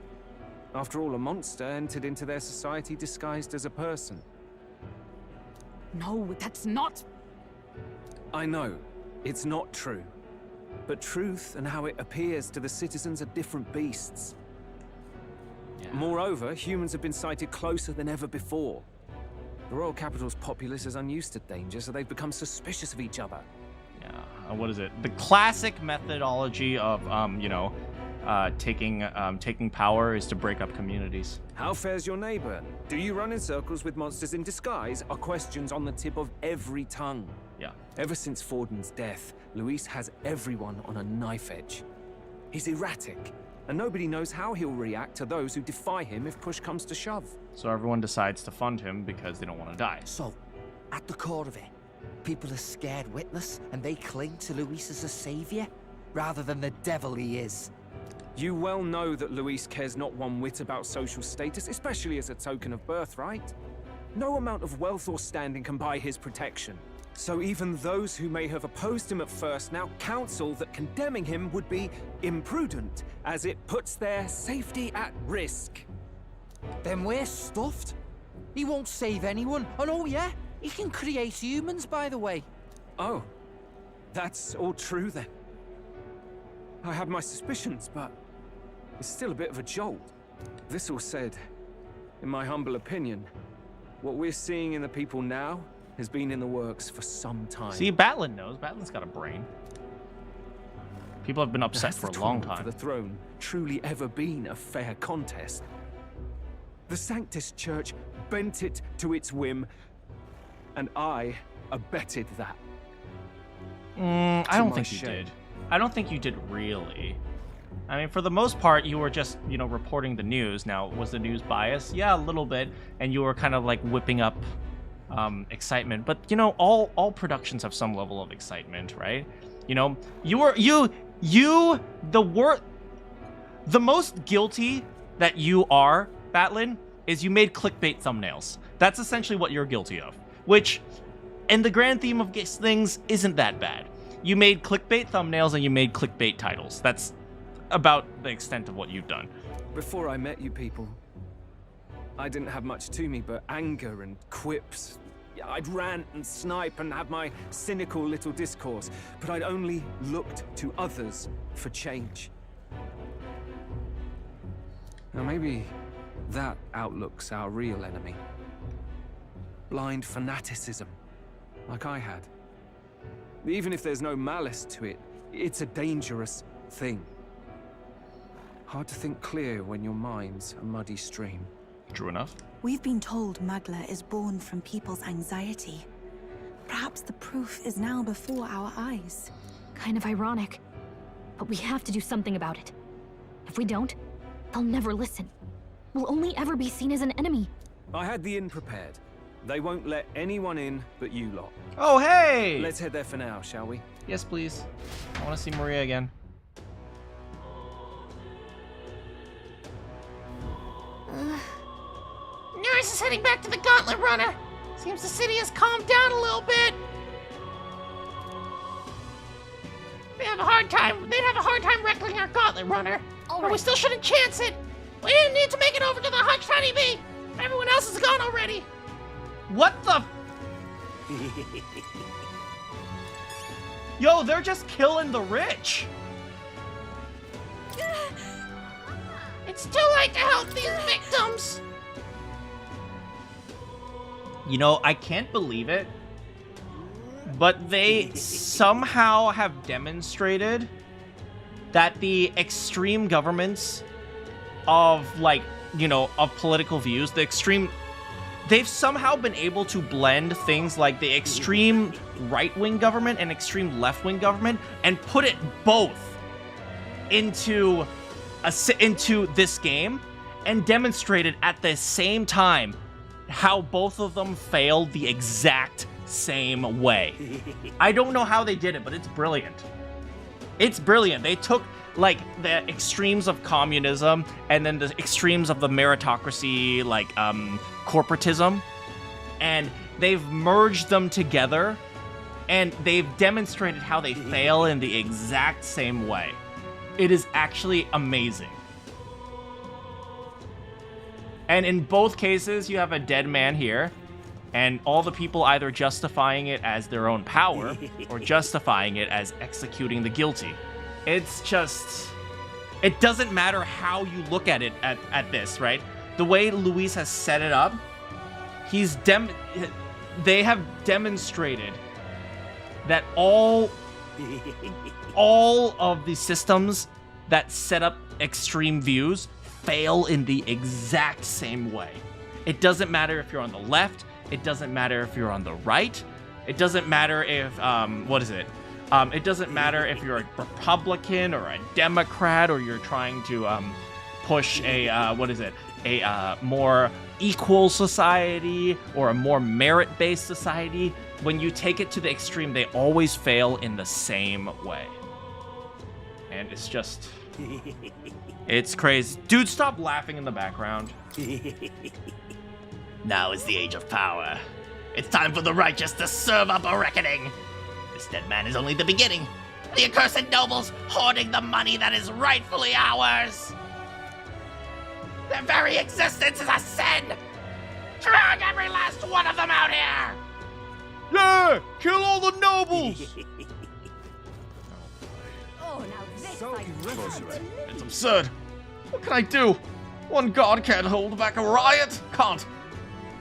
After all, a monster entered into their society disguised as a person. No, that's not... I know, it's not true. But truth and how it appears to the citizens are different beasts. Yeah. Moreover, humans have been sighted closer than ever before. The royal capital's populace is unused to danger, so they've become suspicious of each other. Yeah, what is it? The classic methodology of, taking power is to break up communities. How fares your neighbor? Do you run in circles with monsters in disguise? Are questions on the tip of every tongue. Yeah. Ever since Forden's death, Luis has everyone on a knife edge. He's erratic, and nobody knows how he'll react to those who defy him if push comes to shove. So everyone decides to fund him because they don't want to die. So, at the core of it, People are scared witless, and they cling to Luis as a savior, rather than the devil he is. You well know that Luis cares not one whit about social status, especially as a token of birthright. No amount of wealth or standing can buy his protection. So even those who may have opposed him at first now counsel that condemning him would be imprudent, as it puts their safety at risk. Then we're stuffed. He won't save anyone, and oh yeah, he can create humans, by the way. Oh, that's all true then. I had my suspicions, but it's still a bit of a jolt. This all said, in my humble opinion, what we're seeing in the people now has been in the works for some time. See, Batlin knows. Batlin's got a brain. People have been upset for a long time. For the throne truly ever been a fair contest? The Sanctus Church bent it to its whim, and I abetted that. I don't think you did. I don't think you did really. I mean, for the most part, you were just, you know, reporting the news. Now, was the news biased? Yeah, a little bit. And you were kind of like whipping up excitement. But, you know, all productions have some level of excitement, right? You know, the most guilty that you are, Batlin, is you made clickbait thumbnails. That's essentially what you're guilty of. Which, in the grand theme of things, isn't that bad. You made clickbait thumbnails and you made clickbait titles. That's about the extent of what you've done. Before I met you people, I didn't have much to me but anger and quips. I'd rant and snipe and have my cynical little discourse, but I'd only looked to others for change. Now maybe that outlook's our real enemy. Blind fanaticism, like I had. Even if there's no malice to it, it's a dangerous thing. Hard to think clear when your mind's a muddy stream. True enough. We've been told Magla is born from people's anxiety. Perhaps the proof is now before our eyes. Kind of ironic. But we have to do something about it. If we don't, they'll never listen. We'll only ever be seen as an enemy. I had the inn prepared. They won't let anyone in but you lot. Oh, hey! Let's head there for now, shall we? Yes, please. I want to see Maria again. Nerys is heading back to the Gauntlet Runner. Seems the city has calmed down a little bit. They'd have a hard time wrecking our Gauntlet Runner. But we still shouldn't chance it. We didn't need to make it over to the Hutch Honeybee. Everyone else is gone already. What the? Yo, they're just killing the rich. It's too late to help these victims. You know, I can't believe it, but they somehow have demonstrated that the extreme governments of, like, you know, of political views, they've somehow been able to blend things like the extreme right-wing government and extreme left-wing government and put it both into this game and demonstrated at the same time how both of them failed the exact same way. I don't know how they did it, but it's brilliant. It's brilliant. They took, like, the extremes of communism and then the extremes of the meritocracy, like, corporatism, and they've merged them together, and they've demonstrated how they fail in the exact same way. It is actually amazing. And in both cases, you have a dead man here, and all the people either justifying it as their own power or justifying it as executing the guilty. It's just... It doesn't matter how you look at it at this, right? The way Luis has set it up, they have demonstrated that all of the systems that set up extreme views fail in the exact same way. It doesn't matter if you're on the left, it doesn't matter if you're on the right, it doesn't matter if, it doesn't matter if you're a Republican or a Democrat or you're trying to push a a more equal society or a more merit-based society, when you take it to the extreme, they always fail in the same way. And it's just, it's crazy. Dude, stop laughing in the background. Now is the age of power. It's time for the righteous to serve up a reckoning. This dead man is only the beginning. The accursed nobles hoarding the money that is rightfully ours. Their very existence is a sin. Drag every last one of them out here. Yeah, kill all the nobles. Oh, now this So irreverent. It's absurd. What can I do? One god can't hold back a riot. Can't.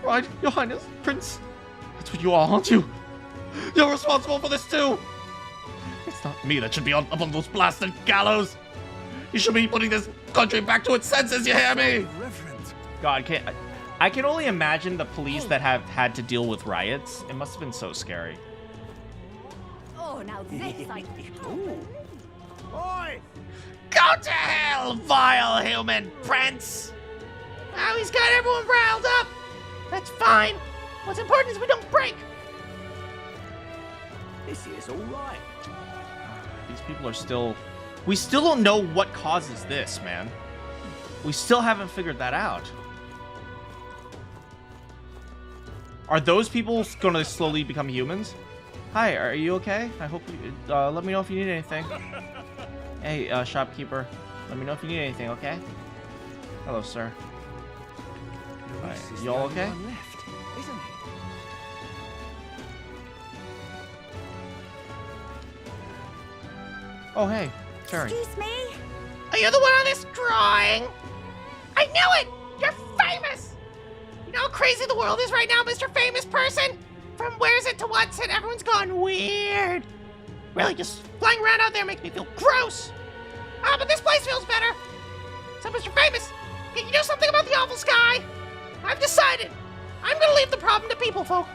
Right, Your Highness, Prince? That's what you are, aren't you? You're responsible for this too. It's not me that should be up on those blasted gallows. You should be putting this country back to its senses, you hear me? God, I can only imagine the police that have had to deal with riots. It must have been so scary. Oh, now this I... Oi! Go to hell, vile human prince! Now he's got everyone riled up. That's fine. What's important is we don't break. This is all right. These people are still... We still don't know what causes this, man. We still haven't figured that out. Are those people gonna slowly become humans? Hi, are you okay? I hope you... let me know if you need anything. Hey, shopkeeper. Let me know if you need anything, okay? Hello, sir. Alright, you all okay? Oh, hey, Terry. Excuse me? Are you the one on this drawing? I knew it! You're famous! You know how crazy the world is right now, Mr. Famous Person? From where's it to what's it, everyone's gone weird. Really, just flying around out there makes me feel gross. Ah, but this place feels better. So, Mr. Famous, can you do something about the awful sky? I've decided. I'm gonna leave the problem to people folk.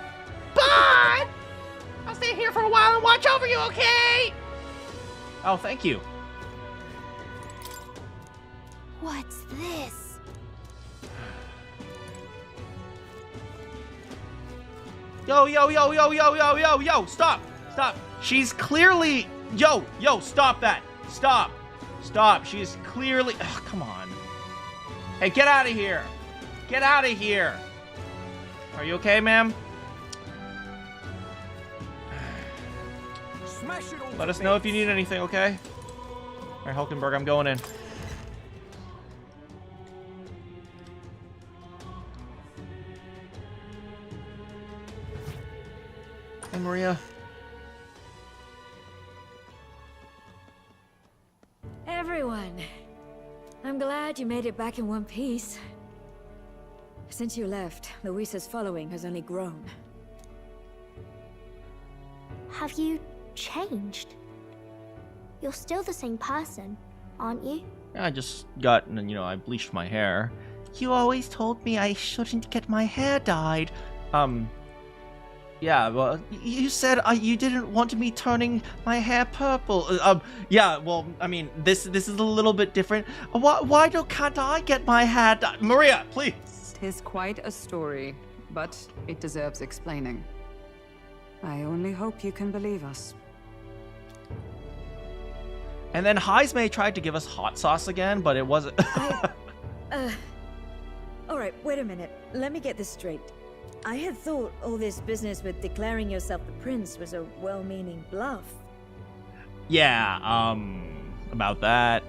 But I'll stay here for a while and watch over you, okay? Oh, thank you. What's this? Yo, stop. She's clearly... Yo, stop that. Stop. She's clearly... Ugh, come on. Hey, get out of here. Get out of here. Are you okay, ma'am? Smash it all. Let us know if you need anything, okay? Alright, Hulkenberg, I'm going in. Hey, Maria. Everyone, I'm glad you made it back in one piece. Since you left, Luisa's following has only grown. Have you changed? You're still the same person, aren't you? Yeah, I just got, I bleached my hair. You always told me I shouldn't get my hair dyed. Yeah, well, you said you didn't want me turning my hair purple. Yeah, well, I mean, this is a little bit different. Why can't I get my hair dyed? Maria, please. 'Tis quite a story, but it deserves explaining. I only hope you can believe us. And then Heismay tried to give us hot sauce again, but it wasn't. Alright, wait a minute. Let me get this straight. I had thought all this business with declaring yourself the prince was a well-meaning bluff. Yeah, about that.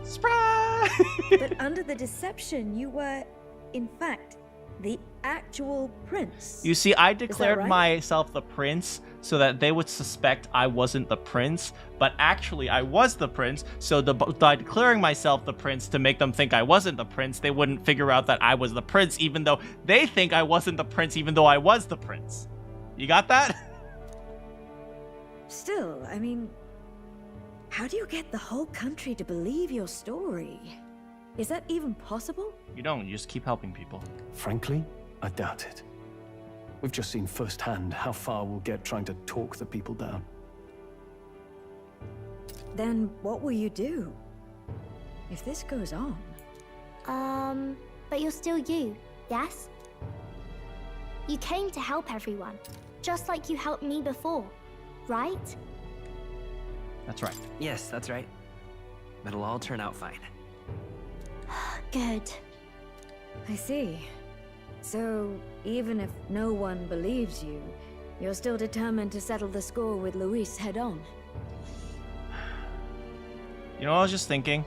Surprise! But under the deception, you were, in fact, the actual prince. You see, I declared right? myself the prince so that they would suspect I wasn't the prince, but actually I was the prince, so by declaring myself the prince to make them think I wasn't the prince, they wouldn't figure out that I was the prince, even though they think I wasn't the prince, even though I was the prince. You got that? Still, I mean, how do you get the whole country to believe your story? Is that even possible? You don't, you just keep helping people. Frankly, I doubt it. We've just seen firsthand how far we'll get trying to talk the people down. Then what will you do? If this goes on... But you're still you, yes? You came to help everyone, just like you helped me before, right? That's right. Yes, that's right. It'll all turn out fine. Good. I see. So, even if no one believes you, you're still determined to settle the score with Luis head on? You know, I was just thinking,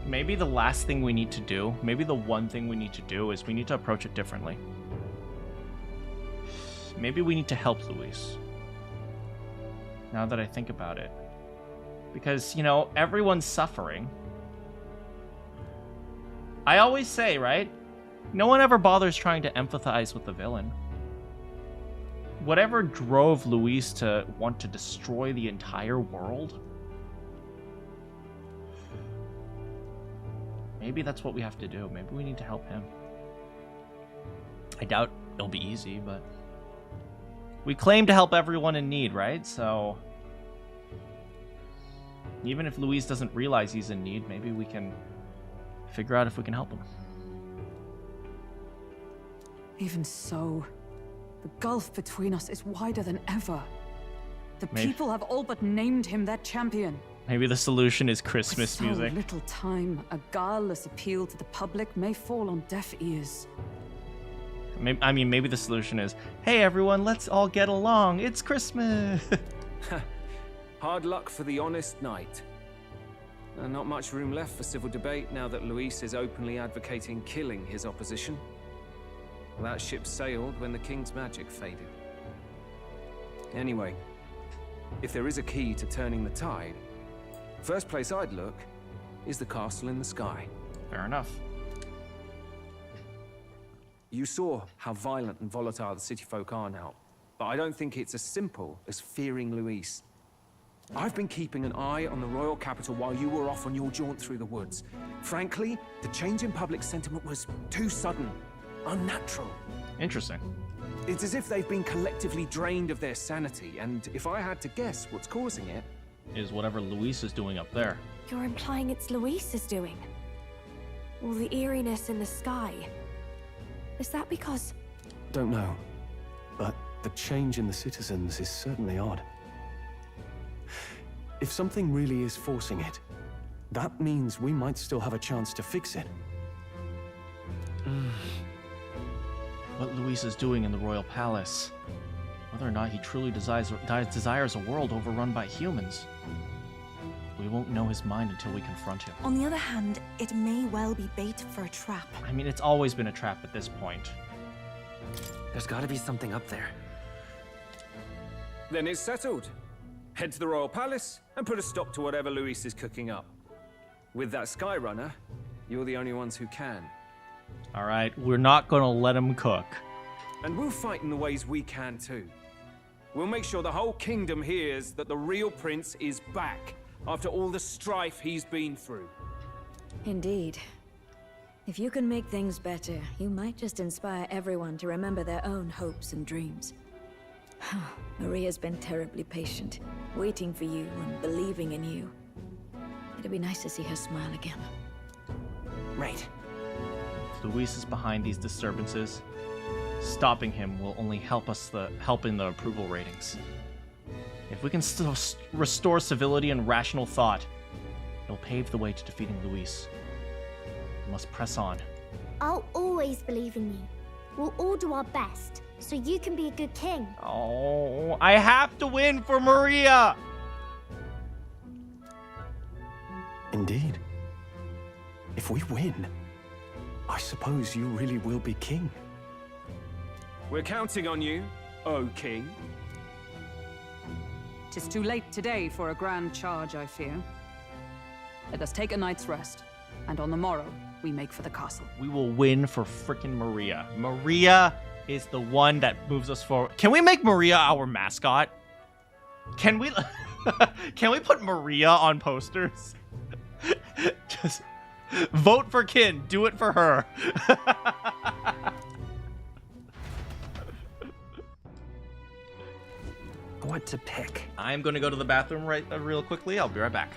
maybe the last thing we need to do, maybe the one thing we need to do is we need to approach it differently. Maybe we need to help Luis. Now that I think about it. Because, you know, everyone's suffering. I always say, right? No one ever bothers trying to empathize with the villain. Whatever drove Luis to want to destroy the entire world, maybe that's what we have to do. Maybe we need to help him. I doubt it'll be easy, but we claim to help everyone in need, right? So even if Luis doesn't realize he's in need, maybe we can figure out if we can help him. Even so, the gulf between us is wider than ever. The Maybe. people have all but named him their champion. Maybe the solution is Christmas With so music. little time, a guileless appeal to the public may fall on deaf ears. Maybe the solution is, hey everyone, let's all get along. It's Christmas. Hard luck for the honest knight. Not much room left for civil debate now that Luis is openly advocating killing his opposition. That ship sailed when the king's magic faded. Anyway, if there is a key to turning the tide, first place I'd look is the castle in the sky. Fair enough. You saw how violent and volatile the city folk are now, but I don't think it's as simple as fearing Luis. I've been keeping an eye on the royal capital while you were off on your jaunt through the woods. Frankly, the change in public sentiment was too sudden, unnatural. Interesting. It's as if they've been collectively drained of their sanity, and if I had to guess what's causing it... Is whatever Luis is doing up there. You're implying it's Luis's doing? All the eeriness in the sky. Is that because... Don't know, but the change in the citizens is certainly odd. If something really is forcing it, that means we might still have a chance to fix it. What Luis is doing in the royal palace. Whether or not he truly desires a world overrun by humans. We won't know his mind until we confront him. On the other hand, it may well be bait for a trap. I mean, it's always been a trap at this point. There's gotta be something up there. Then it's settled. Head to the royal palace and put a stop to whatever Luis is cooking up. With that Skyrunner, you're the only ones who can. All right, we're not gonna let him cook. And we'll fight in the ways we can too. We'll make sure the whole kingdom hears that the real prince is back after all the strife he's been through. Indeed. If you can make things better, you might just inspire everyone to remember their own hopes and dreams. Maria's been terribly patient, waiting for you and believing in you. It'd be nice to see her smile again. Right. If Luis is behind these disturbances, stopping him will only help in the approval ratings. If we can still restore civility and rational thought, it'll pave the way to defeating Luis. We must press on. I'll always believe in you. We'll all do our best, so you can be a good king. Oh, I have to win for Maria! Indeed. If we win, I suppose you really will be king. We're counting on you, O king. 'Tis too late today for a grand charge, I fear. Let us take a night's rest, and on the morrow, we make for the castle. We will win for frickin' Maria. Maria is the one that moves us forward. Can we make Maria our mascot? Can we can we put Maria on posters? Just vote for Kin. Do it for her. What to pick? I'm going to go to the bathroom real quickly. I'll be right back.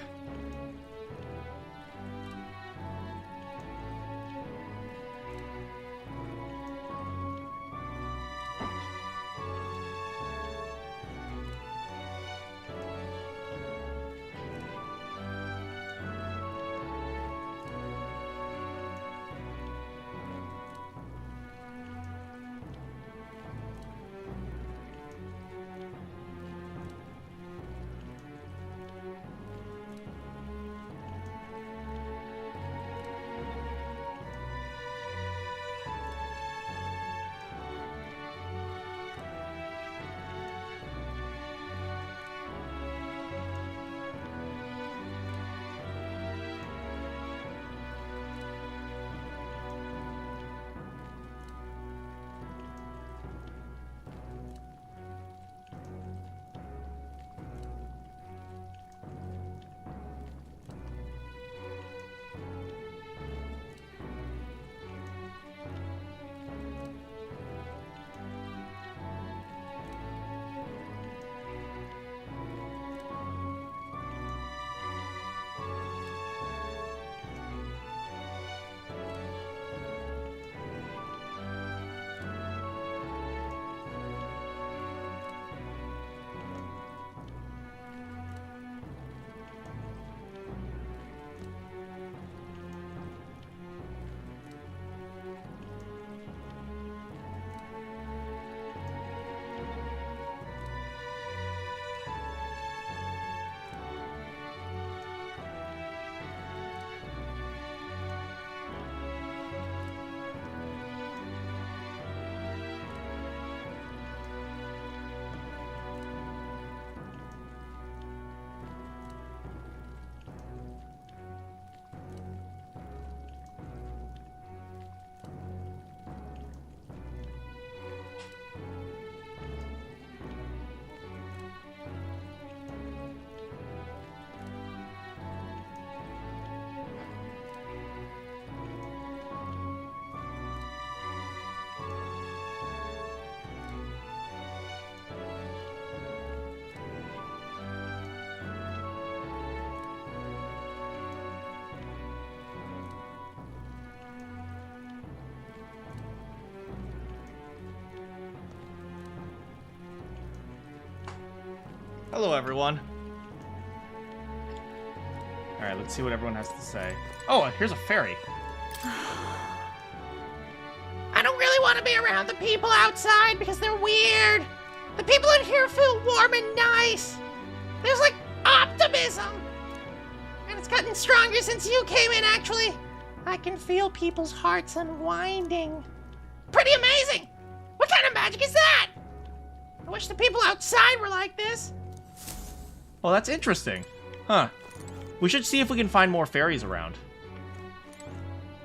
Hello, everyone. All right, let's see what everyone has to say. Oh, here's a fairy. I don't really want to be around the people outside because they're weird. The people in here feel warm and nice. There's like optimism. And it's gotten stronger since you came in, actually. I can feel people's hearts unwinding. Pretty amazing. What kind of magic is that? I wish the people outside were like this. Well, that's interesting. Huh. We should see if we can find more fairies around.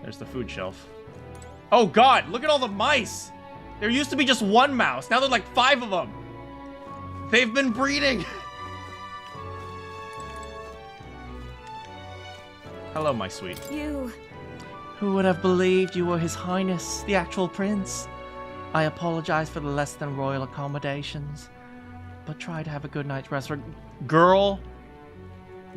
There's the food shelf. Oh god, look at all the mice! There used to be just one mouse, now there's like 5 of them! They've been breeding! Hello, my sweet. You... Who would have believed you were His Highness, the actual prince? I apologize for the less than royal accommodations, but try to have a good night's rest. Girl,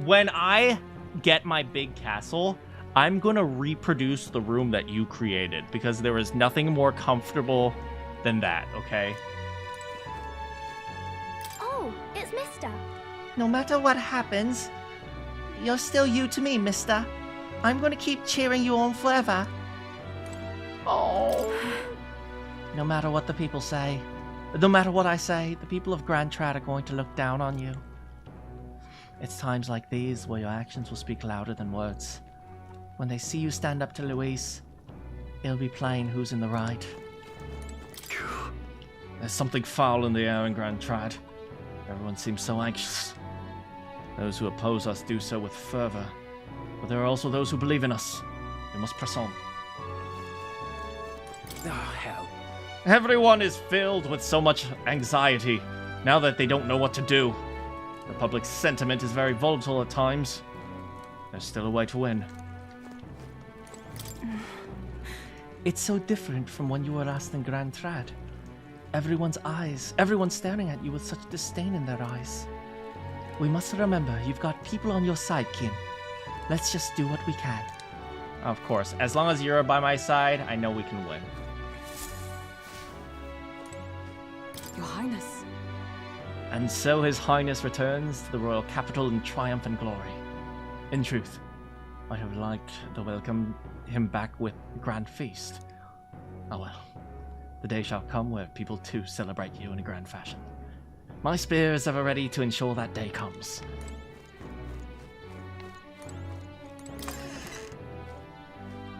when I get my big castle, I'm gonna reproduce the room that you created, because there is nothing more comfortable than that, okay? Oh, it's Mister. No matter what happens, you're still you to me, mister. I'm gonna keep cheering you on forever. Oh. No matter what the people say, no matter what I say, the people of Grand Trad are going to look down on you. It's times like these where your actions will speak louder than words. When they see you stand up to Luis, it'll be plain who's in the right. There's something foul in the air in Grand Trad. Everyone seems so anxious. Those who oppose us do so with fervor. But there are also those who believe in us. We must press on. Oh, hell. Everyone is filled with so much anxiety, now that they don't know what to do. The public sentiment is very volatile at times. There's still a way to win. It's so different from when you were last in Grand Trad. Everyone's staring at you with such disdain in their eyes. We must remember, you've got people on your side, Kin. Let's just do what we can. Of course, as long as you're by my side, I know we can win. Your Highness. And so His Highness returns to the royal capital in triumph and glory. In truth, I have liked to welcome him back with grand feast. Oh well, the day shall come where people too celebrate you in a grand fashion. My spear is ever ready to ensure that day comes.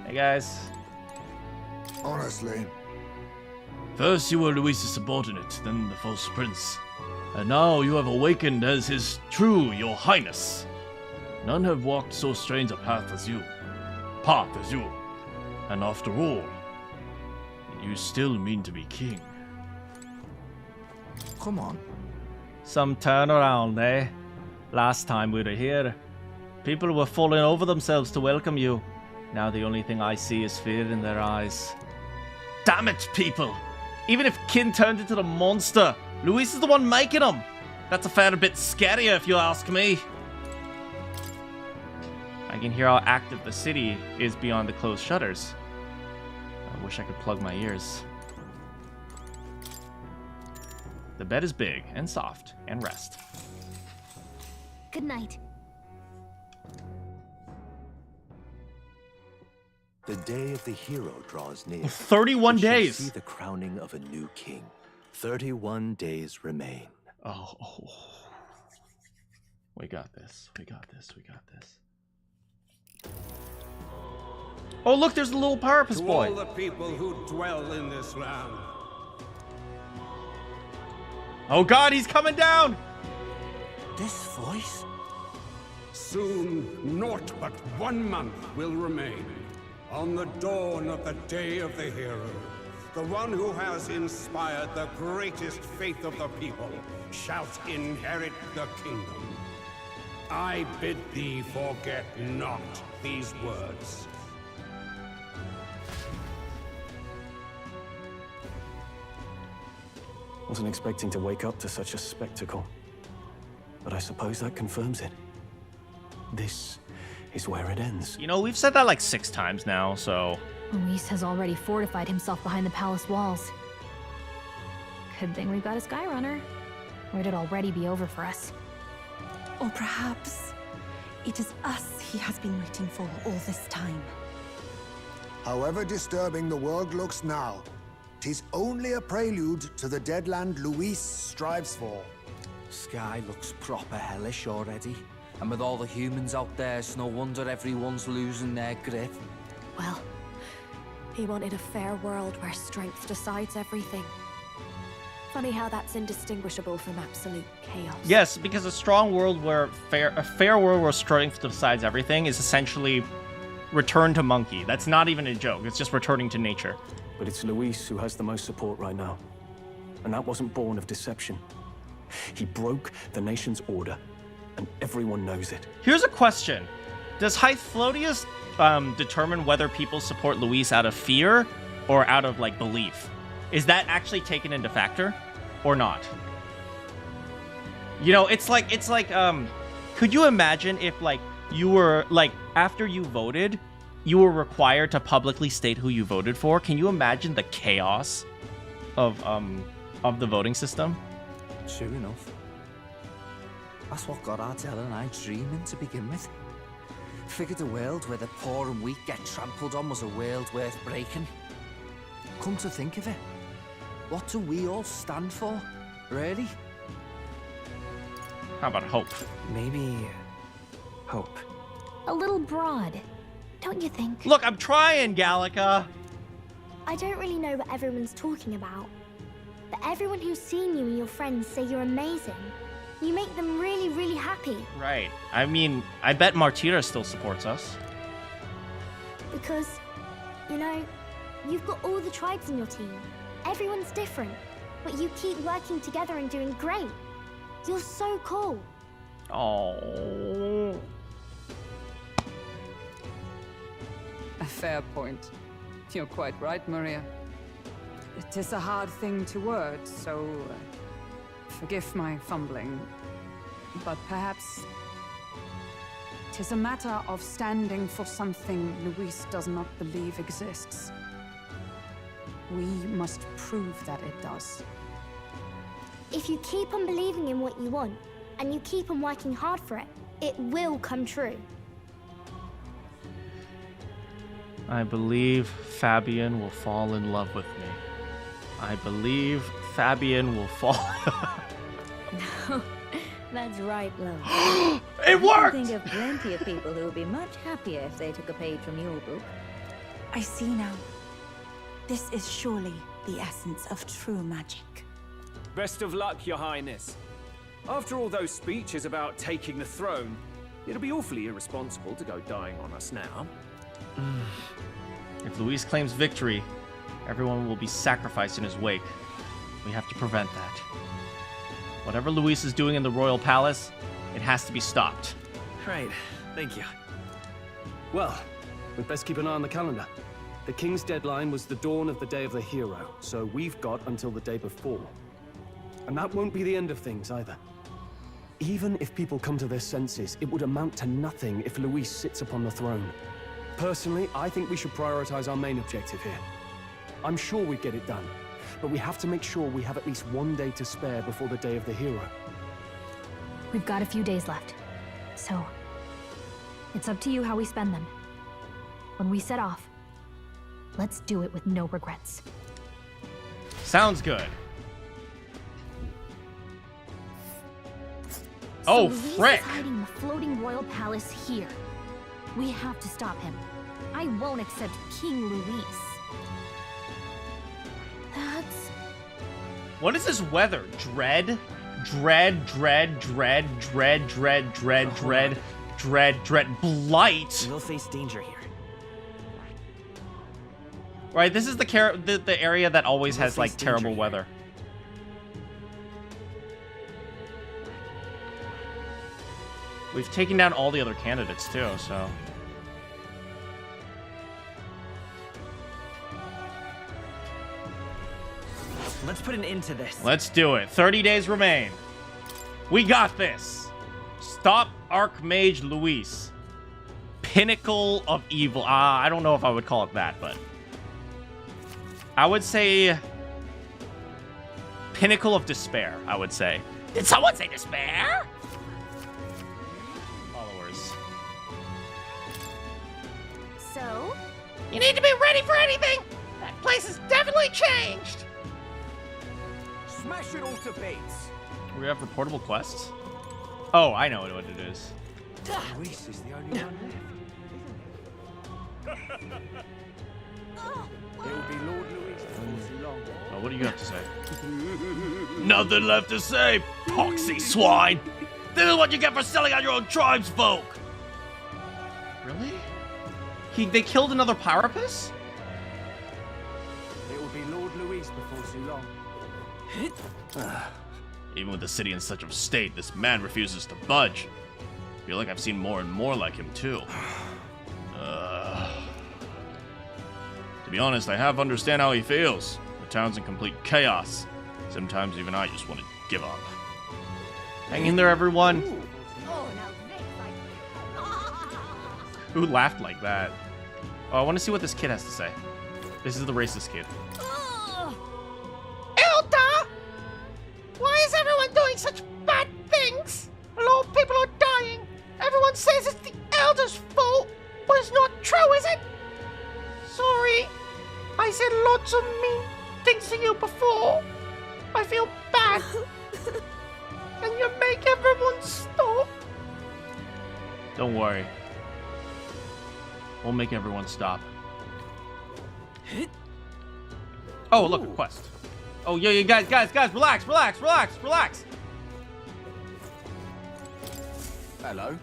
Hey guys. Honestly. First you were Luis's subordinate, then the false prince. And now you have awakened as his true, your highness. None have walked so strange a path as you. And after all, you still mean to be king. Come on. Some turnaround, eh? Last time we were here, people were falling over themselves to welcome you. Now the only thing I see is fear in their eyes. Damn it, people! Even if Kin turned into the monster, Luis is the one making him. That's a fair bit scarier if you ask me. I can hear how active the city is beyond the closed shutters. I wish I could plug my ears. The bed is big and soft, and rest. Good night. The day of the hero draws near. 31 We shall days. see the crowning of a new king. 31 days remain. Oh. We got this. We got this. We got this. Oh, look, there's a little purpose boy. To all the people who dwell in this land. Oh god, he's coming down! This voice? Soon, naught but 1 month will remain. On the dawn of the day of the hero, the one who has inspired the greatest faith of the people shall inherit the kingdom. I bid thee forget not these words. Wasn't expecting to wake up to such a spectacle, but I suppose that confirms it. This is where it ends. You know, we've said that like 6 times now, so... Luis has already fortified himself behind the palace walls. Good thing we've got a Skyrunner, or it'd already be over for us. Or perhaps it is us he has been waiting for all this time. However disturbing the world looks now, 'tis only a prelude to the deadland Luis strives for. Sky looks proper hellish already. And with all the humans out there, it's no wonder everyone's losing their grip. Well, he wanted a fair world where strength decides everything. Funny how that's indistinguishable from absolute chaos. Yes, because a strong world where a fair world where strength decides everything is essentially return to monkey. That's not even a joke. It's just returning to nature. But it's Luis who has the most support right now. And that wasn't born of deception. He broke the nation's order, and everyone knows it. Here's a question. Does Hythlodius determine whether people support Luis out of fear or out of, like, belief? Is that actually taken into factor or not? You know, it's like, could you imagine if, like, you were, like, after you voted, you were required to publicly state who you voted for? Can you imagine the chaos of the voting system? Sure enough. That's what got Ardell and I dreaming to begin with. Figured a world where the poor and weak get trampled on was a world worth breaking. Come to think of it, what do we all stand for, really? How about hope? Maybe hope. A little broad, don't you think? Look, I'm trying, Gallica. I don't really know what everyone's talking about, but everyone who's seen you and your friends say you're amazing. You make them really, really happy. Right. I mean, I bet Martira still supports us. Because, you know, you've got all the tribes in your team. Everyone's different, but you keep working together and doing great. You're so cool. Oh. A fair point. You're quite right, Maria. It is a hard thing to word, so forgive my fumbling. But perhaps it is a matter of standing for something Luis does not believe exists. We must prove that it does. If you keep on believing in what you want, and you keep on working hard for it, it will come true. I believe Fabian will fall in love with me. I believe Fabian will fall. No, that's right, love. It worked! I can think of plenty of people who would be much happier if they took a page from your book. I see now. This is surely the essence of true magic. Best of luck, Your Highness. After all those speeches about taking the throne, it'll be awfully irresponsible to go dying on us now. If Luis claims victory, everyone will be sacrificed in his wake. We have to prevent that. Whatever Luis is doing in the royal palace, it has to be stopped. Right, thank you. Well, we'd best keep an eye on the calendar. The king's deadline was the dawn of the day of the hero, so we've got until the day before. And that won't be the end of things either. Even if people come to their senses, it would amount to nothing if Luis sits upon the throne. Personally, I think we should prioritize our main objective here. I'm sure we'd get it done, but we have to make sure we have at least one day to spare before the day of the hero. We've got a few days left, so it's up to you how we spend them. When we set off, let's do it with no regrets. Sounds good. So Oh, Luis frick! is hiding in the floating royal palace here. We have to stop him. I won't accept King Luis. That's... What is this weather? Dread? Dread, dread, dread, dread, dread, dread, dread, dread, dread, blight. We'll face danger here. Right, this is the area that always has like terrible weather. We've taken down all the other candidates too, so. Let's put an end to this. Let's do it. 30 days remain. We got this. Stop Archmage Luis. Pinnacle of evil. I don't know if I would call it that, but I would say Pinnacle of despair, I would say. Did someone say despair? So? You need to be ready for anything! That place has definitely changed! Smash it all to bits! We have reportable quests? Oh, I know what it is. Luis is the only one left. It will be Lord Luis before too long. Oh, what do you have to say? Nothing left to say, poxy swine! This is what you get for selling out your own tribesfolk! Really? They killed another Parapus? It will be Lord Luis before too long. Even with the city in such a state, this man refuses to budge. I feel like I've seen more and more like him, too. To be honest, I half understand how he feels. The town's in complete chaos. Sometimes even I just want to give up. Hang in there, everyone. Who laughed like that? Oh, I want to see what this kid has to say. This is the racist kid. Elda! Why is everyone doing such bad things? A lot of people are dying. Everyone says it's the Elder's fault, but it's not true, is it? Sorry. I said lots of mean things to you before. I feel bad. Can you make everyone stop? Don't worry. We'll make everyone stop. Oh, look, a quest. Oh, yeah, guys, relax. Hello.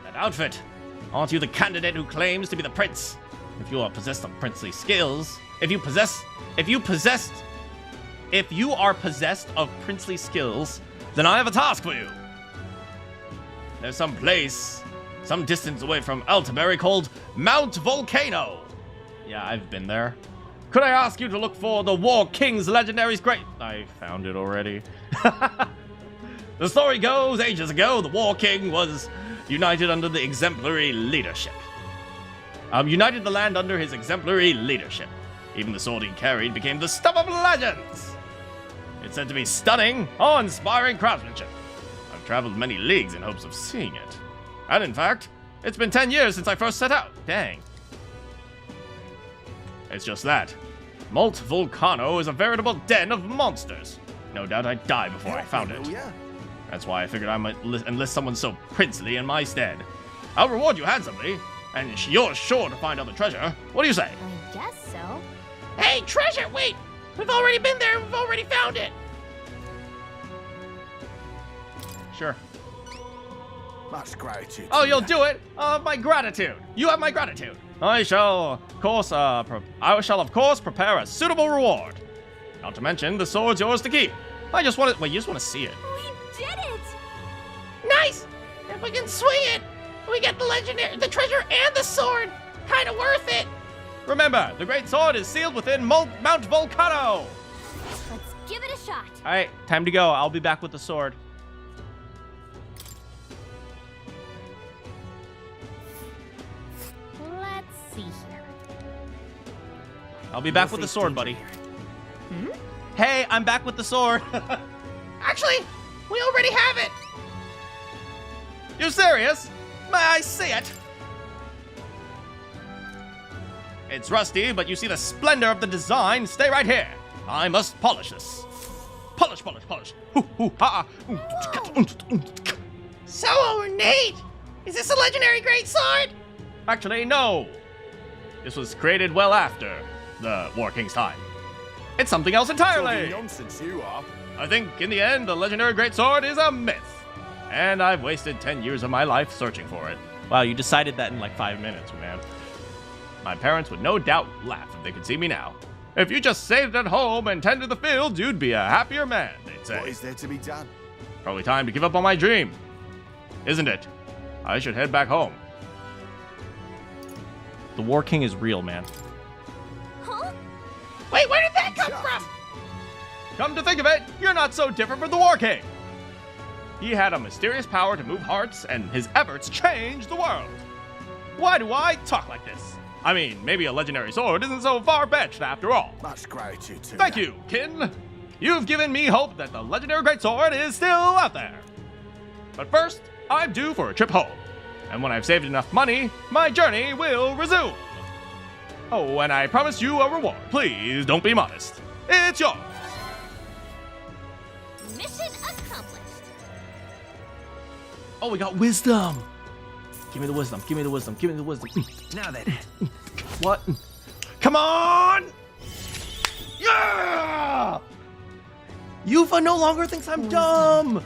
That outfit. Aren't you the candidate who claims to be the prince? If you are possessed of princely skills, if you are possessed of princely skills, then I have a task for you. There's some place, some distance away from Altaberry called Mount Volcano. Yeah, I've been there. Could I ask you to look for the War King's legendary's great... I found it already. The story goes, ages ago, the War King was united under the exemplary leadership. United the land under his exemplary leadership. Even the sword he carried became the stuff of legends. It's said to be stunning, awe-inspiring craftsmanship. I've traveled many leagues in hopes of seeing it. And in fact, it's been 10 years since I first set out. Dang. It's just that. Mount Volcano is a veritable den of monsters. No doubt I'd die before I found it. That's why I figured I might enlist someone so princely in my stead. I'll reward you handsomely, and you're sure to find out the treasure. What do you say? I guess so. Hey, treasure, wait! We've already been there and we've already found it! Sure. Much gratitude. Oh, you'll do it? My gratitude. You have my gratitude. I shall, of course, prepare a suitable reward. Not to mention, the sword's yours to keep. I just want to... Wait, you just want to see it. We did it! Nice! If we can swing it, we get the treasure and the sword. Kinda worth it. Remember, the great sword is sealed within Mount Volcano. Let's give it a shot. All right, time to go. I'll be back with the sword. Let's see here. I'll be back with the sword, buddy. Hey, I'm back with the sword. Actually, we already have it. You serious? May I see it? It's rusty, but you see the splendor of the design. Stay right here. I must polish this. Polish. So ornate. Is this a legendary great sword? Actually, no. This was created well after the War King's time. It's something else entirely. Nonsense you are. I think, in the end, the legendary greatsword is a myth. And I've wasted 10 years of my life searching for it. Wow, you decided that in like 5 minutes, man. My parents would no doubt laugh if they could see me now. If you just stayed at home and tended the fields, you'd be a happier man, they'd say. What is there to be done? Probably time to give up on my dream. Isn't it? I should head back home. The War King is real, man. Huh? Wait, where did that come from? Come to think of it, you're not so different from the War King. He had a mysterious power to move hearts, and his efforts changed the world. Why do I talk like this? I mean, maybe a legendary sword isn't so far-fetched after all. Much gratitude to Thank you, kin. You've given me hope that the legendary greatsword is still out there. But first, I'm due for a trip home. And when I've saved enough money, my journey will resume. Oh, and I promise you a reward. Please don't be modest. It's yours. Mission accomplished. Oh, we got wisdom. Give me the wisdom. Give me the wisdom. Give me the wisdom. Now then. What? Come on! Yeah! Yufa no longer thinks I'm dumb.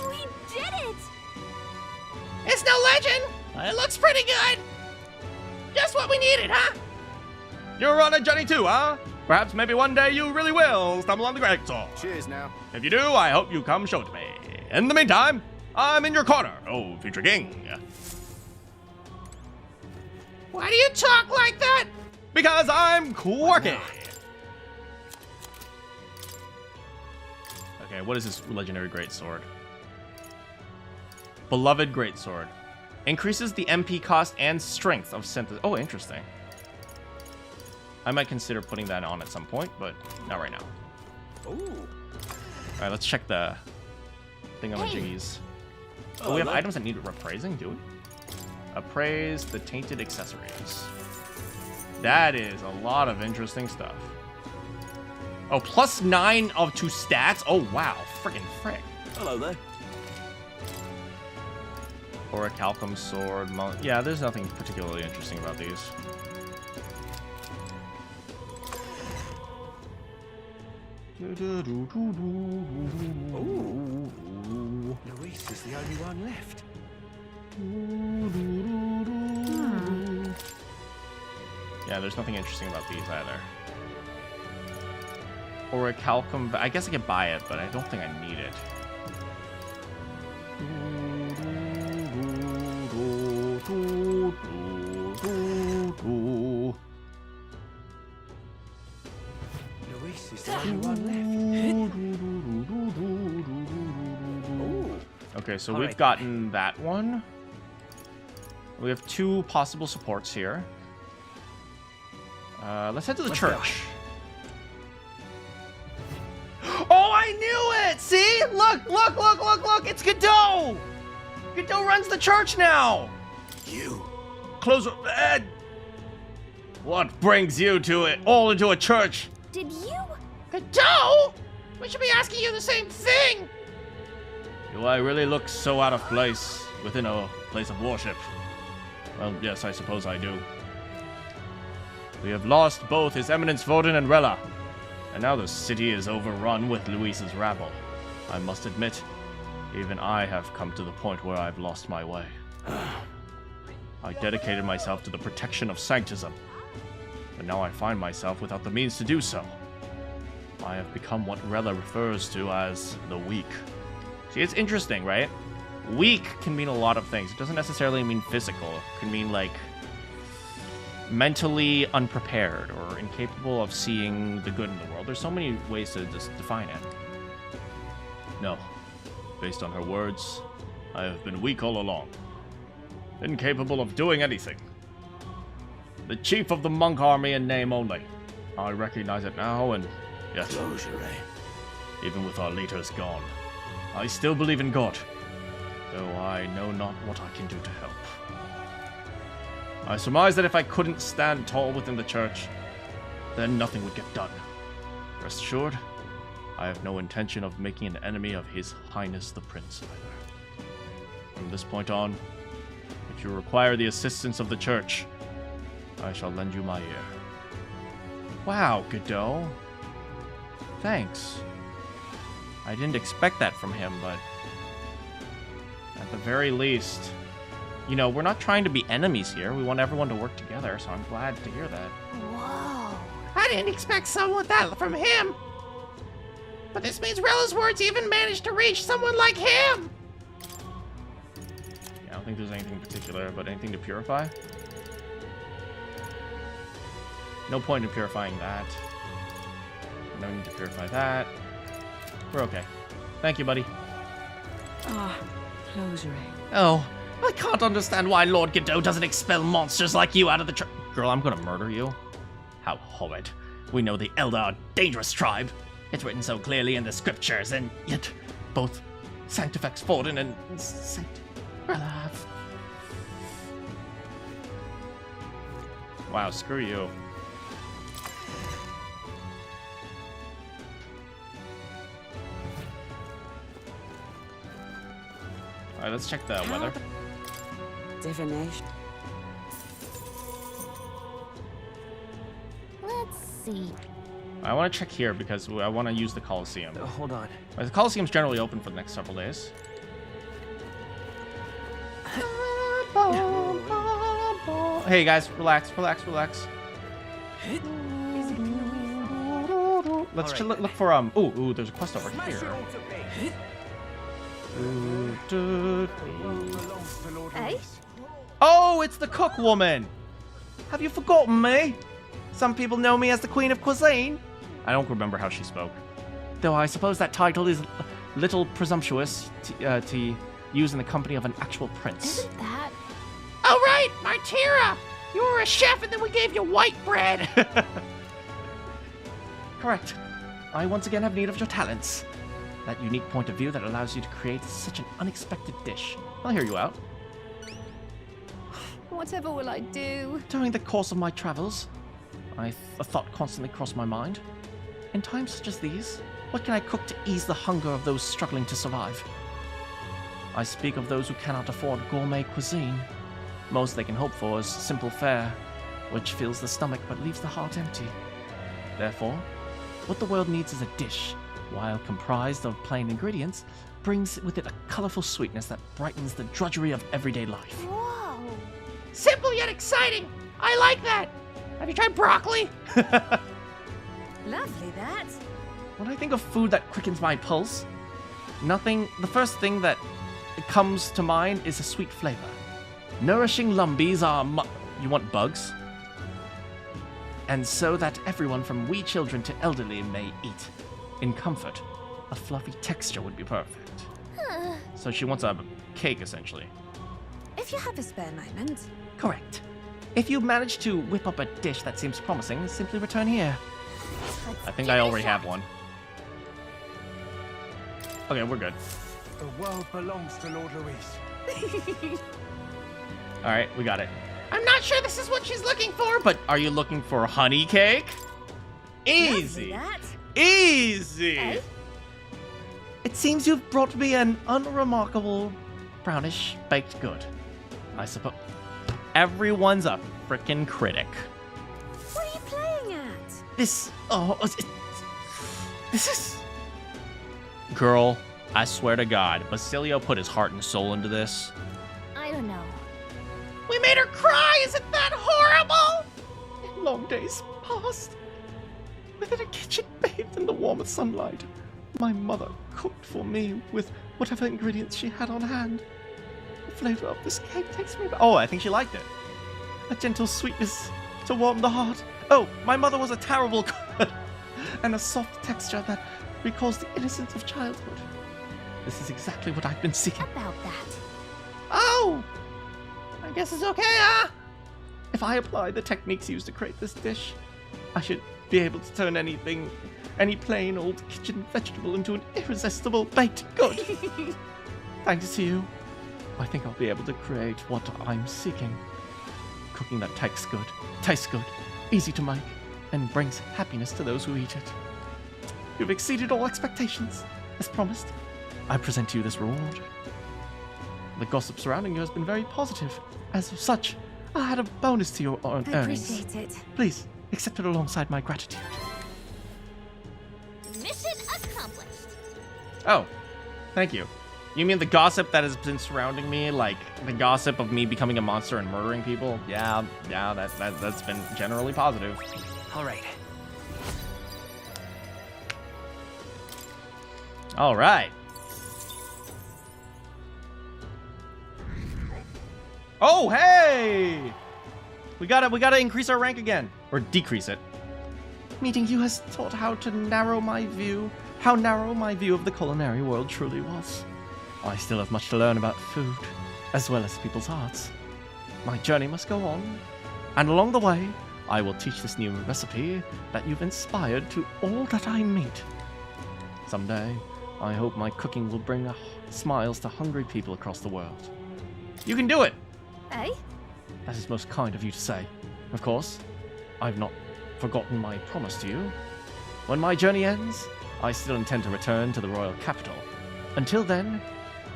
We did it! It's no legend. It looks pretty good. Just what we needed, huh? You're on a journey too, huh? Perhaps maybe one day you really will stumble on the great sword. Cheers now. If you do, I hope you come show it to me. In the meantime, I'm in your corner, oh future king. Why do you talk like that? Because I'm quirky. Okay, what is this legendary greatsword? Beloved greatsword. Increases the MP cost and strength of synthesis. Oh, interesting. I might consider putting that on at some point, but not right now. Ooh. Alright, let's check the thingamajiggies. Oh, we have items that need appraising, do we? Appraise the tainted accessories. That is a lot of interesting stuff. Oh, +9 of 2 stats? Oh, wow. Friggin' frick. Hello there. Or a Calcum sword. Yeah, there's nothing particularly interesting about these. Ooh. Luis is the only one left. Yeah, there's nothing interesting about these either. Or a Calcum. I guess I could buy it, but I don't think I need it. Luis is the only one left. Okay, so we've gotten that one. We have 2 possible supports here. Let's head to the church. Oh, I knew it! See? Look! It's Godot! Godot runs the church now! You. Close your bed! What brings you to it? All into a church? Did you? Godot? We should be asking you the same thing. Do I really look so out of place within a place of worship? Well, yes, I suppose I do. We have lost both His Eminence Voden and Rella, and now the city is overrun with Luis's rabble. I must admit, even I have come to the point where I've lost my way. I dedicated myself to the protection of sanctism, but now I find myself without the means to do so. I have become what Rella refers to as the weak. See, it's interesting, right? Weak can mean a lot of things. It doesn't necessarily mean physical. It can mean, like, mentally unprepared or incapable of seeing the good in the world. There's so many ways to just define it. No. Based on her words, I have been weak all along. Incapable of doing anything. The chief of the monk army in name only. I recognize it now, and yes, even with our leaders gone, I still believe in God, though I know not what I can do to help. I surmise that if I couldn't stand tall within the church, then nothing would get done. Rest assured, I have no intention of making an enemy of His Highness the Prince either. From this point on, if you require the assistance of the church, I shall lend you my ear. Wow, Godot. Thanks. I didn't expect that from him, but at the very least, you know, we're not trying to be enemies here. We want everyone to work together, so I'm glad to hear that. Whoa. I didn't expect someone with that from him. But this means Rella's words even managed to reach someone like him. Yeah, I don't think there's anything in particular, but anything to purify? No point in purifying that. No need to purify that. We're okay. Thank you, buddy. Ah, closure. Oh, I can't understand why Lord Godot doesn't expel monsters like you out of the church. Girl, I'm gonna murder you. How horrid. We know the Elder are a dangerous tribe. It's written so clearly in the scriptures, and yet both Sanctifex Forden and Saint Relav. Wow, screw you. Alright, let's check the weather. Divination. Let's see. I want to check here because I want to use the Coliseum. Hold on. The Coliseum's generally open for the next several days. Hey guys, relax, relax, relax. Let's look for ooh, there's a quest over here. Hey? Oh, it's the cook woman. Have you forgotten me? Some people know me as the Queen of Cuisine. I don't remember how she spoke. Though I suppose that title is a little presumptuous to use in the company of an actual prince. Isn't that? Oh, right, Martira! You were a chef and then we gave you white bread! Correct. I once again have need of your talents. That unique point of view that allows you to create such an unexpected dish. I'll hear you out. Whatever will I do? During the course of my travels, a thought constantly crossed my mind. In times such as these, what can I cook to ease the hunger of those struggling to survive? I speak of those who cannot afford gourmet cuisine. Most they can hope for is simple fare, which fills the stomach but leaves the heart empty. Therefore, what the world needs is a dish, while comprised of plain ingredients, brings with it a colorful sweetness that brightens the drudgery of everyday life. Whoa! Simple yet exciting! I like that! Have you tried broccoli? Lovely, that. When I think of food that quickens my pulse, the first thing that comes to mind is a sweet flavor. Nourishing lumbies are you want bugs? And so that everyone from wee children to elderly may eat. In comfort, a fluffy texture would be perfect. So she wants a cake, essentially. If you have a spare moment. Correct. If you manage to whip up a dish that seems promising, simply return here. I think I already have one. Okay, we're good. The world belongs to Lord Luis. Alright, we got it. I'm not sure this is what she's looking for, But are you looking for honey cake? Easy. Easy. Hey? It seems you've brought me an unremarkable brownish baked good. I suppose everyone's a frickin' critic. What are you playing at? This is... Girl, I swear to God, Basilio put his heart and soul into this. I don't know. we made her cry! Isn't that horrible? In long days past, within a kitchen bathed in the warmer sunlight, my mother cooked for me with whatever ingredients she had on hand. The flavor of this cake takes me back. Oh, I think she liked it. A gentle sweetness to warm the heart. Oh, my mother was a terrible cook, and a soft texture that recalls the innocence of childhood. This is exactly what I've been seeking. About that. Oh! I guess it's okay, huh? If I apply the techniques used to create this dish, I should be able to turn any plain old kitchen vegetable into an irresistible baked good. Thanks to you, I think I'll be able to create what I'm seeking. Cooking that tastes good, easy to make, and brings happiness to those who eat it. You've exceeded all expectations. As promised, I present to you this reward. The gossip surrounding you has been very positive. As such, I had a bonus to your earnings. I appreciate it. Please, accept it alongside my gratitude. Mission accomplished. Oh, thank you. You mean the gossip that has been surrounding me, like the gossip of me becoming a monster and murdering people? Yeah, that's been generally positive. All right. All right. Oh, hey! We gotta increase our rank again, or decrease it. Meeting you has taught how narrow my view of the culinary world truly was. I still have much to learn about food, as well as people's hearts. My journey must go on, and along the way, I will teach this new recipe that you've inspired to all that I meet. Someday, I hope my cooking will bring smiles to hungry people across the world. You can do it! Eh? That is most kind of you to say. Of course, I've not forgotten my promise to you. When my journey ends, I still intend to return to the royal capital. Until then,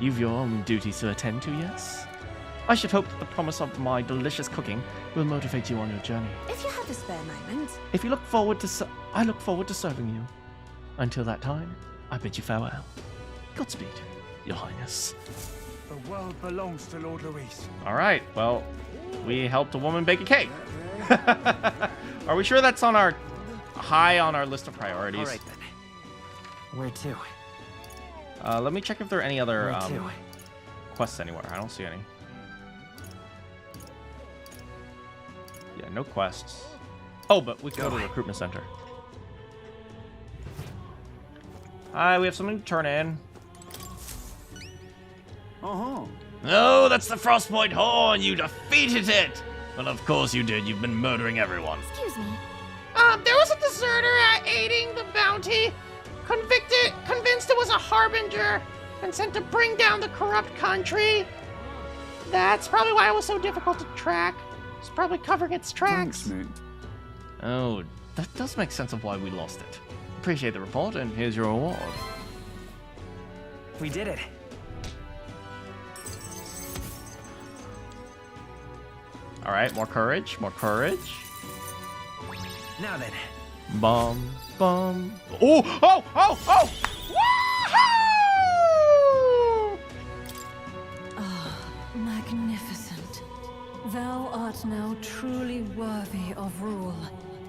you've your own duties to attend to, yes? I should hope that the promise of my delicious cooking will motivate you on your journey. If you have a spare moment. If you look forward to I look forward to serving you. Until that time, I bid you farewell. Godspeed, Your Highness. The world belongs to Lord Luis. All right, well, we helped a woman bake a cake. Are we sure that's on our high on our list of priorities? All right then. Where to? Let me check if there are any other Where to? quests anywhere. I don't see any. Yeah, no quests. Oh, but we can go to the recruitment center. Hi, we have something to turn in. Uh-huh. No, that's the Frostpoint Horn. You defeated it. Well, of course you did. You've been murdering everyone. Excuse me. There was a deserter aiding the bounty, convinced it was a harbinger, and sent to bring down the corrupt country. That's probably why it was so difficult to track. It's probably covering its tracks. Thanks, mate. Oh, that does make sense of why we lost it. Appreciate the report, and here's your reward. We did it. All right, more courage, more courage. Now then. Bum, bum. Oh, oh, oh, oh! Woohoo! Ah, magnificent. Thou art now truly worthy of rule.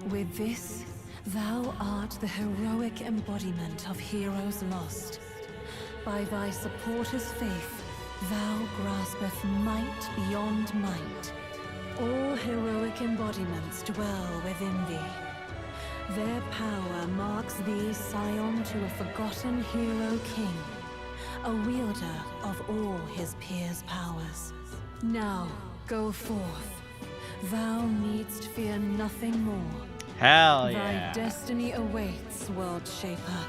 With this, thou art the heroic embodiment of heroes lost. By thy supporters' faith, thou graspeth might beyond might. All heroic embodiments dwell within thee. Their power marks thee scion to a forgotten hero king, a wielder of all his peers' powers. Now, go forth. Thou needst fear nothing more. Hell yeah. Thy destiny awaits, World Shaper.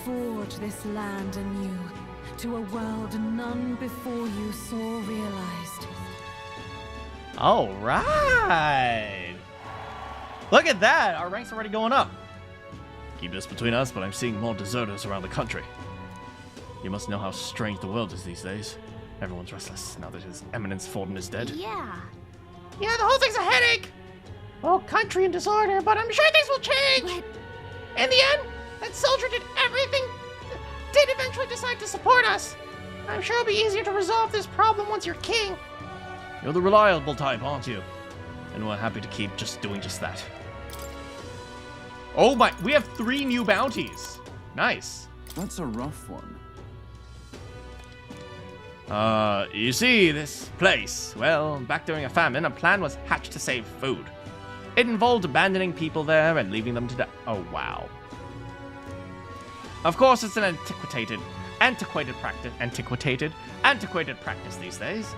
Forge this land anew, to a world none before you saw realized. All right. Look at that. Our rank's already going up. Keep this between us, but I'm seeing more deserters around the country. You must know how strange the world is these days. Everyone's restless now that His Eminence Forden is dead. Yeah, the whole thing's a headache. Whole country in disorder, but I'm sure things will change. In the end, that soldier did eventually decide to support us. I'm sure it'll be easier to resolve this problem once you're king. You're the reliable type, aren't you? And we're happy to keep doing just that. Oh my, we have 3 new bounties. Nice. That's a rough one. You see, this place, well, back during a famine, a plan was hatched to save food. It involved abandoning people there and leaving them to die. Oh, wow. Of course, it's an antiquated practice these days.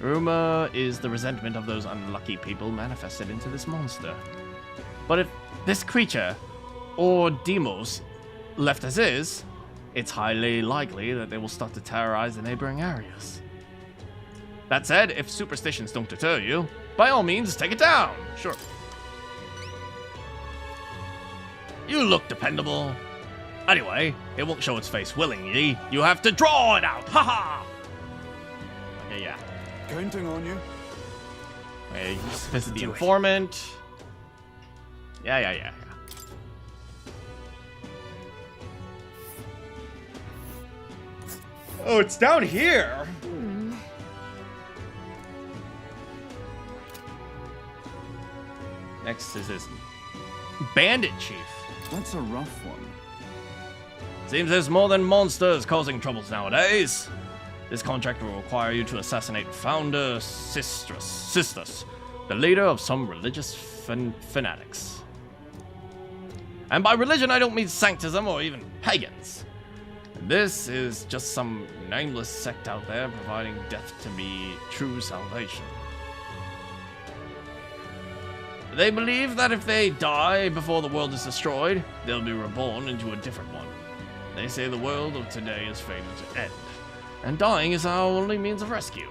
Rumor is the resentment of those unlucky people manifested into this monster. But if this creature, or Demos, left as is, it's highly likely that they will start to terrorize the neighboring areas. That said, if superstitions don't deter you, by all means, take it down. Sure. You look dependable. Anyway, it won't show its face willingly. You have to draw it out. Haha! Okay, yeah. Counting on you. Okay, visit the informant. Yeah. Oh, it's down here. Next is this bandit chief. That's a rough one. Seems there's more than monsters causing troubles nowadays. This contract will require you to assassinate founder Sisters, the leader of some religious fanatics. And by religion, I don't mean sanctism or even pagans. This is just some nameless sect out there providing death to be true salvation. They believe that if they die before the world is destroyed, they'll be reborn into a different one. They say the world of today is fated to end, And dying is our only means of rescue.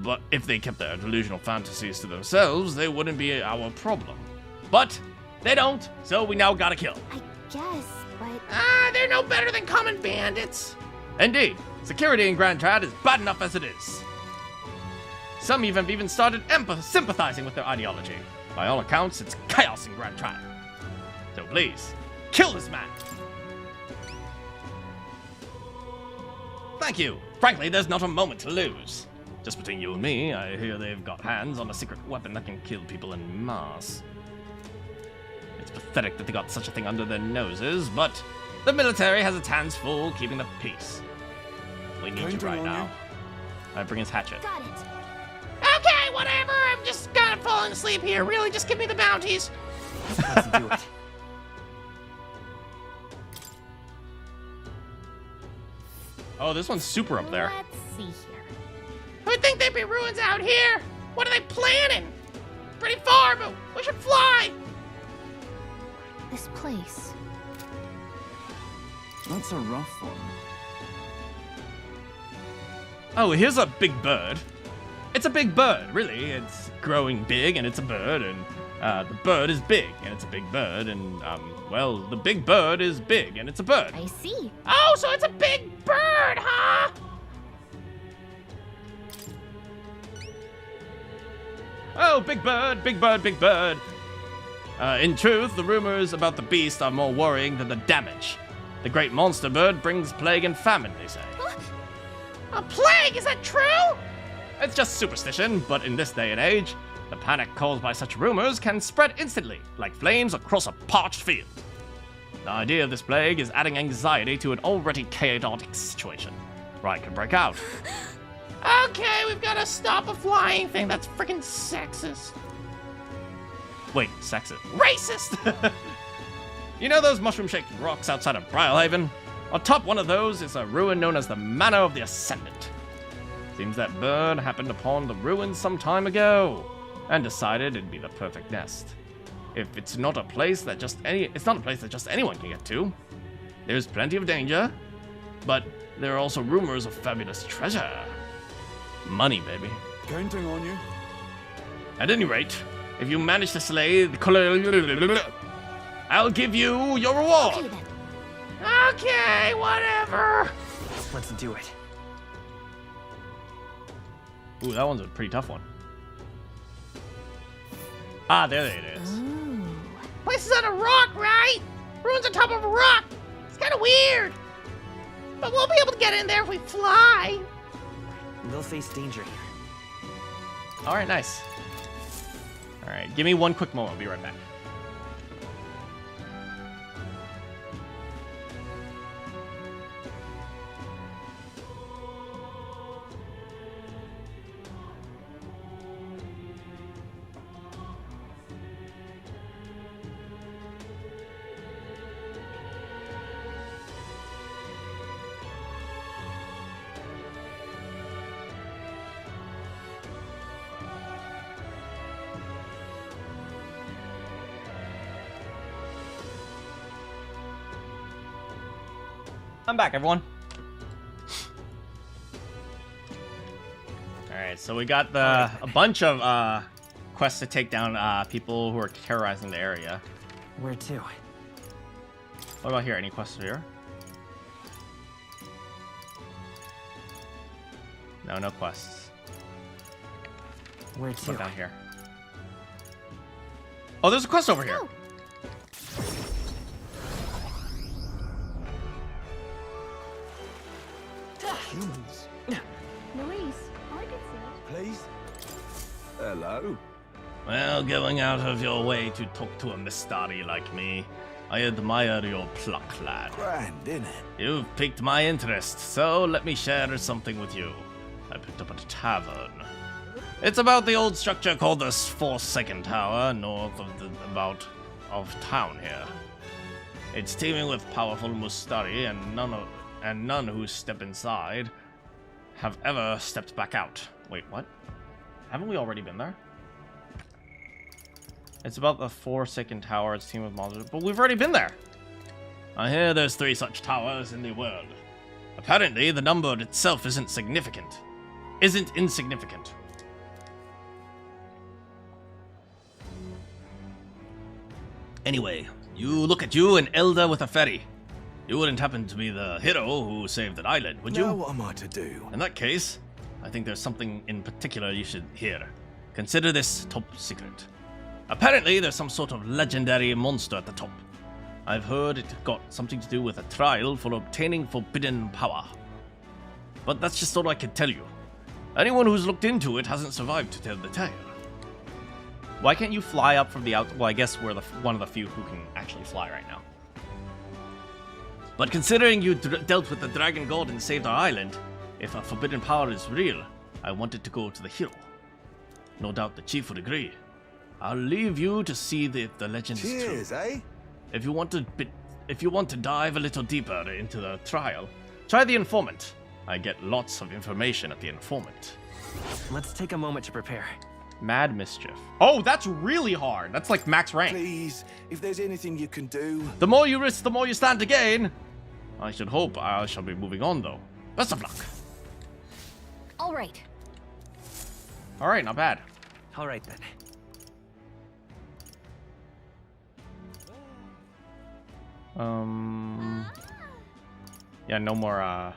But if they kept their delusional fantasies to themselves, they wouldn't be our problem. But they don't, so we now gotta kill. I guess, but... They're no better than common bandits. Indeed, security in Grand Trad is bad enough as it is. Some have even started sympathizing with their ideology. By all accounts, it's chaos in Grand Trad. So please, kill this man. Thank you. Frankly, there's not a moment to lose. Just between you and me, I hear they've got hands on a secret weapon that can kill people en masse. It's pathetic that they got such a thing under their noses, but the military has its hands full keeping the peace. We need you right now. I bring his hatchet. Got it. Okay, whatever. I'm just kind of falling asleep here. Really, just give me the bounties. Let's do it. Oh, this one's super up there. Let's see here. Who'd think there'd be ruins out here? What are they planning? Pretty far, but we should fly. This place. That's a rough one. Oh, here's a big bird. It's a big bird, really. It's growing big, and it's a bird, and the bird is big, and it's a big bird, and, well, the big bird is big, and it's a bird. I see. Oh, so it's a big bird, huh? Oh, big bird, big bird, big bird. In truth, the rumors about the beast are more worrying than the damage. The great monster bird brings plague and famine, they say. A plague? Is that true? It's just superstition, but in this day and age, the panic caused by such rumors can spread instantly, like flames across a parched field. The idea of this plague is adding anxiety to an already chaotic situation. Riot could break out. Okay, we've got to stop a flying thing. That's freaking sexist. Wait, sexist? Racist! You know those mushroom-shaped rocks outside of Briarhaven? Atop one of those is a ruin known as the Manor of the Ascendant. Seems that bird happened upon the ruins some time ago, and decided it'd be the perfect nest. If it's not a place that just anyone can get to. There's plenty of danger, but there are also rumors of fabulous treasure. Money, baby. Counting on you. At any rate, if you manage to slay the I'll give you your reward. Okay, then. Okay, whatever. Let's do it. Ooh, that one's a pretty tough one. Ah, there it is. Place is on a rock, right? Ruins on top of a rock. It's kind of weird. But we'll be able to get in there if we fly. They'll face danger here. All right, nice. All right, give me one quick moment. I'll be right back. I'm back, everyone. Alright, so we got a bunch of quests to take down people who are terrorizing the area. Where to? What about here? Any quests here? No, no quests. Where to? What down here? Oh, there's a quest over here. Humans. Luis, I could see. Please? Hello? Well, going out of your way to talk to a Mistari like me, I admire your pluck, lad. Grand, innit? You've piqued my interest, so let me share something with you. I picked up at a tavern. It's about the old structure called the Forsaken Tower, north of town here. It's teeming with powerful Mustari, and none who step inside have ever stepped back out. Wait, what? Haven't we already been there? It's about the Forsaken Tower. It's teeming with monsters, but we've already been there. I hear there's 3 such towers in the world. Apparently, the number itself isn't significant. Isn't insignificant. Anyway, you look at you, an elder with a ferry. You wouldn't happen to be the hero who saved that island, would you? Now what am I to do? In that case, I think there's something in particular you should hear. Consider this top secret. Apparently, there's some sort of legendary monster at the top. I've heard it got something to do with a trial for obtaining forbidden power. But that's just all I can tell you. Anyone who's looked into it hasn't survived to tell the tale. Why can't you fly up from the out? Well, I guess we're one of the few who can actually fly right now. But considering you dealt with the dragon god and saved our island, if a forbidden power is real, I wanted to go to the hero. No doubt the chief would agree. I'll leave you to see if the legend is true. Cheers, eh? If you want to dive a little deeper into the trial, try the informant. I get lots of information at the informant. Let's take a moment to prepare. Mad mischief. Oh, that's really hard. That's like max rank. Please, if there's anything you can do. The more you risk, the more you stand to gain. I should hope I shall be moving on, though. Best of luck. All right. All right, not bad. All right then. Yeah, no more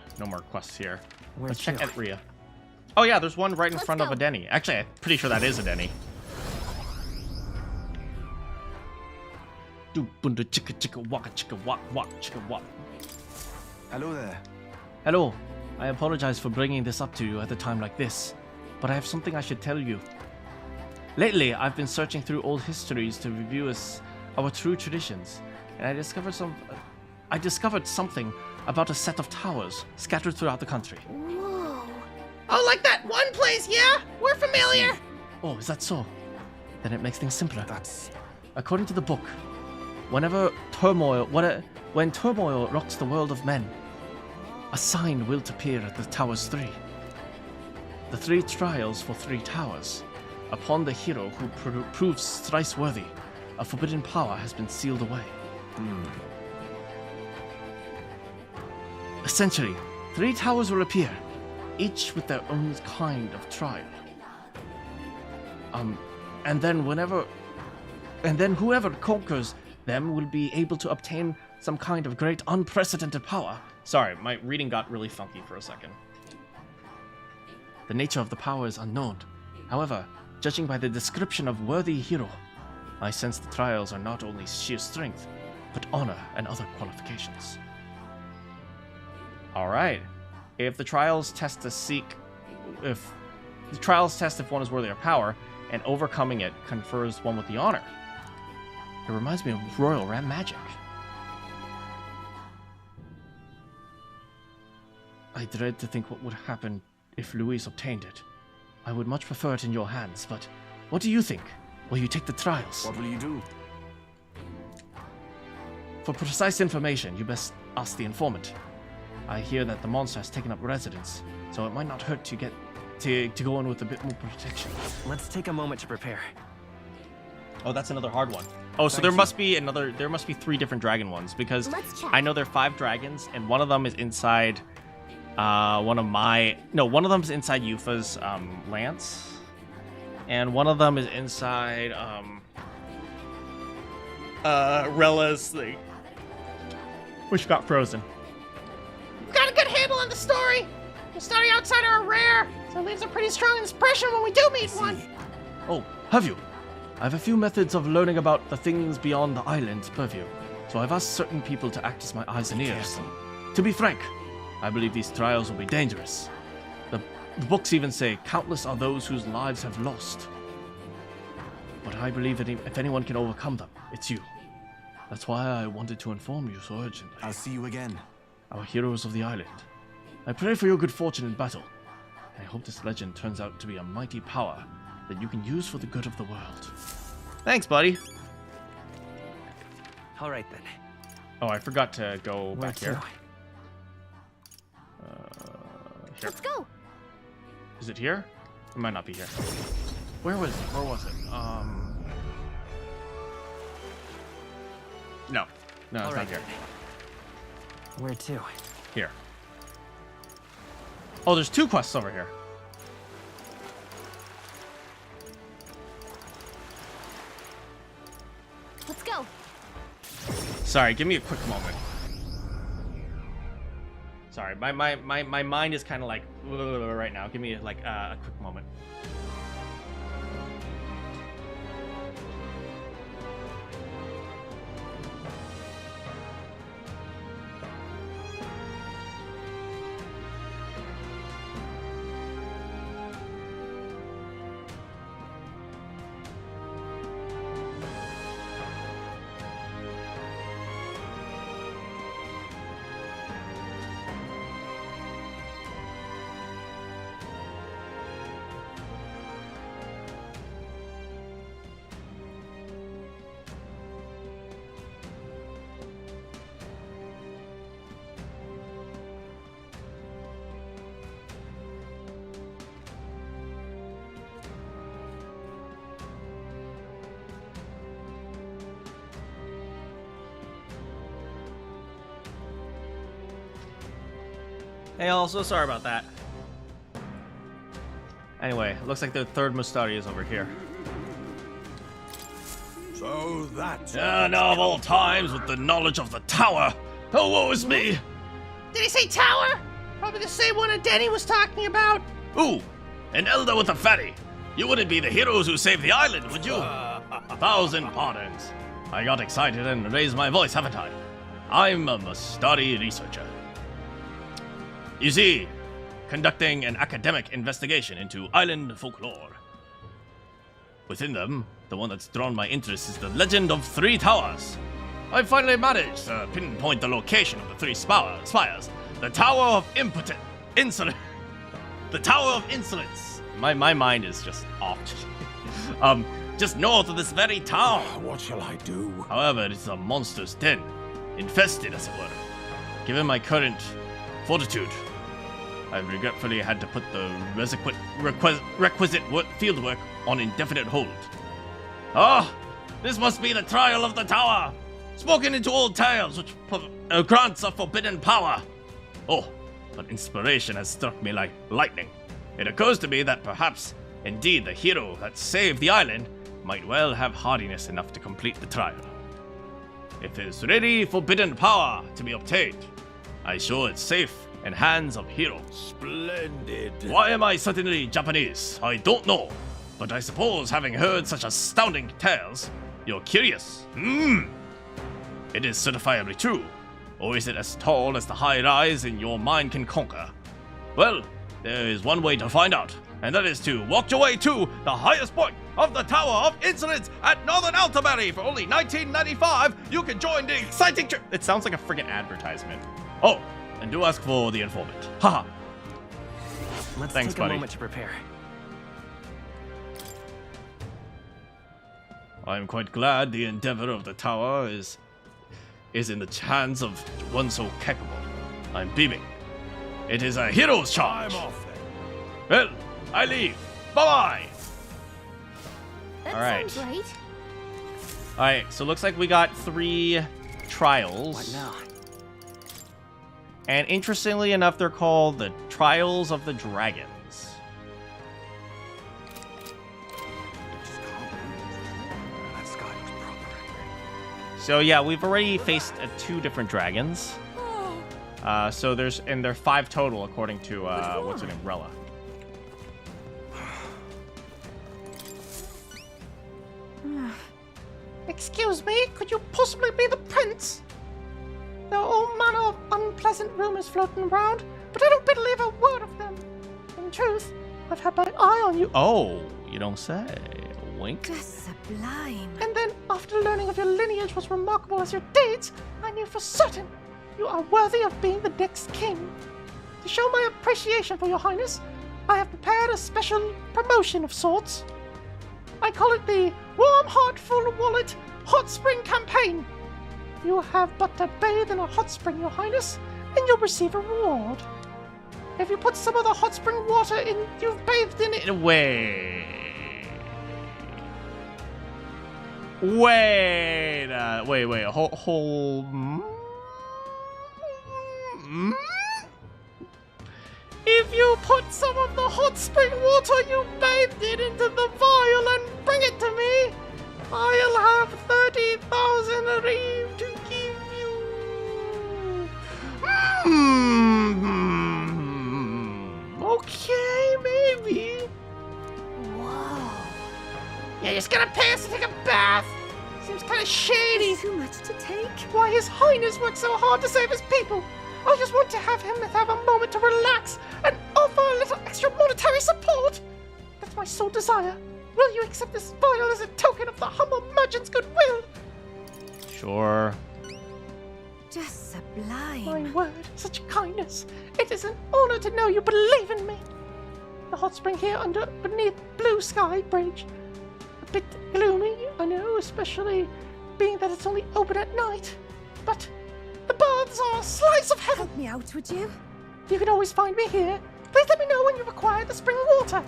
quests here. Where Let's check to? Etria. Oh yeah, there's one right in front of a Denny. Actually, I'm pretty sure that is a Denny. Hello there. Hello. I apologize for bringing this up to you at a time like this, but I have something I should tell you. Lately, I've been searching through old histories to review our true traditions, and I discovered something about a set of towers scattered throughout the country. Whoa. Oh, like that one place, yeah? We're familiar. Oh, is that so? Then it makes things simpler. According to the book, when turmoil rocks the world of men, a sign will appear at the towers 3. The 3 trials for 3 towers. Upon the hero who proves thrice worthy, a forbidden power has been sealed away. Essentially, 3 towers will appear, each with their own kind of trial. And then whoever conquers them will be able to obtain some kind of great unprecedented power. Sorry, my reading got really funky for a second. The nature of the power is unknown. However, judging by the description of worthy hero, I sense the trials are not only sheer strength, but honor and other qualifications. Alright. If the trials test if one is worthy of power, and overcoming it confers one with the honor. It reminds me of Royal Ram magic. I dread to think what would happen if Louise obtained it. I would much prefer it in your hands, but what do you think? Will you take the trials? What will you do? For precise information, you best ask the informant. I hear that the monster has taken up residence, so it might not hurt to go in with a bit more protection. Let's take a moment to prepare. Oh, that's another hard one. Oh, so there must be 3 different dragon ones, because I know there are 5 dragons, and one of them is inside one of them's inside Yufa's lance, and one of them is inside Rella's thing, which got frozen. We've got a good handle on the story. The story outside are rare, so it leaves a pretty strong impression when we do meet one. Oh, have you? I have a few methods of learning about the things beyond the island's purview, so I've asked certain people to act as my eyes and ears. To be frank, I believe these trials will be dangerous. The books even say countless are those whose lives have lost. But I believe that if anyone can overcome them, it's you. That's why I wanted to inform you so urgently. I'll see you again. Our heroes of the island. I pray for your good fortune in battle. And I hope this legend turns out to be a mighty power that you can use for the good of the world. Thanks, buddy. All right then. Oh, I forgot to go back here. Here. Let's go. Is it here? It might not be here. Where was it? No, it's not here. Where to? Here. Oh, there's 2 quests over here. Let's go. Sorry, give me a quick moment. Sorry, my mind is kind of like right now. Give me like a quick moment. Hey, also sorry about that. Anyway, looks like the 3rd Mustari is over here. So that's... now of all times, with the knowledge of the tower. Oh, woe is me! Did he say tower? Probably the same one that Denny was talking about. Ooh, an elder with a fatty. You wouldn't be the heroes who saved the island, would you? 1,000 pardons. I got excited and raised my voice, haven't I? I'm a Mustari researcher. You see, conducting an academic investigation into island folklore. Within them, the one that's drawn my interest is the legend of 3 towers. I finally managed to pinpoint the location of the 3 spires. The Tower of Insolence. The Tower of Insolence. My mind is just off. Just north of this very town. What shall I do? However, it's a monster's den, infested as it were. Given my current fortitude, I've regretfully had to put the requisite fieldwork on indefinite hold. Ah, this must be the trial of the tower, spoken into old tales which grants a forbidden power. Oh, but inspiration has struck me like lightning. It occurs to me that perhaps, indeed, the hero that saved the island might well have hardiness enough to complete the trial. If there's ready forbidden power to be obtained, I show it's safe in hands of heroes. Splendid. Why am I suddenly Japanese? I don't know. But I suppose, having heard such astounding tales, you're curious. It is certifiably true. Or is it as tall as the high rise in your mind can conquer? Well, there is one way to find out, and that is to walk your way to the highest point of the Tower of Insolence at Northern Altaberry. For only $19.95, you can join the exciting trip. It sounds like a friggin' advertisement. Oh, and do ask for the informant. Haha. Let's Thanks, take buddy. a moment to prepare. I am quite glad the endeavor of the tower is in the hands of one so capable. I'm beaming. It is a hero's charge. I'm off then. Well, I leave. Bye-bye. That All right. sounds right. All right, so looks like we got 3 trials. What now? And interestingly enough, they're called the Trials of the Dragons. So yeah, we've already faced 2 different dragons. So there are 5 total according to what's her name, Rella. Excuse me, could you possibly be the prince? There are all manner of unpleasant rumors floating around, but I don't believe a word of them. In truth, I've had my eye on you. Oh, you don't say. Wink. Just sublime. And then, after learning of your lineage was remarkable as your deeds, I knew for certain you are worthy of being the next king. To show my appreciation for your highness, I have prepared a special promotion of sorts. I call it the Warm Heart Full Wallet Hot Spring Campaign. You have but to bathe in a hot spring, your highness, and you'll receive a reward. If you put some of the hot spring water in you've bathed in it... Wait, If you put some of the hot spring water you bathed in into the vial and bring it to me, I'll have 30,000 reeve to give you. Okay, maybe. Whoa. Yeah, you're just gonna pay us to take a bath? Seems kind of shady. Too much to take. Why His Highness works so hard to save his people. I just want to have him have a moment to relax and offer a little extra monetary support. That's my sole desire. Will you accept this vial as a token of the humble merchant's goodwill? Sure. Just sublime. My word, such kindness. It is an honor to know you believe in me. The hot spring here beneath Blue Sky Bridge. A bit gloomy, I know, especially being that it's only open at night. But the baths are a slice of heaven. Help me out, would you? You can always find me here. Please let me know when you require the spring water.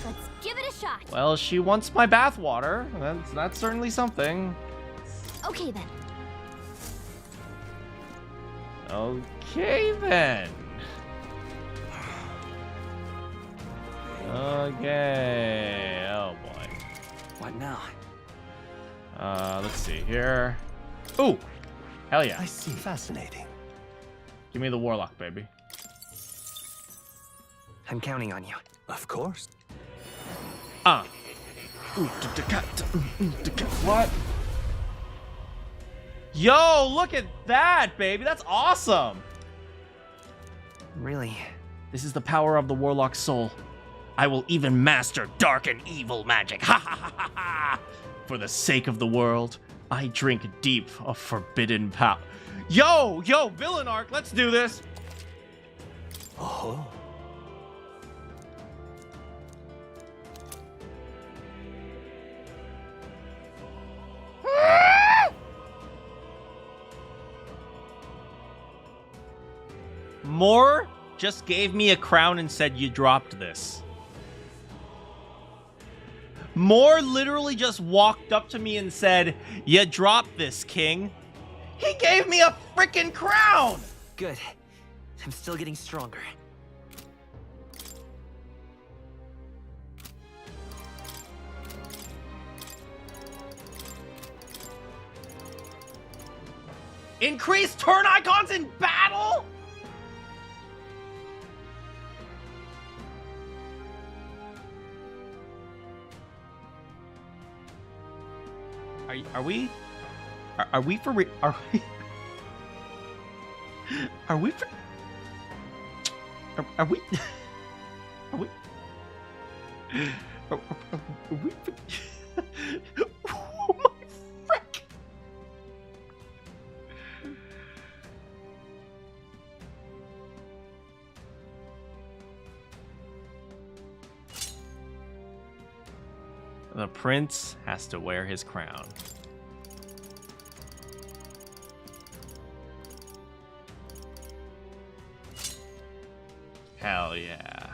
Let's give it a shot. Well, she wants my bath water. That's certainly something. Okay then. Okay then. Okay. Oh boy. What now? Let's see here. Ooh. Hell yeah. I see. Fascinating. Give me the warlock, baby. I'm counting on you. Of course. What? Yo, look at that, baby. That's awesome. Really? This is the power of the warlock's soul. I will even master dark and evil magic. Ha ha ha ha ha. For the sake of the world, I drink deep of forbidden power. Yo, villain arc, let's do this. Oh. Moore just gave me a crown and said you dropped this. Moore literally just walked up to me and said, you dropped this, king. He gave me a freaking crown! Good. I'm still getting stronger. Increase turn icons in battle? Are we for real? Are we? Are we for? Are we? Are we? Are we for? Oh my frick! The prince has to wear his crown. Hell yeah.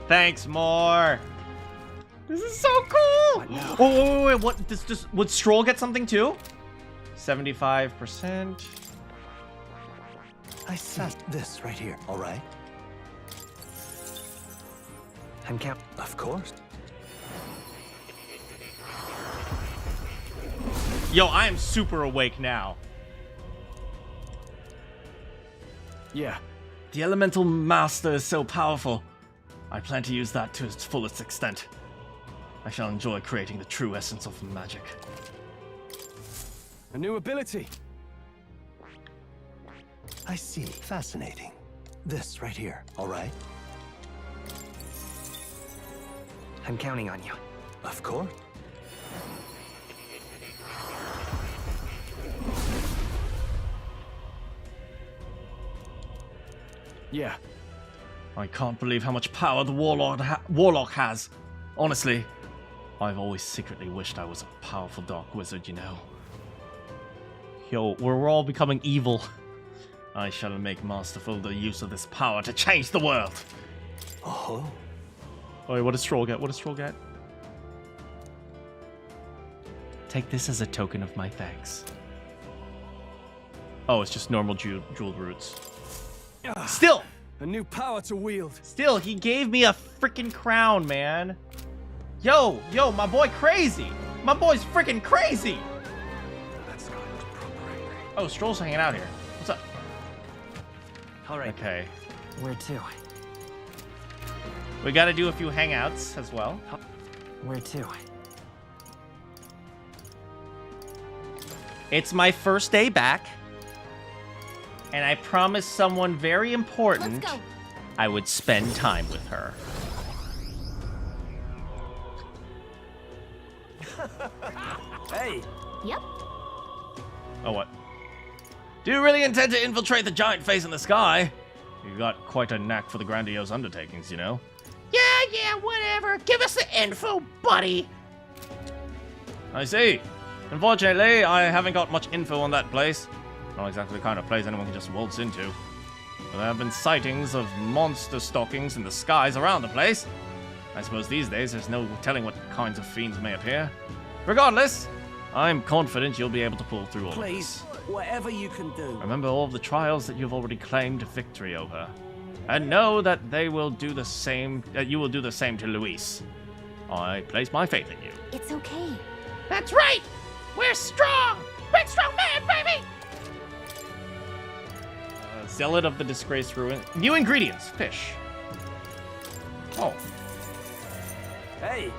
Thanks, Moore. This is so cool. Oh, wait, what? Would Stroll get something too? 75%. I see this right here, all right? I'm counting. Of course. Yo, I am super awake now. Yeah. The elemental master is so powerful. I plan to use that to its fullest extent. I shall enjoy creating the true essence of magic. A new ability. I see. Fascinating. This right here, all right? I'm counting on you. Of course. Yeah. I can't believe how much power the warlock has. Honestly, I've always secretly wished I was a powerful dark wizard, you know. Yo, we're all becoming evil. I shall make masterful the use of this power to change the world. Oh. Wait, what does Stroll get? What does Stroll get? Take this as a token of my thanks. Oh, it's just normal jeweled roots. Still! A new power to wield. Still, he gave me a freaking crown, man. Yo, my boy crazy. My boy's freaking crazy. Oh, Stroll's hanging out here. What's up? All right. Okay. Where to? We gotta do a few hangouts as well. Where to? It's my first day back. And I promised someone very important I would spend time with her. Hey! Yep. Oh, what? Do you really intend to infiltrate the giant face in the sky? You've got quite a knack for the grandiose undertakings, you know? Yeah, whatever. Give us the info, buddy. I see. Unfortunately, I haven't got much info on that place. Not exactly the kind of place anyone can just waltz into. But there have been sightings of monster stalkings in the skies around the place. I suppose these days there's no telling what kinds of fiends may appear. Regardless, I'm confident you'll be able to pull through all of this. Please, whatever you can do. Remember all of the trials that you've already claimed victory over. And know that they will do the same, you will do the same to Luis. I place my faith in you. It's okay. That's right. We're strong. Big strong man, baby. Zealot of the Disgraced Ruin. New ingredients. Fish. Oh. Hey!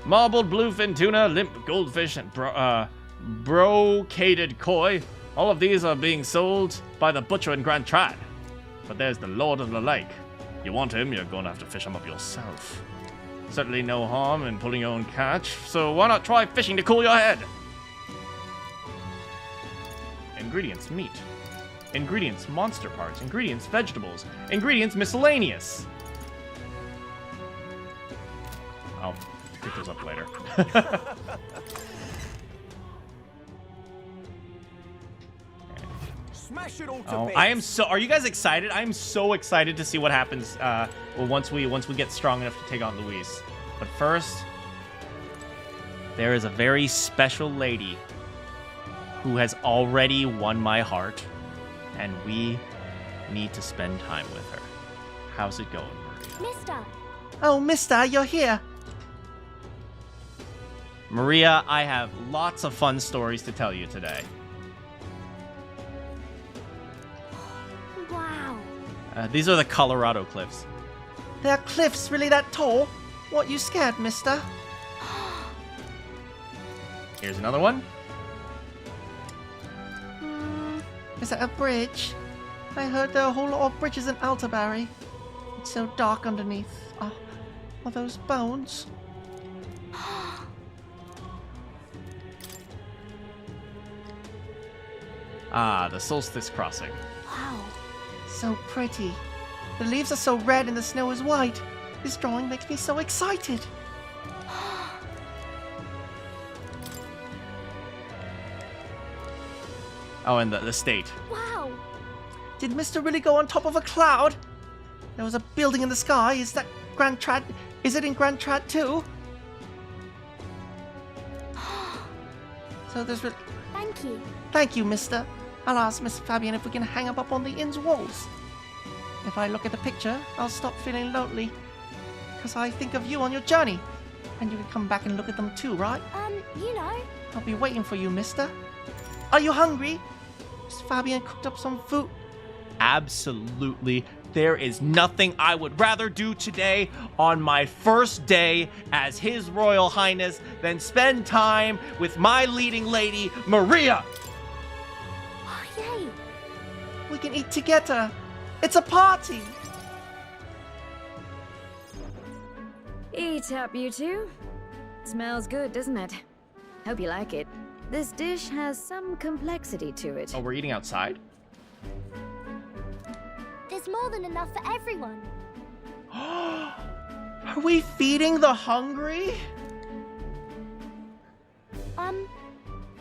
Marbled bluefin tuna, limp goldfish, and brocaded koi. All of these are being sold by the butcher in Grand Trad. But there's the Lord of the Lake. You want him, you're going to have to fish him up yourself. Certainly no harm in pulling your own catch, so why not try fishing to cool your head? Ingredients: meat. Ingredients: monster parts. Ingredients: vegetables. Ingredients: miscellaneous. I'll pick those up later. Smash it all to Oh, bits. I am so. Are you guys excited? I'm so excited to see what happens. Once we get strong enough to take on Luis. But first, there is a very special lady who has already won my heart, and we need to spend time with her. How's it going, Maria? Mister. Oh, mister, you're here. Maria, I have lots of fun stories to tell you today. Wow. These are the Colorado cliffs. There are cliffs really that tall? What, you scared, mister? Here's another one. Is that a bridge? I heard there are a whole lot of bridges in Altabarry. It's so dark underneath. Are those bones? Ah, the Solstice Crossing. Wow. So pretty. The leaves are so red and the snow is white. This drawing makes me so excited. Oh, and the state. Wow. Did Mister really go on top of a cloud? There was a building in the sky. Is that Grand Trad? Is it in Grand Trad too? So there's really... Thank you. Thank you, mister. I'll ask Miss Fabian if we can hang up on the inn's walls. If I look at the picture, I'll stop feeling lonely. Because I think of you on your journey. And you can come back and look at them too, right? You know. I'll be waiting for you, mister. Are you hungry? Miss Fabian cooked up some food. Absolutely. There is nothing I would rather do today on my first day as His Royal Highness than spend time with my leading lady, Maria. Oh, yay. We can eat together. It's a party. Eat up, you two. Smells good, doesn't it? Hope you like it. This dish has some complexity to it. Oh, we're eating outside? There's more than enough for everyone. Are we feeding the hungry?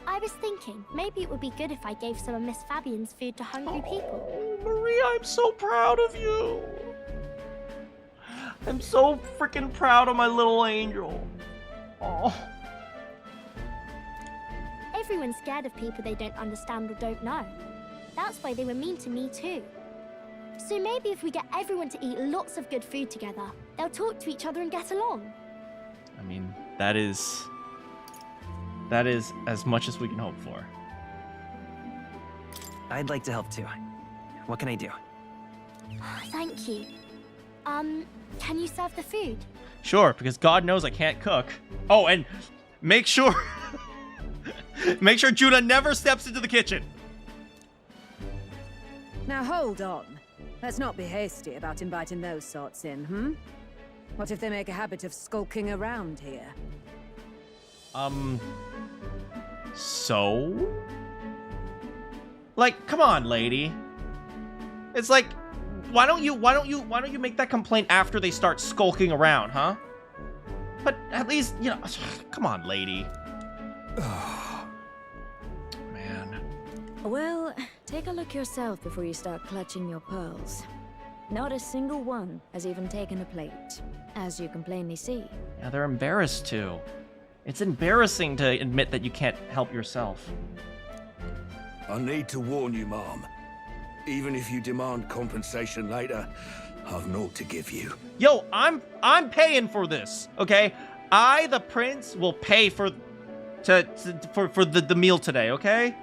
I was thinking, maybe it would be good if I gave some of Miss Fabian's food to hungry people. Oh, Maria, I'm so proud of you. I'm so freaking proud of my little angel. Oh. Everyone's scared of people they don't understand or don't know. That's why they were mean to me too. So maybe if we get everyone to eat lots of good food together, they'll talk to each other and get along. I mean, that is as much as we can hope for. I'd like to help too. What can I do? Thank you. Can you serve the food? Sure, because God knows I can't cook. Oh, and make sure Judah never steps into the kitchen. Now hold on. Let's not be hasty about inviting those sorts in, hmm? What if they make a habit of skulking around here? So? Like, come on, lady. It's like, why don't you make that complaint after they start skulking around, huh? But at least, you know, come on, lady. Man. Well, take a look yourself before you start clutching your pearls. Not a single one has even taken a plate, as you can plainly see. Yeah, they're embarrassed too. It's embarrassing to admit that you can't help yourself. I need to warn you, Mom. Even if you demand compensation later, I've naught to give you. Yo, I'm paying for this, okay? I, the prince, will pay for the meal today, okay?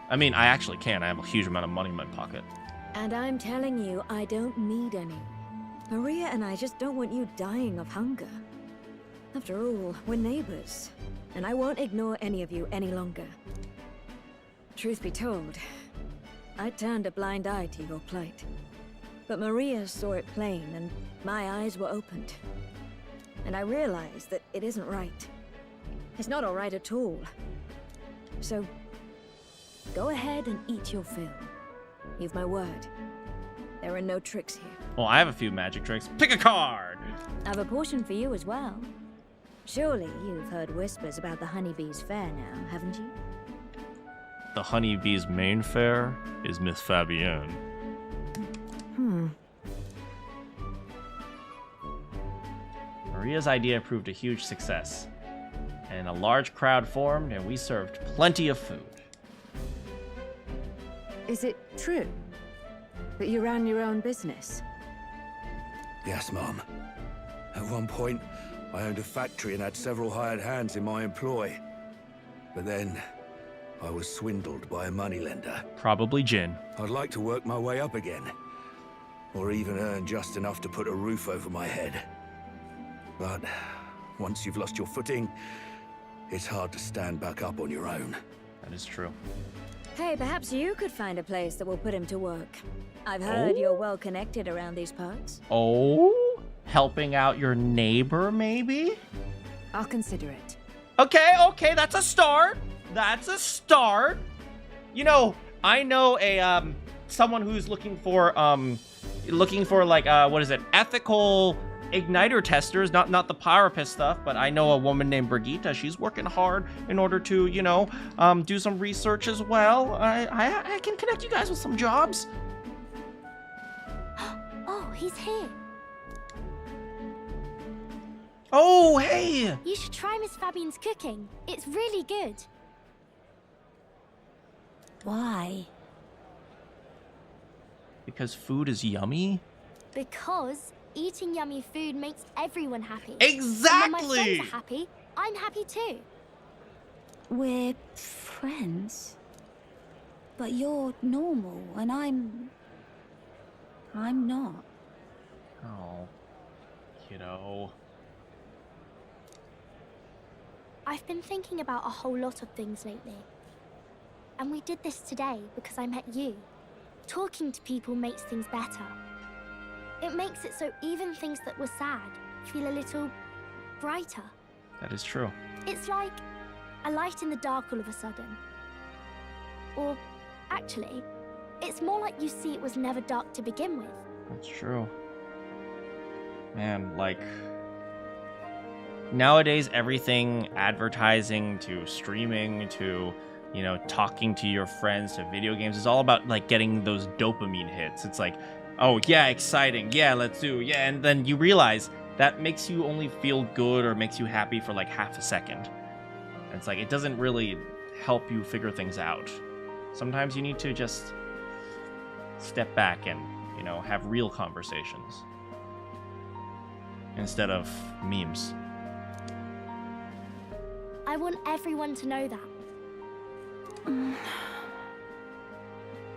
I mean, I actually can. I have a huge amount of money in my pocket. And I'm telling you, I don't need any. Maria and I just don't want you dying of hunger. After all, we're neighbors, and I won't ignore any of you any longer. Truth be told, I turned a blind eye to your plight. But Maria saw it plain, and my eyes were opened. And I realized that it isn't right. It's not all right at all. So, go ahead and eat your fill. You've my word. There are no tricks here. Well, I have a few magic tricks. Pick a card! I have a portion for you as well. Surely you've heard whispers about the honeybees fair now, haven't you? The honeybee's main fare is Miss Fabienne. Maria's idea proved a huge success, and a large crowd formed, and we served plenty of food. Is it true that you ran your own business? Yes, Mom. At one point, I owned a factory and had several hired hands in my employ. But then, I was swindled by a moneylender. Probably Jin. I'd like to work my way up again. Or even earn just enough to put a roof over my head. But once you've lost your footing, it's hard to stand back up on your own. That is true. Hey, perhaps you could find a place that will put him to work. I've heard you're well connected around these parts. Oh? Helping out your neighbor, maybe? I'll consider it. Okay, that's a start. That's a start. You know, I know a someone who's looking for like what is it? Ethical igniter testers, not the pyropist stuff, but I know a woman named Brigitte. She's working hard in order to, you know, do some research as well. I can connect you guys with some jobs. Oh, he's here. Oh, hey! You should try Miss Fabienne's cooking. It's really good. Why? Because food is yummy? Because eating yummy food makes everyone happy. Exactly! And when my friends are happy, I'm happy too. We're friends. But you're normal, and I'm not. Oh, kiddo. I've been thinking about a whole lot of things lately. And we did this today because I met you. Talking to people makes things better. It makes it so even things that were sad feel a little brighter. That is true. It's like a light in the dark all of a sudden. Or, actually, it's more like you see it was never dark to begin with. That's true. Man, like, nowadays everything, advertising to streaming to, you know, talking to your friends to video games, is all about like getting those dopamine hits. It's like, oh yeah, exciting, yeah, let's do, yeah, and then you realize that makes you only feel good or makes you happy for like half a second. And it's like, it doesn't really help you figure things out. Sometimes you need to just step back and, you know, have real conversations instead of memes. I want everyone to know that.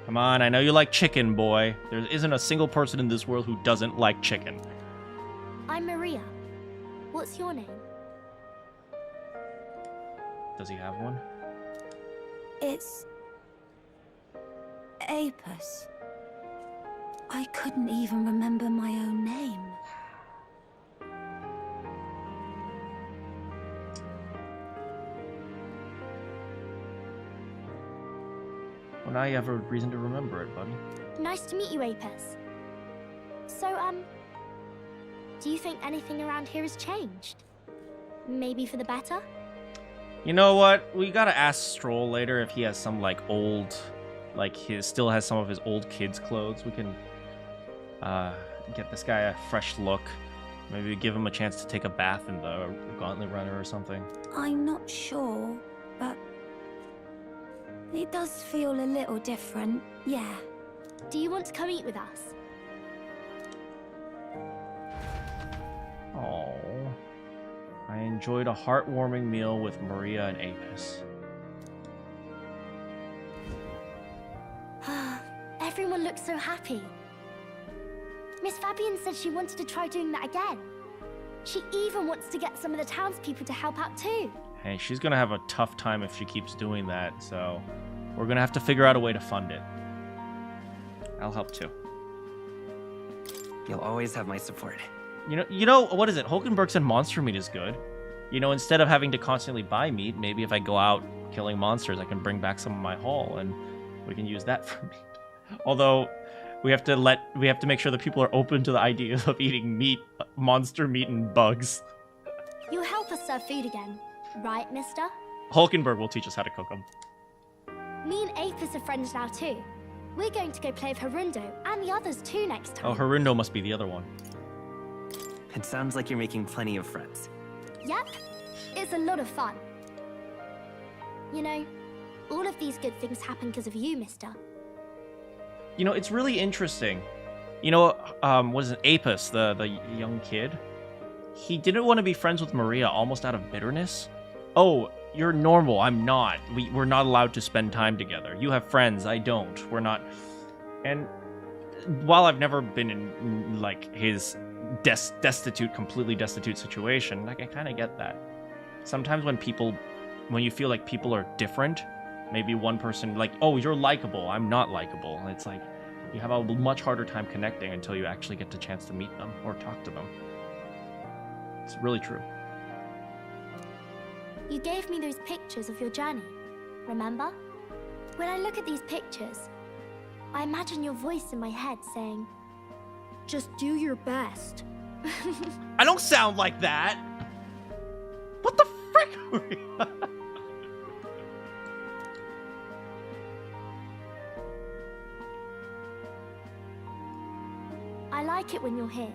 Come on, I know you like chicken, boy. There isn't a single person in this world who doesn't like chicken. I'm Maria. What's your name? Does he have one? It's... Apis. I couldn't even remember my own name. Well, now you have a reason to remember it, buddy. Nice to meet you, Apis. So, do you think anything around here has changed? Maybe for the better? You know what? We gotta ask Stroll later if he has some, like, old... Like, still has some of his old kids' clothes. We can, get this guy a fresh look. Maybe give him a chance to take a bath in the Gauntlet Runner or something. I'm not sure, but... it does feel a little different, yeah. Do you want to come eat with us? Oh, I enjoyed a heartwarming meal with Maria and Apis. Everyone looks so happy. Miss Fabian said she wanted to try doing that again. She even wants to get some of the townspeople to help out too. Hey, she's gonna have a tough time if she keeps doing that, so we're gonna have to figure out a way to fund it. I'll help too. You'll always have my support. You know, what is it? Hulkenberg said monster meat is good. You know, instead of having to constantly buy meat, maybe if I go out killing monsters, I can bring back some of my haul, and we can use that for meat. Although, we have to make sure that people are open to the idea of eating meat, monster meat, and bugs. You'll help us serve food again, right, mister? Hulkenberg will teach us how to cook them. Me and Apis are friends now too. We're going to go play with Harundo and the others too next time. Oh, Harundo must be the other one. It sounds like you're making plenty of friends. Yep, it's a lot of fun. You know, all of these good things happen because of you, mister. You know, it's really interesting. You know, what is it, Apis, the young kid? He didn't want to be friends with Maria almost out of bitterness. Oh, you're normal, I'm not. We're not allowed to spend time together. You have friends, I don't. We're not... And while I've never been in, like, his completely destitute situation, like, I kind of get that. Sometimes when you feel like people are different, maybe one person, like, oh, you're likable, I'm not likable. It's like, you have a much harder time connecting until you actually get the chance to meet them or talk to them. It's really true. You gave me those pictures of your journey, remember? When I look at these pictures, I imagine your voice in my head saying, just do your best. I don't sound like that! What the frick? I like it when you're here,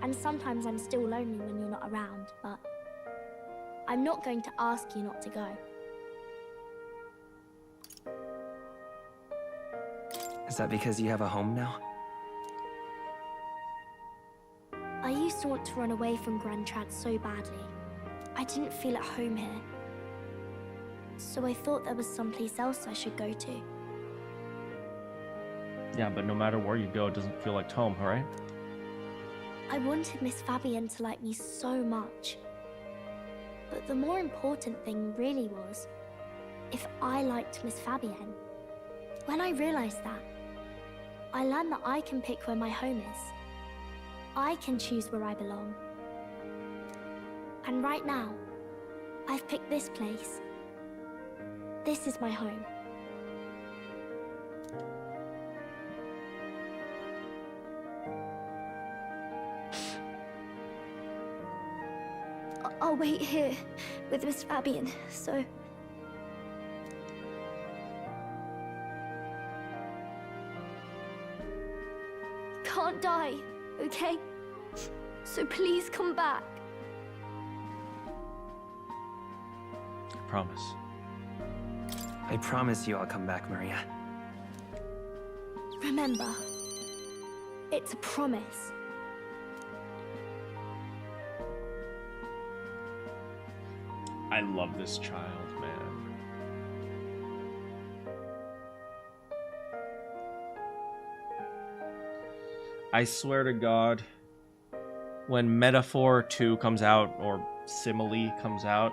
and sometimes I'm still lonely when you're not around, but I'm not going to ask you not to go. Is that because you have a home now? I used to want to run away from Grand Trad so badly. I didn't feel at home here. So I thought there was someplace else I should go to. Yeah, but no matter where you go, it doesn't feel like home, alright? I wanted Miss Fabian to like me so much. But the more important thing really was if I liked Miss Fabian. When I realized that, I learned that I can pick where my home is. I can choose where I belong. And right now, I've picked this place. This is my home. I'll wait here with Miss Fabian, so... Can't die, okay? So please come back. promise. I promise you I'll come back, Maria. Remember, it's a promise. I love this child, man. I swear to God, when Metaphor 2 comes out, or Simile comes out,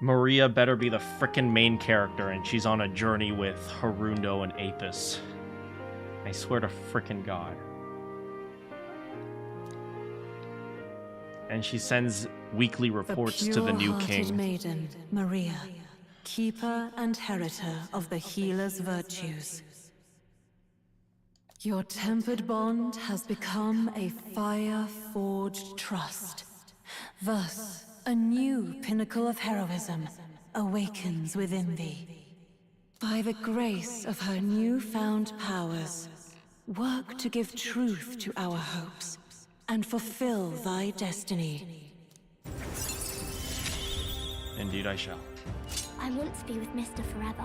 Maria better be the frickin' main character, and she's on a journey with Harundo and Apis. I swear to frickin' God. And she sends weekly reports to the new king. Maiden, Maria, keeper and heritor of the healer's virtues. Your tempered bond has become a fire-forged trust. Thus, a new pinnacle of heroism awakens within thee. By the grace of her newfound powers, work to give truth to our hopes and fulfill thy destiny. Indeed I shall. I want to be with Mr. forever.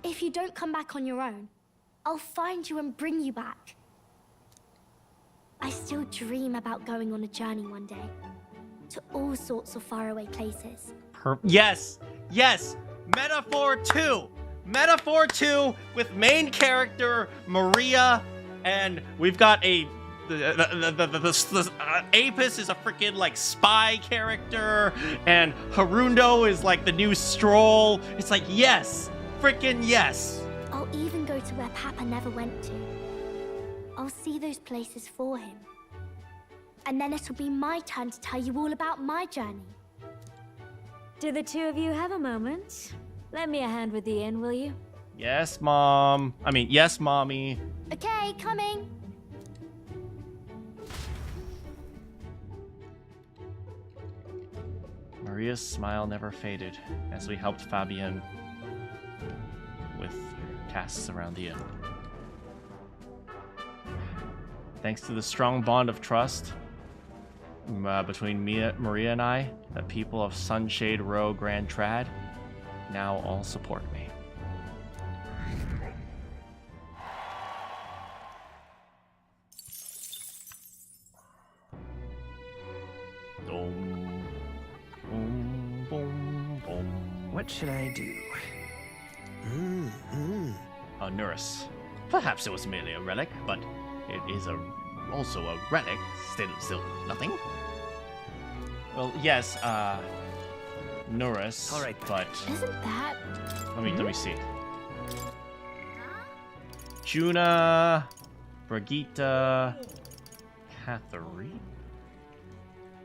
If you don't come back on your own, I'll find you and bring you back. I still dream about going on a journey one day, to all sorts of faraway places. Yes! Yes! Metaphor 2! Metaphor 2 with main character Maria, and we've got a... Apis is a freaking like spy character, and Harundo is like the new Stroll. It's like, yes! Freaking yes! I'll even go to where Papa never went to. I'll see those places for him. And then it'll be my turn to tell you all about my journey. Do the two of you have a moment? Lend me a hand with the inn, will you? Yes, Mom. I mean, yes, Mommy. Okay, coming. Maria's smile never faded as we helped Fabienne with tasks around the inn. Thanks to the strong bond of trust between Maria and I, the people of Sunshade Row Grand Trad now all support me. What should I do? Nurse. Perhaps it was merely a relic, but it is also a relic. Still nothing. Well, yes, Norris. All right, but isn't that? Let me see. Juna, Brigitte, Catherine.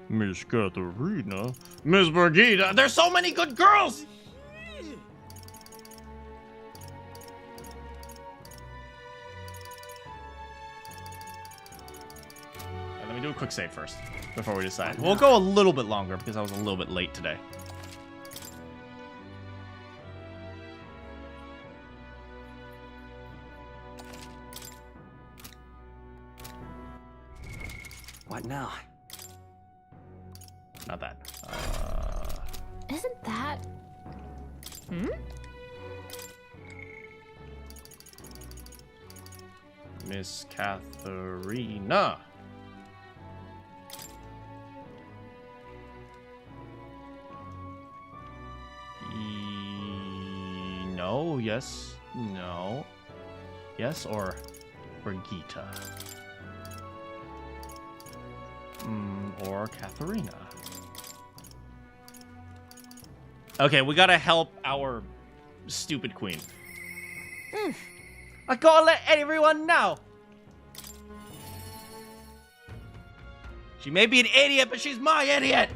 Miss Katharina, Miss Brigitte. There's so many good girls. Let me do a quick save first before we decide. We'll go a little bit longer because I was a little bit late today. What now? Not that. Isn't that? Miss Katharina. No, yes, no. Yes, or Brigitte. Or Katharina. Okay, we gotta help our stupid queen. I gotta let everyone know. She may be an idiot, but she's my idiot.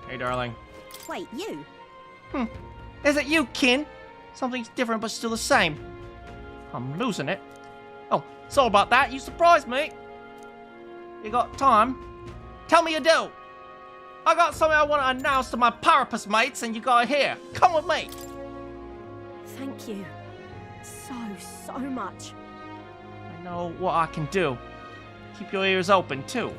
Hey, darling. Wait, you? Is it you, kin? Something's different but still the same. I'm losing it. Oh, sorry about that. You surprised me. You got time? Tell me you do. I got something I want to announce to my Parapus mates, and you gotta hear. Come with me. Thank you. So much. I know what I can do. Keep your ears open, too.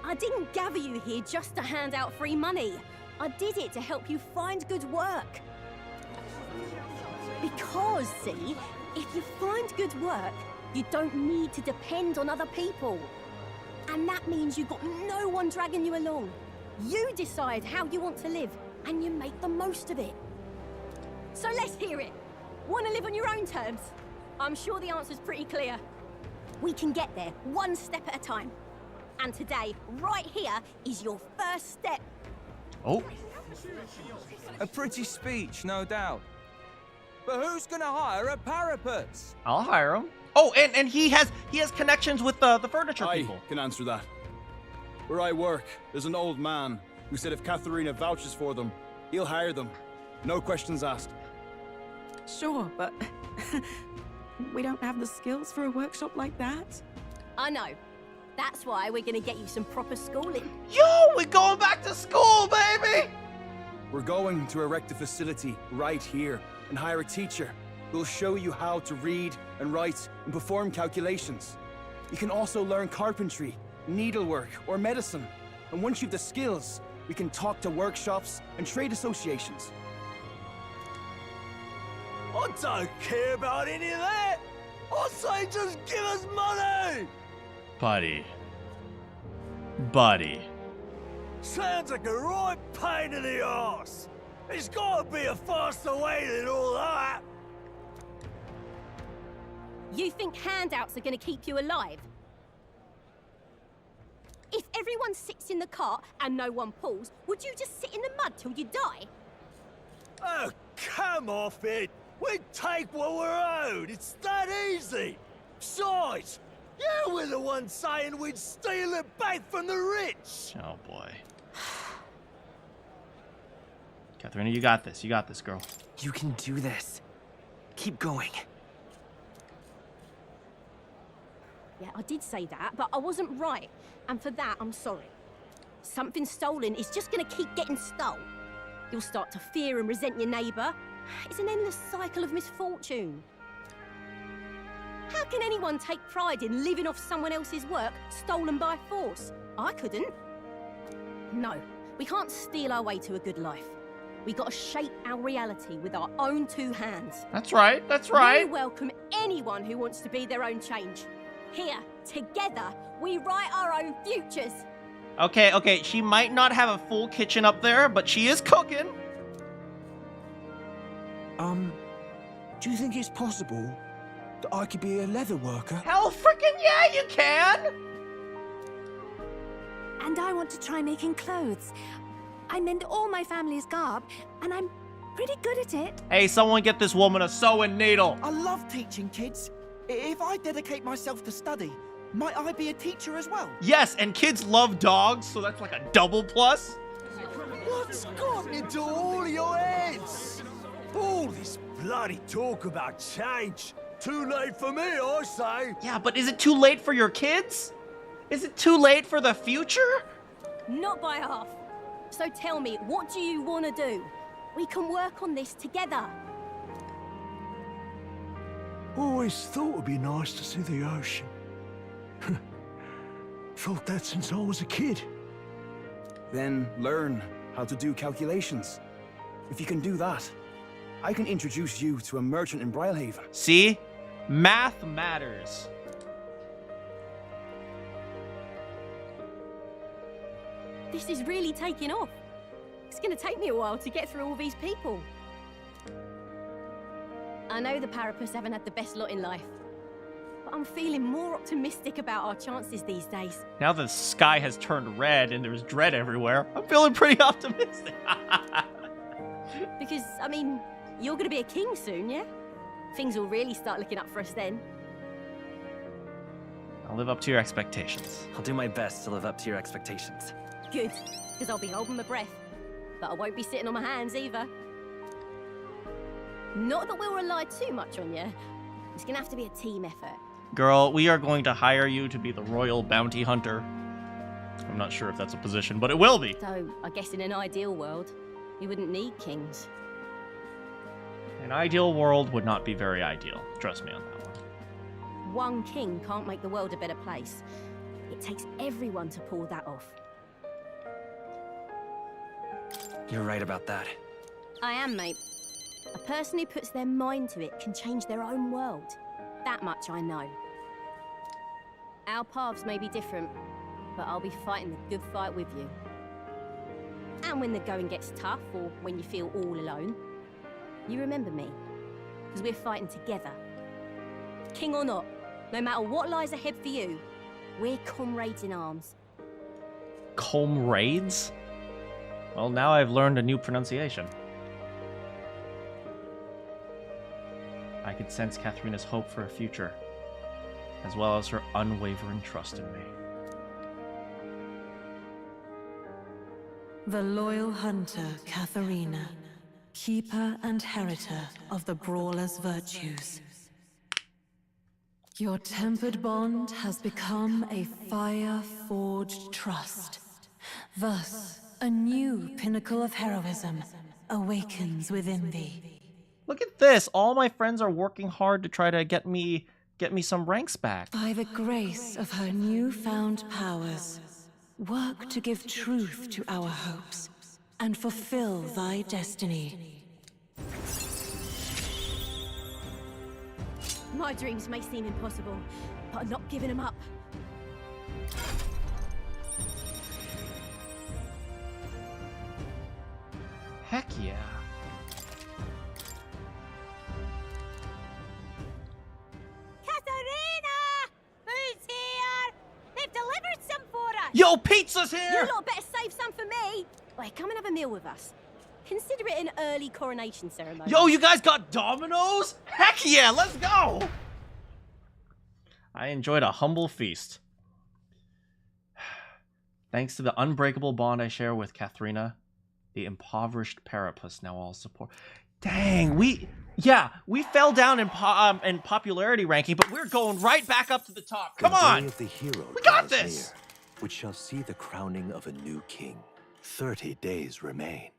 I didn't gather you here just to hand out free money. I did it to help you find good work. Because, see, if you find good work, you don't need to depend on other people. And that means you've got no one dragging you along. You decide how you want to live, and you make the most of it. So let's hear it. Want to live on your own terms? I'm sure the answer's pretty clear. We can get there one step at a time. And today, right here, is your first step. Oh. A pretty speech, no doubt. But who's gonna hire a Parapus? I'll hire him. Oh, and he has connections with the furniture people. I can answer that. Where I work, there's an old man who said if Katharina vouches for them, he'll hire them. No questions asked. Sure, but we don't have the skills for a workshop like that. I know. That's why we're gonna get you some proper schooling. Yo, we're going back to school, baby! We're going to erect a facility right here and hire a teacher who'll show you how to read and write and perform calculations. You can also learn carpentry, needlework, or medicine. And once you've the skills, we can talk to workshops and trade associations. I don't care about any of that. I say just give us money. Buddy. Sounds like a right pain in the arse. There's gotta be a faster way than all that. You think handouts are gonna keep you alive? If everyone sits in the cart and no one pulls, would you just sit in the mud till you die? Oh, come off it. We take what we're owed. It's that easy. Besides, you were the one saying we'd steal it back from the rich. Oh, boy. Katharina, you got this. You got this, girl. You can do this. Keep going. Yeah, I did say that, but I wasn't right. And for that, I'm sorry. Something stolen is just gonna keep getting stole. You'll start to fear and resent your neighbour. It's an endless cycle of misfortune. How can anyone take pride in living off someone else's work stolen by force? I couldn't. No, we can't steal our way to a good life. We gotta shape our reality with our own two hands. That's right, that's right. We welcome anyone who wants to be their own change. Here, together, we write our own futures. Okay, she might not have a full kitchen up there, but she is cooking. Do you think it's possible that I could be a leather worker? Hell freaking yeah, you can! And I want to try making clothes. I mend all my family's garb, and I'm pretty good at it. Hey, someone get this woman a sewing needle. I love teaching kids. If I dedicate myself to study, might I be a teacher as well? Yes, and kids love dogs, so that's like a double plus. What's gotten into all your heads? All this bloody talk about change. Too late for me, I say. Yeah, but is it too late for your kids? Is it too late for the future? Not by half. So tell me, what do you want to do? We can work on this together. Always thought it'd be nice to see the ocean. Thought that since I was a kid. Then learn how to do calculations. If you can do that, I can introduce you to a merchant in Brylehaven. See? Math matters. This is really taking off. It's gonna take me a while to get through all these people. I know the Parapus haven't had the best lot in life, but I'm feeling more optimistic about our chances these days. Now the sky has turned red and there's dread everywhere, I'm feeling pretty optimistic. Because, I mean, you're gonna be a king soon, yeah? Things will really start looking up for us then. I'll live up to your expectations. I'll do my best to live up to your expectations. Good, because I'll be holding my breath. But I won't be sitting on my hands either. Not that we'll rely too much on you. It's gonna have to be a team effort. Girl, we are going to hire you to be the royal bounty hunter. I'm not sure if that's a position, but it will be. So, I guess in an ideal world, you wouldn't need kings. An ideal world would not be very ideal. Trust me on that one. One king can't make the world a better place. It takes everyone to pull that off. You're right about that. I am, mate. A person who puts their mind to it can change their own world. That much I know. Our paths may be different, but I'll be fighting the good fight with you. And when the going gets tough, or when you feel all alone, you remember me, because we're fighting together. King or not, no matter what lies ahead for you, we're comrades in arms. Comrades? Well, now I've learned a new pronunciation. I could sense Katharina's hope for a future, as well as her unwavering trust in me. The loyal hunter, Katharina, keeper and heritor of the brawler's virtues. Your tempered bond has become a fire-forged trust. Thus, a new pinnacle of heroism awakens within thee. Look at this! All my friends are working hard to try to get me some ranks back. By the grace of her newfound powers, work to give truth to our hopes and fulfill thy destiny. My dreams may seem impossible, but I'm not giving them up. Heck yeah. Katharina! Food's here! They've delivered some for us! Yo, pizza's here! You lot better save some for me! Wait, come and have a meal with us. Consider it an early coronation ceremony. Yo, you guys got Domino's? Heck yeah, let's go! I enjoyed a humble feast. Thanks to the unbreakable bond I share with Katharina, the impoverished Parapus now all support. Dang, we fell down in popularity ranking, but we're going right back up to the top. Come on! The day of the hero We got draws this! near, which shall see the crowning of a new king. 30 days remain.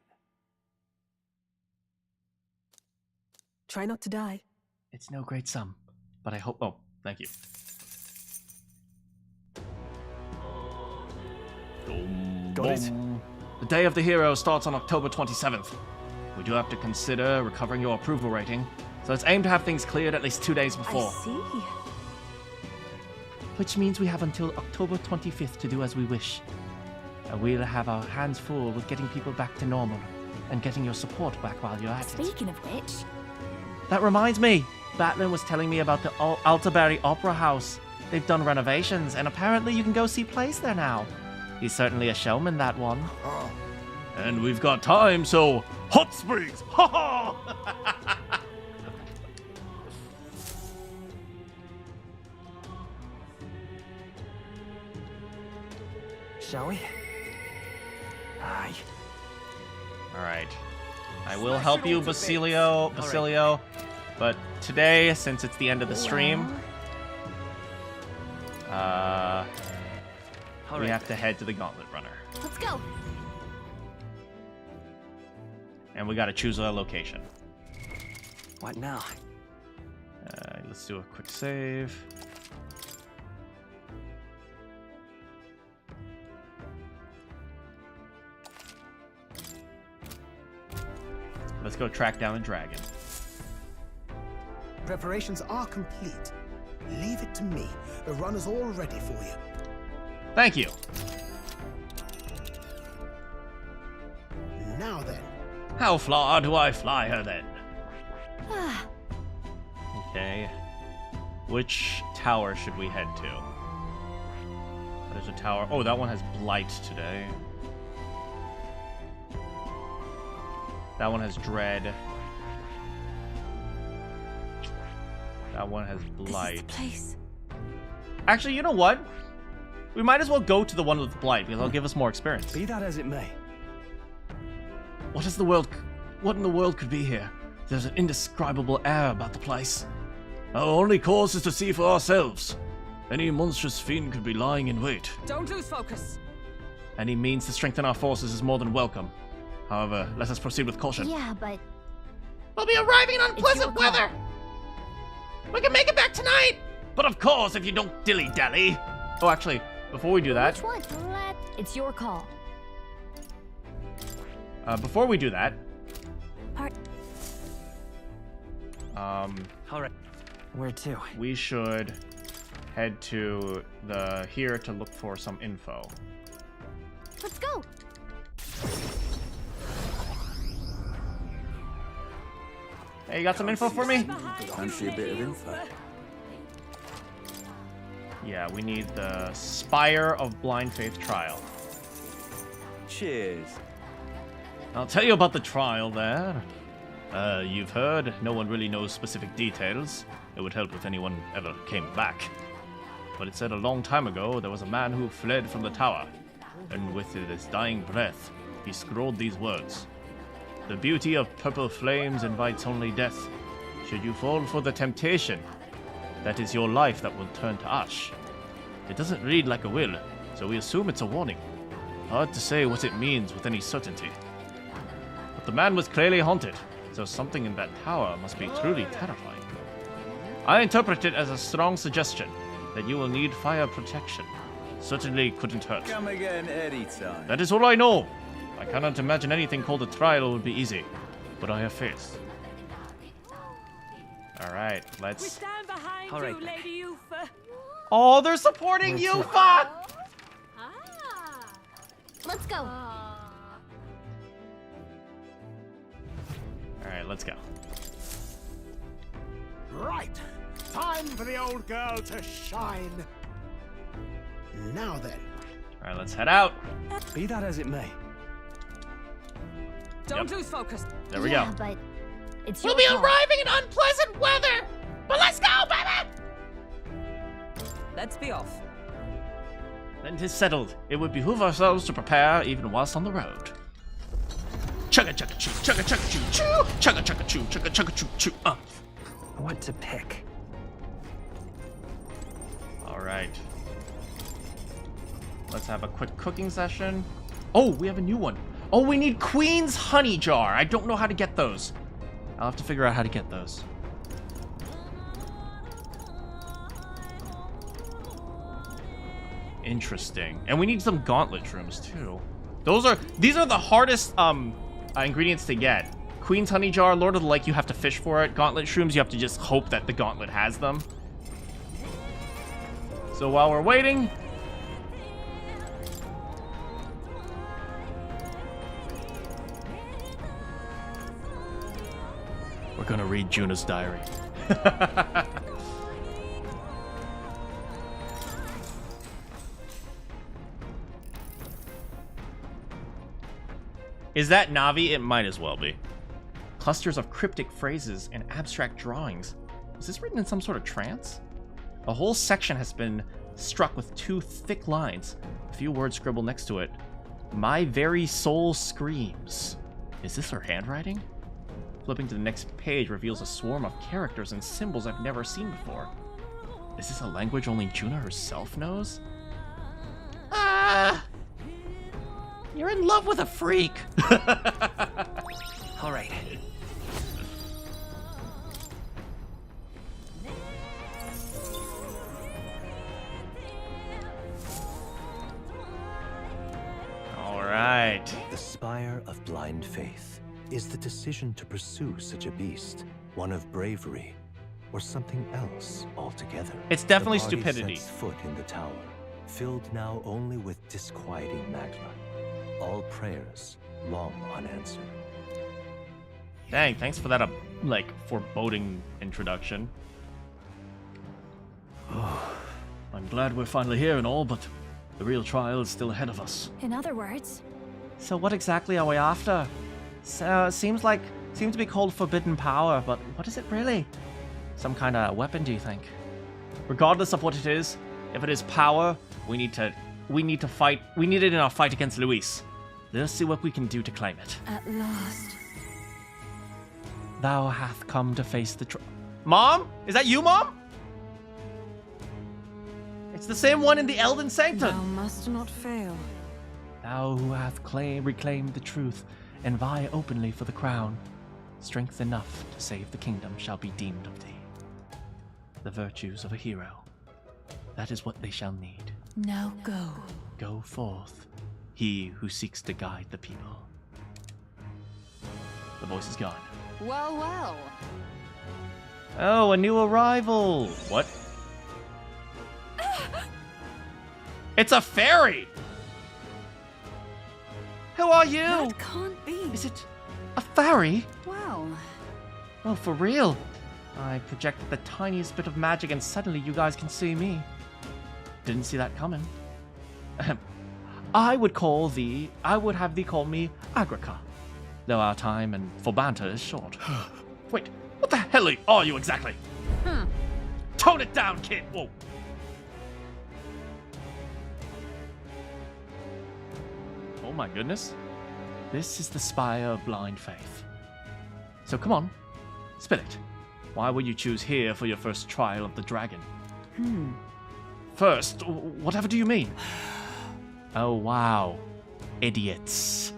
Try not to die. It's no great sum, but I hope... Oh, thank you. Got it. The Day of the Hero starts on October 27th. We do have to consider recovering your approval rating, so let's aim to have things cleared at least 2 days before. I see. Which means we have until October 25th to do as we wish. And we'll have our hands full with getting people back to normal, and getting your support back while you're at it. Speaking of which... That reminds me, Batlin was telling me about the Altaberry Opera House. They've done renovations, and apparently you can go see plays there now. He's certainly a showman, that one. And we've got time, so hot springs! Ha ha! Shall we? Aye. Alright. I will help you, Basilio. But today, since it's the end of the stream, we have to head to the Gauntlet Runner. Let's go. And we gotta choose a location. What now? Let's do a quick save. Let's go track down a dragon. Preparations are complete. Leave it to me. The runner's all ready for you. Thank you. Now then. How far do I fly her then? Okay. Which tower should we head to? There's a tower. Oh, that one has Blight today. That one has Dread. That one has Blight. This is the place. Actually, you know what? We might as well go to the one with Blight, because it'll give us more experience. Be that as it may. What in the world could be here? There's an indescribable air about the place. Our only course is to see for ourselves. Any monstrous fiend could be lying in wait. Don't lose focus. Any means to strengthen our forces is more than welcome. However, let us proceed with caution. Yeah, but We'll be arriving in unpleasant weather. We can make it back tonight. But of course, if you don't dilly-dally. Oh, actually, before we do that... Which one? It's your call. Before we do that... Alright. Where to? We should head to the here to look for some info. Let's go. Hey, you got some info for me? Fancy a bit of info. Yeah, we need the Spire of Blind Faith trial. Cheers. I'll tell you about the trial there. You've heard, no one really knows specific details. It would help if anyone ever came back. But it said a long time ago there was a man who fled from the tower, and with his dying breath, he scrawled these words. The beauty of purple flames invites only death. Should you fall for the temptation, that is your life that will turn to ash. It doesn't read like a will, so we assume it's a warning. Hard to say what it means with any certainty. But the man was clearly haunted, so something in that tower must be truly terrifying. I interpret it as a strong suggestion that you will need fire protection. Certainly couldn't hurt. Come again anytime. That is all I know. I cannot imagine anything called a trial would be easy, but I have faith. Alright, let's... We stand behind you, Lady Yufa. Oh, they're supporting Yufa! let's go. Alright, let's go. Right. Time for the old girl to shine. Now then. Alright, let's head out. Be that as it may. Don't lose focus. There we go. But it's We'll your be call. arriving in unpleasant weather. But let's go, baby! Let's be off. Then 'tis settled. It would behoove ourselves to prepare even whilst on the road. Chugga chugga choo, chugga chugga choo choo, chugga chugga choo, chugga chugga choo choo. What to pick? Alright. Let's have a quick cooking session. Oh, we have a new one. Oh, we need Queen's Honey Jar. I don't know how to get those. I'll have to figure out how to get those. Interesting. And we need some gauntlet shrooms too. These are the hardest ingredients to get. Queen's Honey Jar, Lord of the Lake, you have to fish for it. Gauntlet shrooms, you have to just hope that the gauntlet has them. So while we're waiting, we're gonna read Juna's diary. Is that Navi? It might as well be. Clusters of cryptic phrases and abstract drawings. Was this written in some sort of trance? A whole section has been struck with 2 thick lines. A few words scribbled next to it. My very soul screams. Is this her handwriting? Flipping to the next page reveals a swarm of characters and symbols I've never seen before. Is this a language only Juna herself knows? You're in love with a freak. All right. All right. The Spire of Blind Faith is the decision to pursue such a beast, one of bravery, or something else altogether. It's definitely The party stupidity. sets foot in the tower, filled now only with disquieting magma. All prayers long unanswered. Dang, thanks for that, like, foreboding introduction. I'm glad we're finally here and all, but the real trial is still ahead of us. In other words, So what exactly are we after? So, seems to be called forbidden power, but what is it really? Some kind of weapon, do you think? Regardless of what it is, if it is power, we need to fight. We need it in our fight against Luis. Let's see what we can do to claim it. At last. Thou hath come to face the Mom? Is that you, Mom? It's the same one in the Elden Sanctum. Thou must not fail. thou who hath reclaimed the truth, and vie openly for the crown, strength enough to save the kingdom shall be deemed of thee. The virtues of a hero, that is what they shall need. Now go. Go forth, he who seeks to guide the people. The voice is gone. Well, well. Oh, a new arrival! What? It's a fairy! Who are you? That can't be. Is it a fairy? Well. Oh, for real? I projected the tiniest bit of magic and suddenly you guys can see me. Didn't see that coming. I would have thee call me Agrica, though our time and for banter is short. Wait, what the hell are you exactly? Tone it down, kid! Whoa. Oh my goodness. This is the spire of blind faith. So come on, spill it. Why would you choose here for your first trial of the dragon? First, whatever do you mean? Oh wow, idiots.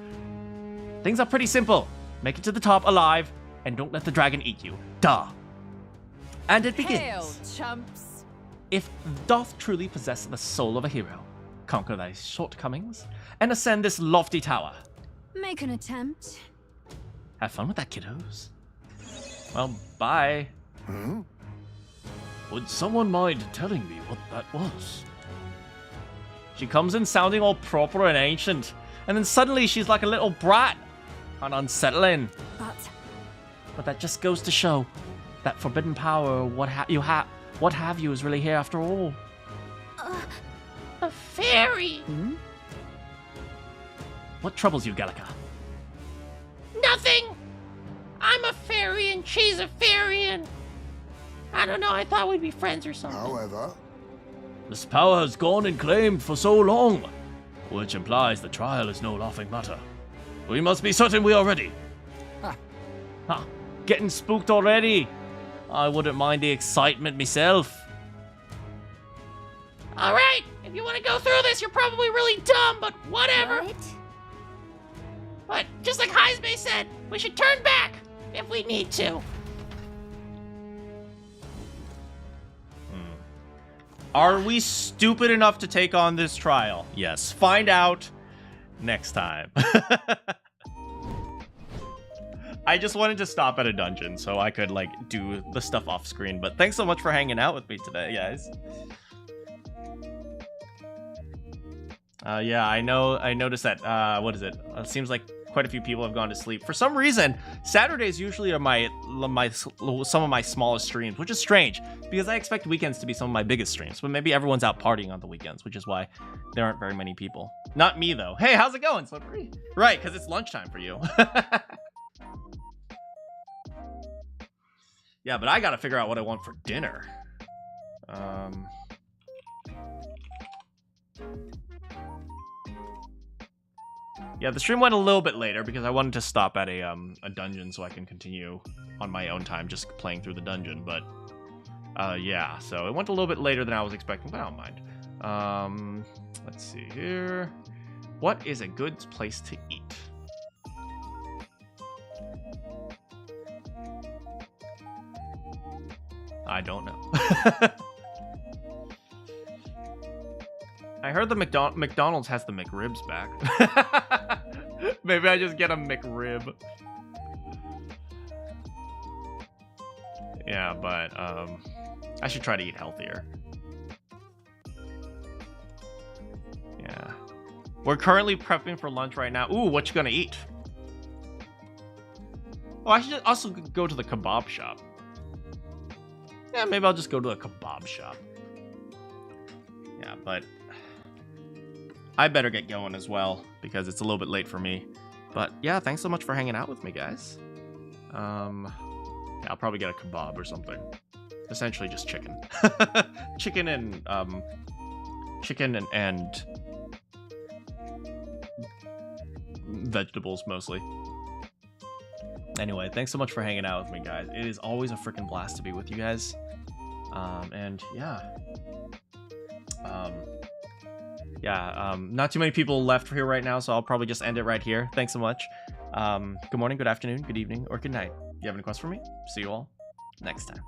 Things are pretty simple. Make it to the top alive, and don't let the dragon eat you. Duh. And it begins. Hail, chumps. If doth truly possess the soul of a hero, conquer thy shortcomings, and ascend this lofty tower. Make an attempt. Have fun with that, kiddos. Well, bye. Would someone mind telling me what that was? She comes in sounding all proper and ancient, and then suddenly she's like a little brat. And unsettling. But that just goes to show that forbidden power, what have you, is really here after all. A fairy. What troubles you, Gallica? Nothing. I'm a fairy and she's a fairy. I don't know, I thought we'd be friends or something. However, this power has gone unclaimed for so long, which implies the trial is no laughing matter. We must be certain we are ready. Ha! Getting spooked already. I wouldn't mind the excitement myself. Alright, if you want to go through this, you're probably really dumb, but whatever. But just like Heisme said, we should turn back if we need to. Are we stupid enough to take on this trial? Yes. Find out next time. I just wanted to stop at a dungeon so I could like do the stuff off screen, but thanks so much for hanging out with me today, guys. Yeah, I noticed that, what is it? It seems like quite a few people have gone to sleep. For some reason, Saturdays usually are some of my smallest streams, which is strange because I expect weekends to be some of my biggest streams, but maybe everyone's out partying on the weekends, which is why there aren't very many people. Not me though. Hey, how's it going, Slippery? Right, because it's lunchtime for you. Yeah, but I gotta figure out what I want for dinner. Yeah, the stream went a little bit later because I wanted to stop at a dungeon so I can continue on my own time just playing through the dungeon, but yeah, so it went a little bit later than I was expecting, but I don't mind. Let's see here. What is a good place to eat? I don't know. I heard the McDonald's has the McRibs back. Maybe I just get a McRib. Yeah, but I should try to eat healthier. Yeah. We're currently prepping for lunch right now. Ooh, what you gonna eat? Oh, I should also go to the kebab shop. Yeah, maybe I'll just go to a kebab shop. Yeah, but I better get going as well because it's a little bit late for me. But yeah, thanks so much for hanging out with me, guys. Yeah, I'll probably get a kebab or something. Essentially just chicken. Chicken and vegetables mostly. Anyway, thanks so much for hanging out with me, guys. It is always a freaking blast to be with you guys. And yeah. yeah, not too many people left here right now, so I'll probably just end it right here. Thanks so much. Good morning, good afternoon, good evening, or good night. If you have any questions for me, see you all next time.